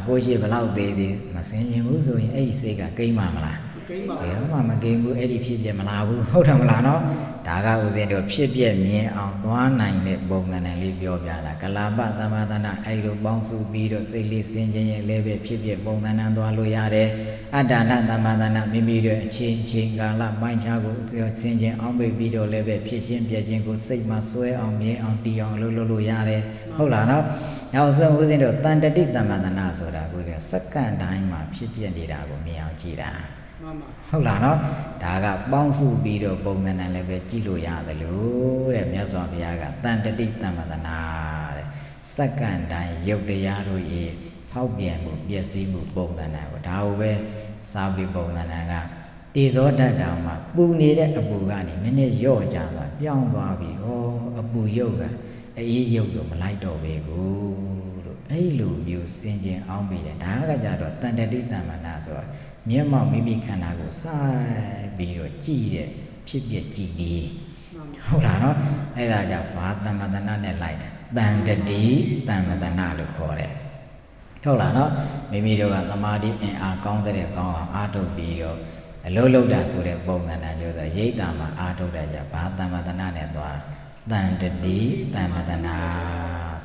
Speaker 2: ကိုရှိဘလောက်သေးသေးမဆင်ကျင်ဘူးဆိုရင်အဲ့ဒီစိတ်ကကိမ့်မှမလားဘယ်တော့မှမကိမ့်ဘူးအဲ့ဒီဖြစ်ပြမလားဘူးဟုတ်တယ်မလားနော်ဒါကဦးဇင်းတို့ဖြစ်ပြမြင်အောင်သွားနိုင်တဲ့ပုံသဏ္ဍာန်လေးပြောပြတာကလာပသမ္မာသနာအဲ့လိုပေါင်းစုပြီးတော့စိတ်လေးဆင်ကျင်ရင်လည်းပဲဖြစ်ပြပုံသဏ္ဍာန်သွားလို့ရတယ်အတ္တနာသမ္မာသနာမိမိတို့အချင်းကာလပိုင်းခြားကိုဆင်ကျင်အောင်ပြီးတော့လည်းပဲဖြစ်ချင်းပြချင်းကိုစိတ်မှာဆွဲအောင်မြင်အောင်တည်အောင်လုပ်လို့ရတယ်ဟုတ်လားနော်နောက်ဆုံးဦးဇင်းတို့တန်တတိသမ္မာသနာဆိုတာကိုစက္ကန့်တိုင်းမှာဖြစ်ပြနေတာကိုမြင်အောင်ကြည့်တာဟုတ်လားနော်ဒါကပေါင်းစုပြီးတော့ပုံသဏ္ဍာန်လည်းပဲကြည့်လို့ရတယ်လို့တဲ့မြတ်စွာဘုရားကတန်တတိသမ္မာသနာတဲ့စက္ကန့်တိုင်းရုပ်တရားတို့၏ဖောက်ပြန်မှုပျက်စီးမှုပုံသဏ္ဍာန်ကိုဒါကိုပဲစာပေပုံသဏ္ဍာန်ကတေဇောဓာတ်တောင်မှာပူနေတဲ့အပူကနေနည်းနည်းလျော့ကျသွားပြောင်းသွားပြီဩအပူရုပ်ကအေးရုပ်တော့မလိုက်တော့ပဲဘူးလို့အဲ့လိုမျိုးစင်ကျင်အောင်ပြီးတယ်ဒါကကြတော့တန်တတိသမ္မာနာဆိုတာမျက်မှောက်မိမိခန္ဓာကိုစိုက်ပြီးတော့ကြည့်တဲ့ဖြစ်ပြကြည့်ပြီးဟုတ်လားနော်အဲ့ဒါကြောင့်ဘာသမ္မာသနာနဲ့လိုက်တယ်တန်တတိသမ္မာသနာလို့ခေါ်တယ်ဟုတ်လားနော်မိမိတို့ကသမာဓိအင်အားကောင်းတဲ့ကောင်းအောင်အားထုတ်ပြီးတော့အလုံးလုံးတာဆိုတဲ့ပုံသဏ္ဍာန်မျိုးဆိုရိတ်တာမှာအားထုတ်တဲ့ကြဘာသမ္မာသနာနဲ့သွားတန်တတိသမ္မာသနာ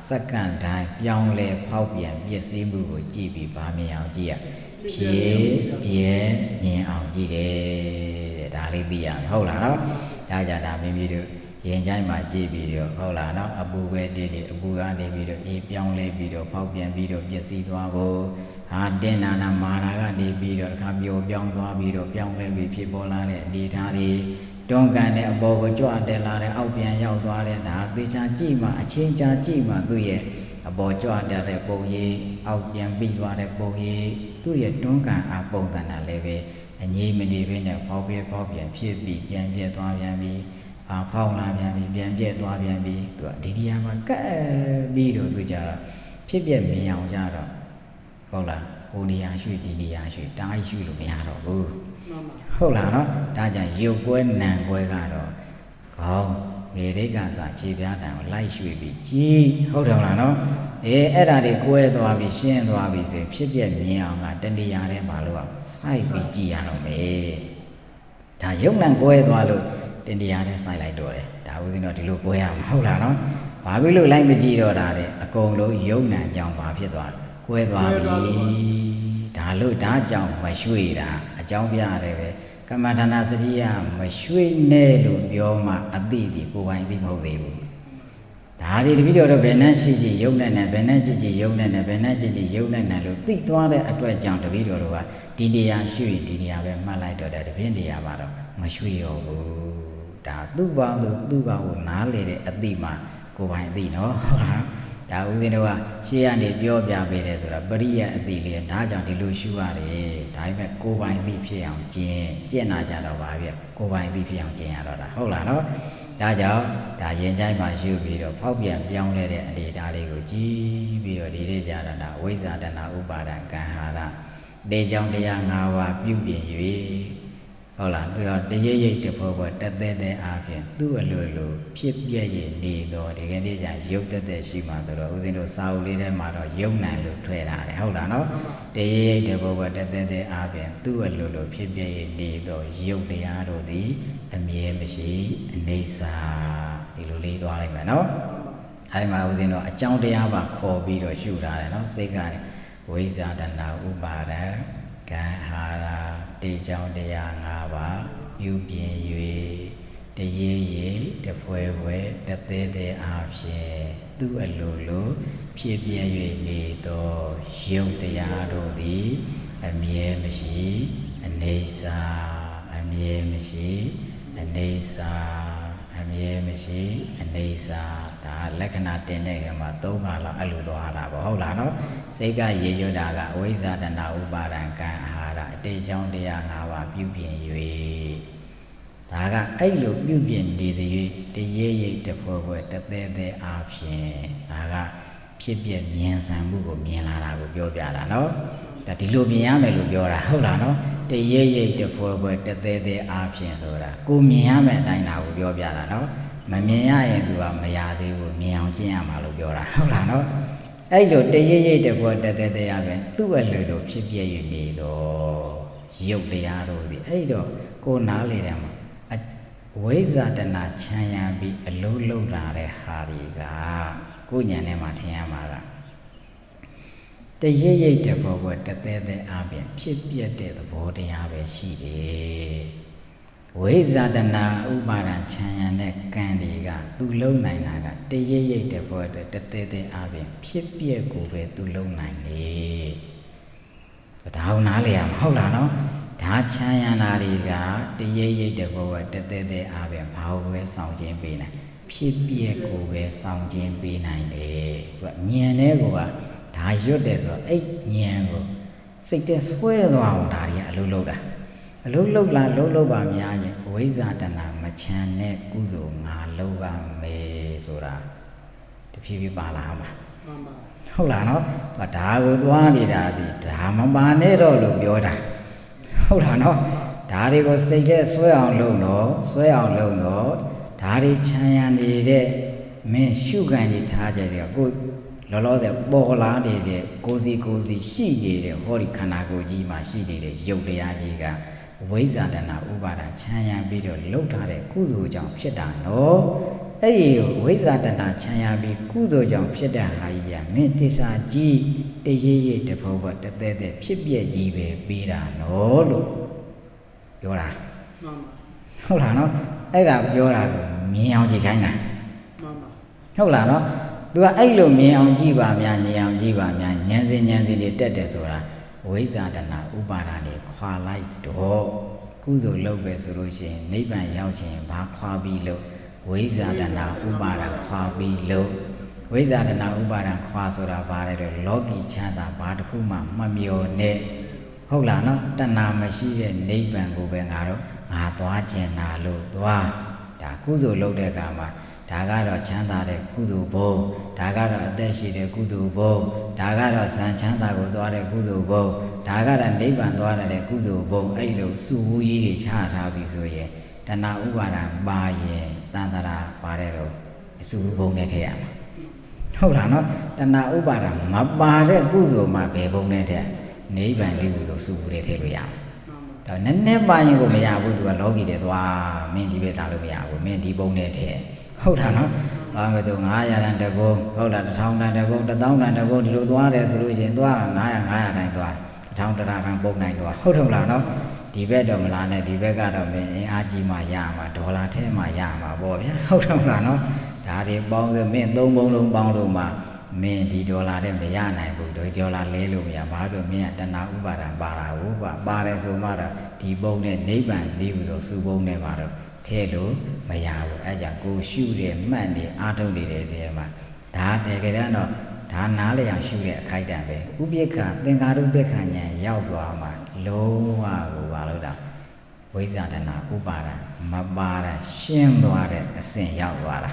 Speaker 2: စက္ကန့်တိုင်းပြောင်းလဲဖောက်ပြန်ပျက်စီးမှုကိုကြည့်ပြီးဗာမြင်အောင်ကြည့်ရဖြည့်ပြဲမြင်အောင်ကြည့်တယ်တဲ့ဒါလေးသိရမယ်ဟုတ်လားနော်ဒါကြတာမိမိတို့ရင်ချိုင်းမှာကြည့်ပြီးတော့ဟုတ်လားနော်အပူပဲတည်အပူကနေပြီးတော့အေးပြောင်းလဲပြီးတော့ဖောက်ပြန်ပြီးတော့ပျက်စီးသွားဖို့တင်းနာနာမာနာကနေပြီးတော့တစ်ခါပျော်ပြောင်းသွားပြီးတော့ပြောင်းလဲပြီးဖြစ်ပေါ်လာတဲ့အနေထားတွေတွန်းကန်တဲ့အပေါ်ကိုကြွတက်လာတဲ့အောက်ပြန်ရောက်သွားတဲ့ဒါသေချာကြည့်မှအချင်းချာကြည့်မှသူ့ရဲ့အပေါ်ကြွတက်တဲ့ပုံရိပ်အောက်ပြန်ပြီးသွားတဲ့ပုံရိပ်သူ့ရဲ့တွန်းကန်အပုံသဏ္ဍာန်လည်းပဲအငြိမ့်မနေဘဲနဲ့ဖောက်ပြန်ဖြစ်ပြီးပြန်ပြဲသွားပြန်ပြီးဖောက်လာပြန်ပြီးပြန်ပြဲသွားပြန်ပြီးသူကဒီနေရာမှာကပ်ပြီးတော့သူကြတော့ဖြစ်ပြမြင်အောင်ကြတော့ဟုတ်လားဟိုနေရာရွှေ့ဒီနေရာရွှေ့တားရွှေ့လို့မရတော့ဘူးဟုတ်လားနော်ဒါကြောင့်ရုပ်ကွဲနံကွဲကတော့ခေါင်းငယ်လေးကစားခြေပြားတံကိုလိုက်ရွှေ့ပြီးကြည်ဟုတ်တယ်မလားနော်အဲ့ဒါတွေကွဲသွားပြီးရှင်းသွားပြီးဆိုဖြစ်ပြမြင်အောင်ကတဏှာထဲမှာလို့စိုက်ပြီးကြည်ရတော့မယ်ဒါရုပ်နံကွဲသွားလို့တဏှာထဲစိုက်လိုက်တော့တယ်ဒါဦးဇင်းတော့ဒီလိုကွဲရမှာဟုတ်လားနော်ဘာဖြစ်လို့လိုက်မကြည့်တော့တာတဲ့အကုန်လုံးရုပ်နံကြောင့်ဘာဖြစ်သွားလဲကွဲသွားပြီဒါလို့ဒါကြောင့်မရွှေ့တာအကြောင်းပြရတယ်ပဲကမ္မဌာနစရိယမရွှေ့နဲ့လို့ပြောမှအတိဒီကိုယ်ပိုင်သိမဟုတ်သေးဘူးဒါတွေတပိတော့ဘယ်နဲ့ရှိရှိယုံနဲ့ဘယ်နဲ့ကြည့်ကြည့်ယုံနဲ့ဘယ်နဲ့ကြည့်ကြည့်ယုံနဲ့လို့သိသွားတဲ့အတွက်ကြောင့်တပိတော့ကဒီနေရာရွှေ့ဒီနေရာပဲမှတ်လိုက်တော့တယ်တပြင်းနေရာမှာတော့မရွှေ့ရောဘူးဒါသူ့ဘောင်သူ့ဘောင်ကိုနားလေတဲ့အတိမှကိုယ်ပိုင်သိနော်ဟုတ်လားဒါဦးဇင်းတို့ကရှေ့ကနေပြောပြပေးတယ်ဆိုတာပရိယအတိလေးဒါကြောင့်ဒီလိုရှုရတယ်ဒါပေမဲ့ကိုယ်ပိုင်သိဖြစ်အောင်ကျင့်နာကြတော့ပါဗျကိုယ်ပိုင်သိဖြစ်အောင်ကျင့်ရတော့တာဟုတ်လားနော်
Speaker 1: ဒါကြောင့်ဒါရင်ချိုင်းမှာရှုပြီးတော့ဖောက်ပြန်ပြောင်းလဲတဲ့အနေအထားလေးကိုကြည့်ပြီးတော့ဒီနေ့ကြတာဒါဝိဇ္ဇာတဏဥပါဒံကံဟာရတေကြောင့်တရား၅ပါးပြုပြင်၍ဟုတ်လားသူကတရိပ်ရိပ်တဖို့ဖို့တသက်သက်အားဖြင့်သူ့အလိုလိုဖြစ်ပြည့်ရနေတော့ဒီကနေ့ကျရုပ်သက်သက်ရှိမှဆိုတော့ဦးဇင်းတို့စာအုပ်လေးထဲမှာတော့ယုံနိုင်လို့ထွဲထားတယ်ဟုတ်လားနော်တရိပ်ရိပ်တဖို့ဖို့တသက်သက်အားဖြင့်သူ့အလိုလိုဖြစ်ပြည့်ရနေတော့ယုတ်တရားတို့သည်အမြဲမရှိအနေစာဒီလိုလေးသွားလိုက်မယ်နော်အဲဒီမှာဦးဇင်းတို့အကြောင်းတရားပါခေါ်ပြီးတော့ရှုထားတယ်နော်စိတ်ကဝိဇ္ဇာတဏဥပါဒံကံဟာရာတေကြောင့်တရား၅ပါးပြုပြင်၍တရေရေတဖွဲဖွဲတသေးသေးအားဖြင့်သူ့အလိုလိုဖြစ်ပြ၍နေသောယုတ်တရားတို့သည်အမြဲမရှိအနေစာအမြဲမရှိအနေစာအမြဲမရှိအနေစာဒါလက္ခဏာတင်တဲ့ကမှာ၃ခါလောက်အဲ့လိုသွားတာပေါ့ဟုတ်လားနော်စိတ်ကရေရွတ်တာကအဝိဇ္ဇာတဏဥပါဒံကံအာဟာရအတိတ်ကြောင့်တရား၅ပါးပြုပြင်၍ဒါကအဲ့လိုပြုပြင်နေသည်၍တရေရိပ်တဖွဲဖွဲတသေးသေးအားဖြင့်ဒါကဖြစ်ပြမြင်ဆံမှုကိုမြင်လာတာကိုပြောပြတာနော်ဒါဒီလိုမြင်ရမယ်လို့ပြောတာဟုတ်လားနော်တရေရိပ်တဖွဲဖွဲတသေးသေးအားဖြင့်ဆိုတာကိုမြင်ရမယ်အတိုင်းဒါကိုပြောပြတာနော်မမြင်ရရင်သူကမရသေးဘူးမြင်အောင်ကျင့်ရမှာလို့ပြောတာဟုတ်လားနော်အဲ့လိုတရေရိပ်တဖွဲတသေးသေးအားဖြင့်သူ့အလိုလိုဖြစ်ပြ၍နေတော့ရုပ်တရားတို့သည်အဲ့တော့ကိုနားလေတယ်မှာဝိဇ္ဇာတဏချမ်းရပြီးအလုံးလုံးလာတဲ့ဟာတွေကကိုဉာဏ်ထဲမှာထင်ရမှာကတရိပ်ရိပ်တဘောဘောတသေးသေးအားဖြင့်ဖြစ်ပြတဲ့သဘောတရားပဲရှိတယ်ဝိဇ္ဇာတဏဥပါဒံချမ်းရတဲ့ကံတွေကသူလုံးနိုင်တာကတရိပ်ရိပ်တဘောတသေးသေးအားဖြင့်ဖြစ်ပြကိုပဲသူလုံးနိုင်တယ်ဒါအောင်နားလေရမှာဟုတ်လားနော်ဒါချမ်းရနာတွေကတရိပ်ရိပ်တဘောတသေးသေးအားဖြင့်ဘာလို့ပဲစောင့်ခြင်းပေးနိုင်ဖြစ်ပြကိုပဲစောင့်ခြင်းပေးနိုင်တယ်သူကဉာဏ်နဲ့ကိုကဒါရွတ်တယ်ဆိုတော့အဲ့ဉာဏ်ကိုစိတ်ထဲဆွဲသွားအောင်ဒါတွေကအလုံးလုံးတာအလုံးလုံးလာလုံးလုံးပါများရင်ဝိဇ္ဇာတဏမချမ်းတဲ့ကုသိုလ်ငါလုံးပါမယ်ဆိုတာတဖြည်းဖြည်းပါလာမှာဟုတ်လားနော်ဒါကိုသွားနေတာဒီဒါမပါနဲ့တော့လို့ပြောတာဟုတ်လားနော်ဒါတွေကိုစိတ်ထဲဆွဲအောင်လုပ်တော့ဆွဲအောင်လုပ်တော့ဒါတွေချမ်းရနေတဲ့မင်းရှုခံနေထားကြတယ်ကိုလောလောဆယ်ပေါ်လာနေတဲ့ကိုစီရှိနေတဲ့ဟောဒီခန္ဓာကိုယ်ကြီးမှာရှိနေတဲ့ရုပ်တရားကြီးကဝိဇ္ဇာတဏဥပါဒချမ်းရပြီးတော့လှုပ်ထားတဲ့ကုသိုလ်ကြောင့်ဖြစ်တာနော်အဲ့ဒီဝိဇ္ဇာတဏချမ်းရပြီးကုသိုလ်ကြောင့်ဖြစ်တဲ့ဟာကြီးကမင်းသစ္စာကြီးတရေရိပ်တဘောဘောတသေးသေးဖြစ်ပြကြီးပဲပြီးတာနော်လို့ပြောတာဟုတ်လားနော်အဲ့ဒါပြောတာကိုမြင်အောင်ကြည့်ခိုင်းတာဟုတ်လားနော်သူကအဲ့လိုမြင်အောင်ကြည့်ပါများမြင်အောင်ကြည့်ပါများဉာဏ်စဉ်တွေတက်တယ်ဆိုတာဝိဇ္ဇာတဏဥပါဒာတွေခွာလိုက်တော့ကုသိုလ်လုပ်ပဲဆိုလို့ရှိရင်နိဗ္ဗာန်ရောက်ခြင်းဘာခွာပြီးလို့ဝိဇ္ဇာတဏဥပါဒာခွာပြီးလို့ဝိဇ္ဇာတဏဥပါဒာခွာဆိုတာဘာလဲတော့လောကီချမ်းသာဘာတစ်ခုမှမမျော်နဲ့ဟုတ်လားနော်တဏမရှိတဲ့နိဗ္ဗာန်ကိုပဲငါသွားကျင်တာလို့သွားဒါကုသိုလ်လုပ်တဲ့အခါမှာဒါကတော့ချမ်းသာတဲ့ကုသိုလ်ဘုံဒါကတော့အသက်ရှိတဲ့ကုသိုလ်ဘုံဒါကတော့ဇန်ချမ်းသာကိုသွားတဲ့ကုသိုလ်ဘုံဒါကတော့နိဗ္ဗာန်သွားတဲ့ကုသိုလ်ဘုံအဲ့လိုစုဝူးကြီးတွေချထားပြီးဆိုရင်တဏှာဥပါဒံပါရင်တန်တရာပါတဲ့တော့စုဝူးဘုံနဲ့ထည့်ရမှာဟုတ်လားနော်တဏှာဥပါဒံမပါတဲ့ကုသိုလ်မှာဘယ်ဘုံနဲ့ထည့်နိဗ္ဗာန်လေးကိုဆိုစုဝူးတွေထည့်လို့ရအောင်ဒါနည်းနည်းပါရင်ကိုမရဘူးသူကလောကီတွေသွားမင်းဒီဘက်ထားလို့မရဘူးမင်းဒီဘုံနဲ့ထည့်ဟုတ်လားနော်ဘာမှမဆို900တန်တဘုံဟုတ်လား1000တန်တဘုံ1000တန်တဘုံဒီလိုသွားတယ်ဆိုလို့ရှိရင်သွား900တိုင်းသွား1000တန်ပုံနိုင်သွားဟုတ်လားနော်ဒီဘက်တော့မလားနဲ့ဒီဘက်ကတော့မင်းအင်အားကြီးမှရမှာဒေါ်လာထဲမှရမှာပေါ့ဗျာဟုတ်လားနော်ဒါတွေပေါင်းဆိုမင်း3ဘုံလုံးပေါင်းလို့မှမင်းဒီဒေါ်လာတဲ့မရနိုင်ဘူးဒီဒေါ်လာလဲလို့မရဘာလို့မင်းကတဏှာဥပါဒံပါတာဟုတ်ပါပါတယ်ဆိုမှတော့ဒီဘုံနဲ့နိဗ္ဗာန်လေးဘူးဆိုစုဘုံနဲ့ပါတော့ထဲလို့မရဘူးအဲကြောင့်ကိုရှုတဲ့မှတ်နေအားထုတ်နေတဲ့တဲမှာဒါတကယ်တော့ဒါနားလျောင်ရှုတဲ့အခိုက်အတန့်ပဲဥပိ္ပခသင်္ကာရုပ္ပခဉာဏ်ရောက်သွားမှလုံးဝကိုပါလို့တာဝ
Speaker 2: ဝိဇ္ဇာတဏဥပါဒံမပါဒရှင်းသွားတဲ့အဆင့်ရောက်သွားတာ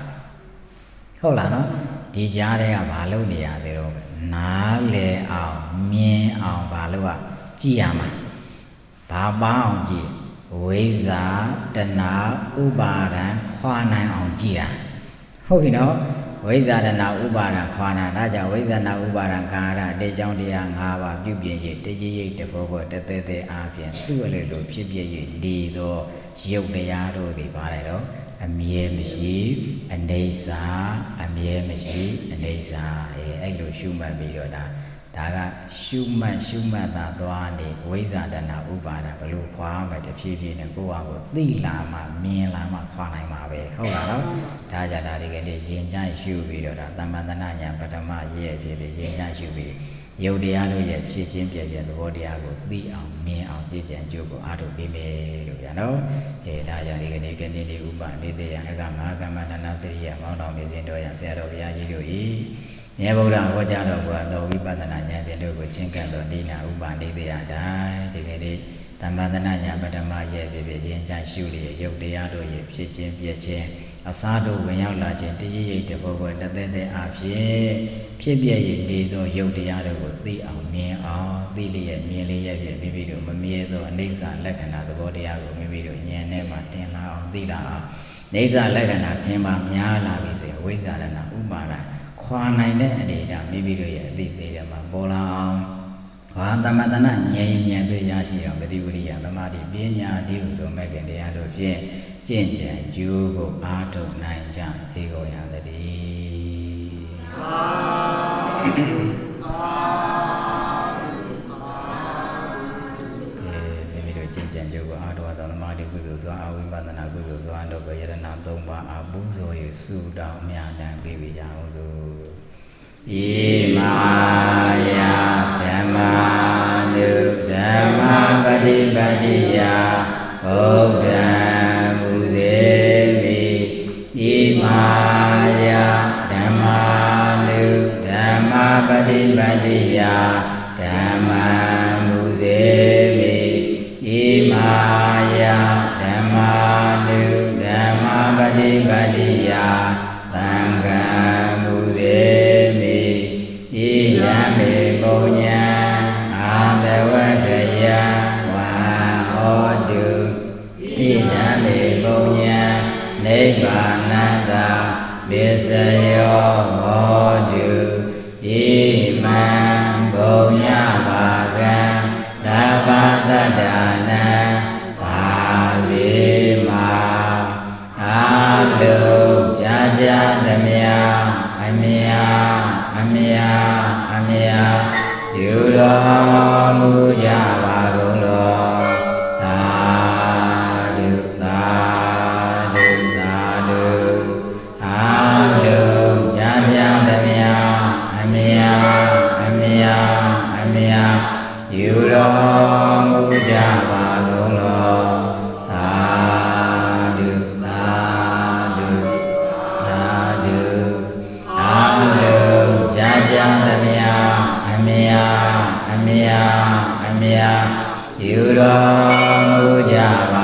Speaker 2: ဟုတ်လားနော်ဒီကြားထဲကဘာလုပ်နေရသေးတော့နားလေအောင်မြင်အောင်ဘာလို့ကကြည့်ရမှာဘာပအောင်ကြည့်ဝိဇ္ဇာတဏဥပါဒံခွာနိုင်အောင်ကြည့်တာဟုတ်ပြီနော်ဝိဇ္ဇာတဏဥပါဒံခွာနာဒါကြောင့်ဝိဇ္ဇာတဏဥပါဒံကာရအတေကြောင့်တရား၅ပါးပြုပြင်၍တကြီးရိတ်တဘောဘောတသက်သက်အားဖြင့်သူ့အလေလိုဖြစ်ပြ၍နေသောရုပ်တရားတို့သည်ပါတယ်တော့အမြဲမရှိအနေစာအမြဲမရှိအနေစာအဲ့လိုရှုမှတ်ပြီးတော့ဒါကရှုမှတ်သာသွားနေဝိဇ္ဇာတဏဥပါဒံဘလို့ခွာမှတဖြည်းဖြည်းနဲ့ကိုယ့်ဟာကိုသိလာမှမြင်လာမှခွာနိုင်မှာပဲဟုတ်လားနော်ဒါကြတာဒီကနေ့ရင်ကြိုက်ရှုပြီးတော့ဒါသမ္မာသနာညာပထမရဲ့ဖြစ်ဖြစ်ရင်ကြိုက်ရှုပြီးယုတ်တရားတို့ရဲ့ဖြစ်ချင်းပြည့်တဲ့သဘောတရားကိုသိအောင်မြင်အောင်ကြည်ကြံကြိုးကိုအားထုတ်ပေးမယ်လို့ဗျာနော်ဒါကြောင့်ဒီကနေ့ဒီဥပဒေတရားအကမဟာကမ္မနာစရိယမောင်းတော်မြင်တော်ရဆရာတော်ဘုရားကြီးတို့ဤမြတ်ဗုဒ္ဓဟောကြားတော်မူသောဝိပဿနာဉာဏ်ဖြင့်တို့ကိုချင်းကပ်တော်ဒီနာဥပဒေတရားတိုင်းဒီကနေ့သမ္မာသနာဉာဏ်ပထမရဲ့ဖြစ်ဖြစ်ရင်ကြံရှုလျက်ယုတ်တရားတို့ရဲ့ဖြစ်ချင်းပြည့်ချင်းအစားတို့ဝင်ရောက်လာခြင်းတကြီးရိတ်တဘောဘောတသက်သက်အဖြစ်ဖြစ်ပြရည်နေသောယုတ်တရားတို့ကိုသိအောင်မြင်အောင်သိလျက်မြင်လျက်ဖြင့်မိမိတို့မမြဲသောအနိစ္စလက္ခဏာသဘောတရားကိုမိမိတို့ဉာဏ်နဲ့မှတင်လာအောင်သိလာအောင်အိဋ္ဌလက္ခဏာထင်ပါများလာပြီဆိုရင်ဝိဇ္ဇာရဏဥပါဒခွာနိုင်တဲ့အနေအထားမိမိတို့ရဲ့အသိစိတ်ထဲမှာပေါ်လာအောင်ဘာသမတနာဉာဏ်တွေရရှိအောင်တတိဝရိယသမာဓိပညာဒီဟုဆိုမဲ့ခင်တရားတို့ဖြင့်ကျင့်ကြံကြိုးကိုအားထုတ်နိုင်ကြစေကုန်ရသတည်းမိမိတို့ကျင့်ကြံကြိုးကိုအားထုတ်သောသမာဓိကုသိုလ်စွာအဝိပဿနာကုသိုလ်စွာတို့ကိုယရဏ၃ပါးအပူဇော်၍ဆုတောင်းမြတ်တမ်းပေးကြအောင်သို့ဣမာယဓမ္မာနုဓမ္မပฏิပတ္တိယဘုရားမူစေမိဣမာယဓမ္မာနုဓမ္မပฏิပတ္တိယဓမ္မမူစေမိဣမာယဓမ္မာနုဓမ္မပฏิပတ္တိယသံဃာမူစေမိဣယံမေပုံညာအာတဝကယဝါဟောတုဣဒံမေပုံညာနိဗ္ဗာနတပစ္စယောဟောတုဣမံပုံညာဘာကံသဗ္ဗတတ္တနာပါစေမာအာလုံးကြာကြာသမျှအမြယူတော်မူကြပါကုန်လောသာဓုသာဓုသာဓုအားလုံးကြာကြာသမျှအမြယူတော်မူကြပါကုန်လောသာဓုသာဓုသာဓုအားလုံးကြာကြာသမျှအမြယူတော်မူကြပါ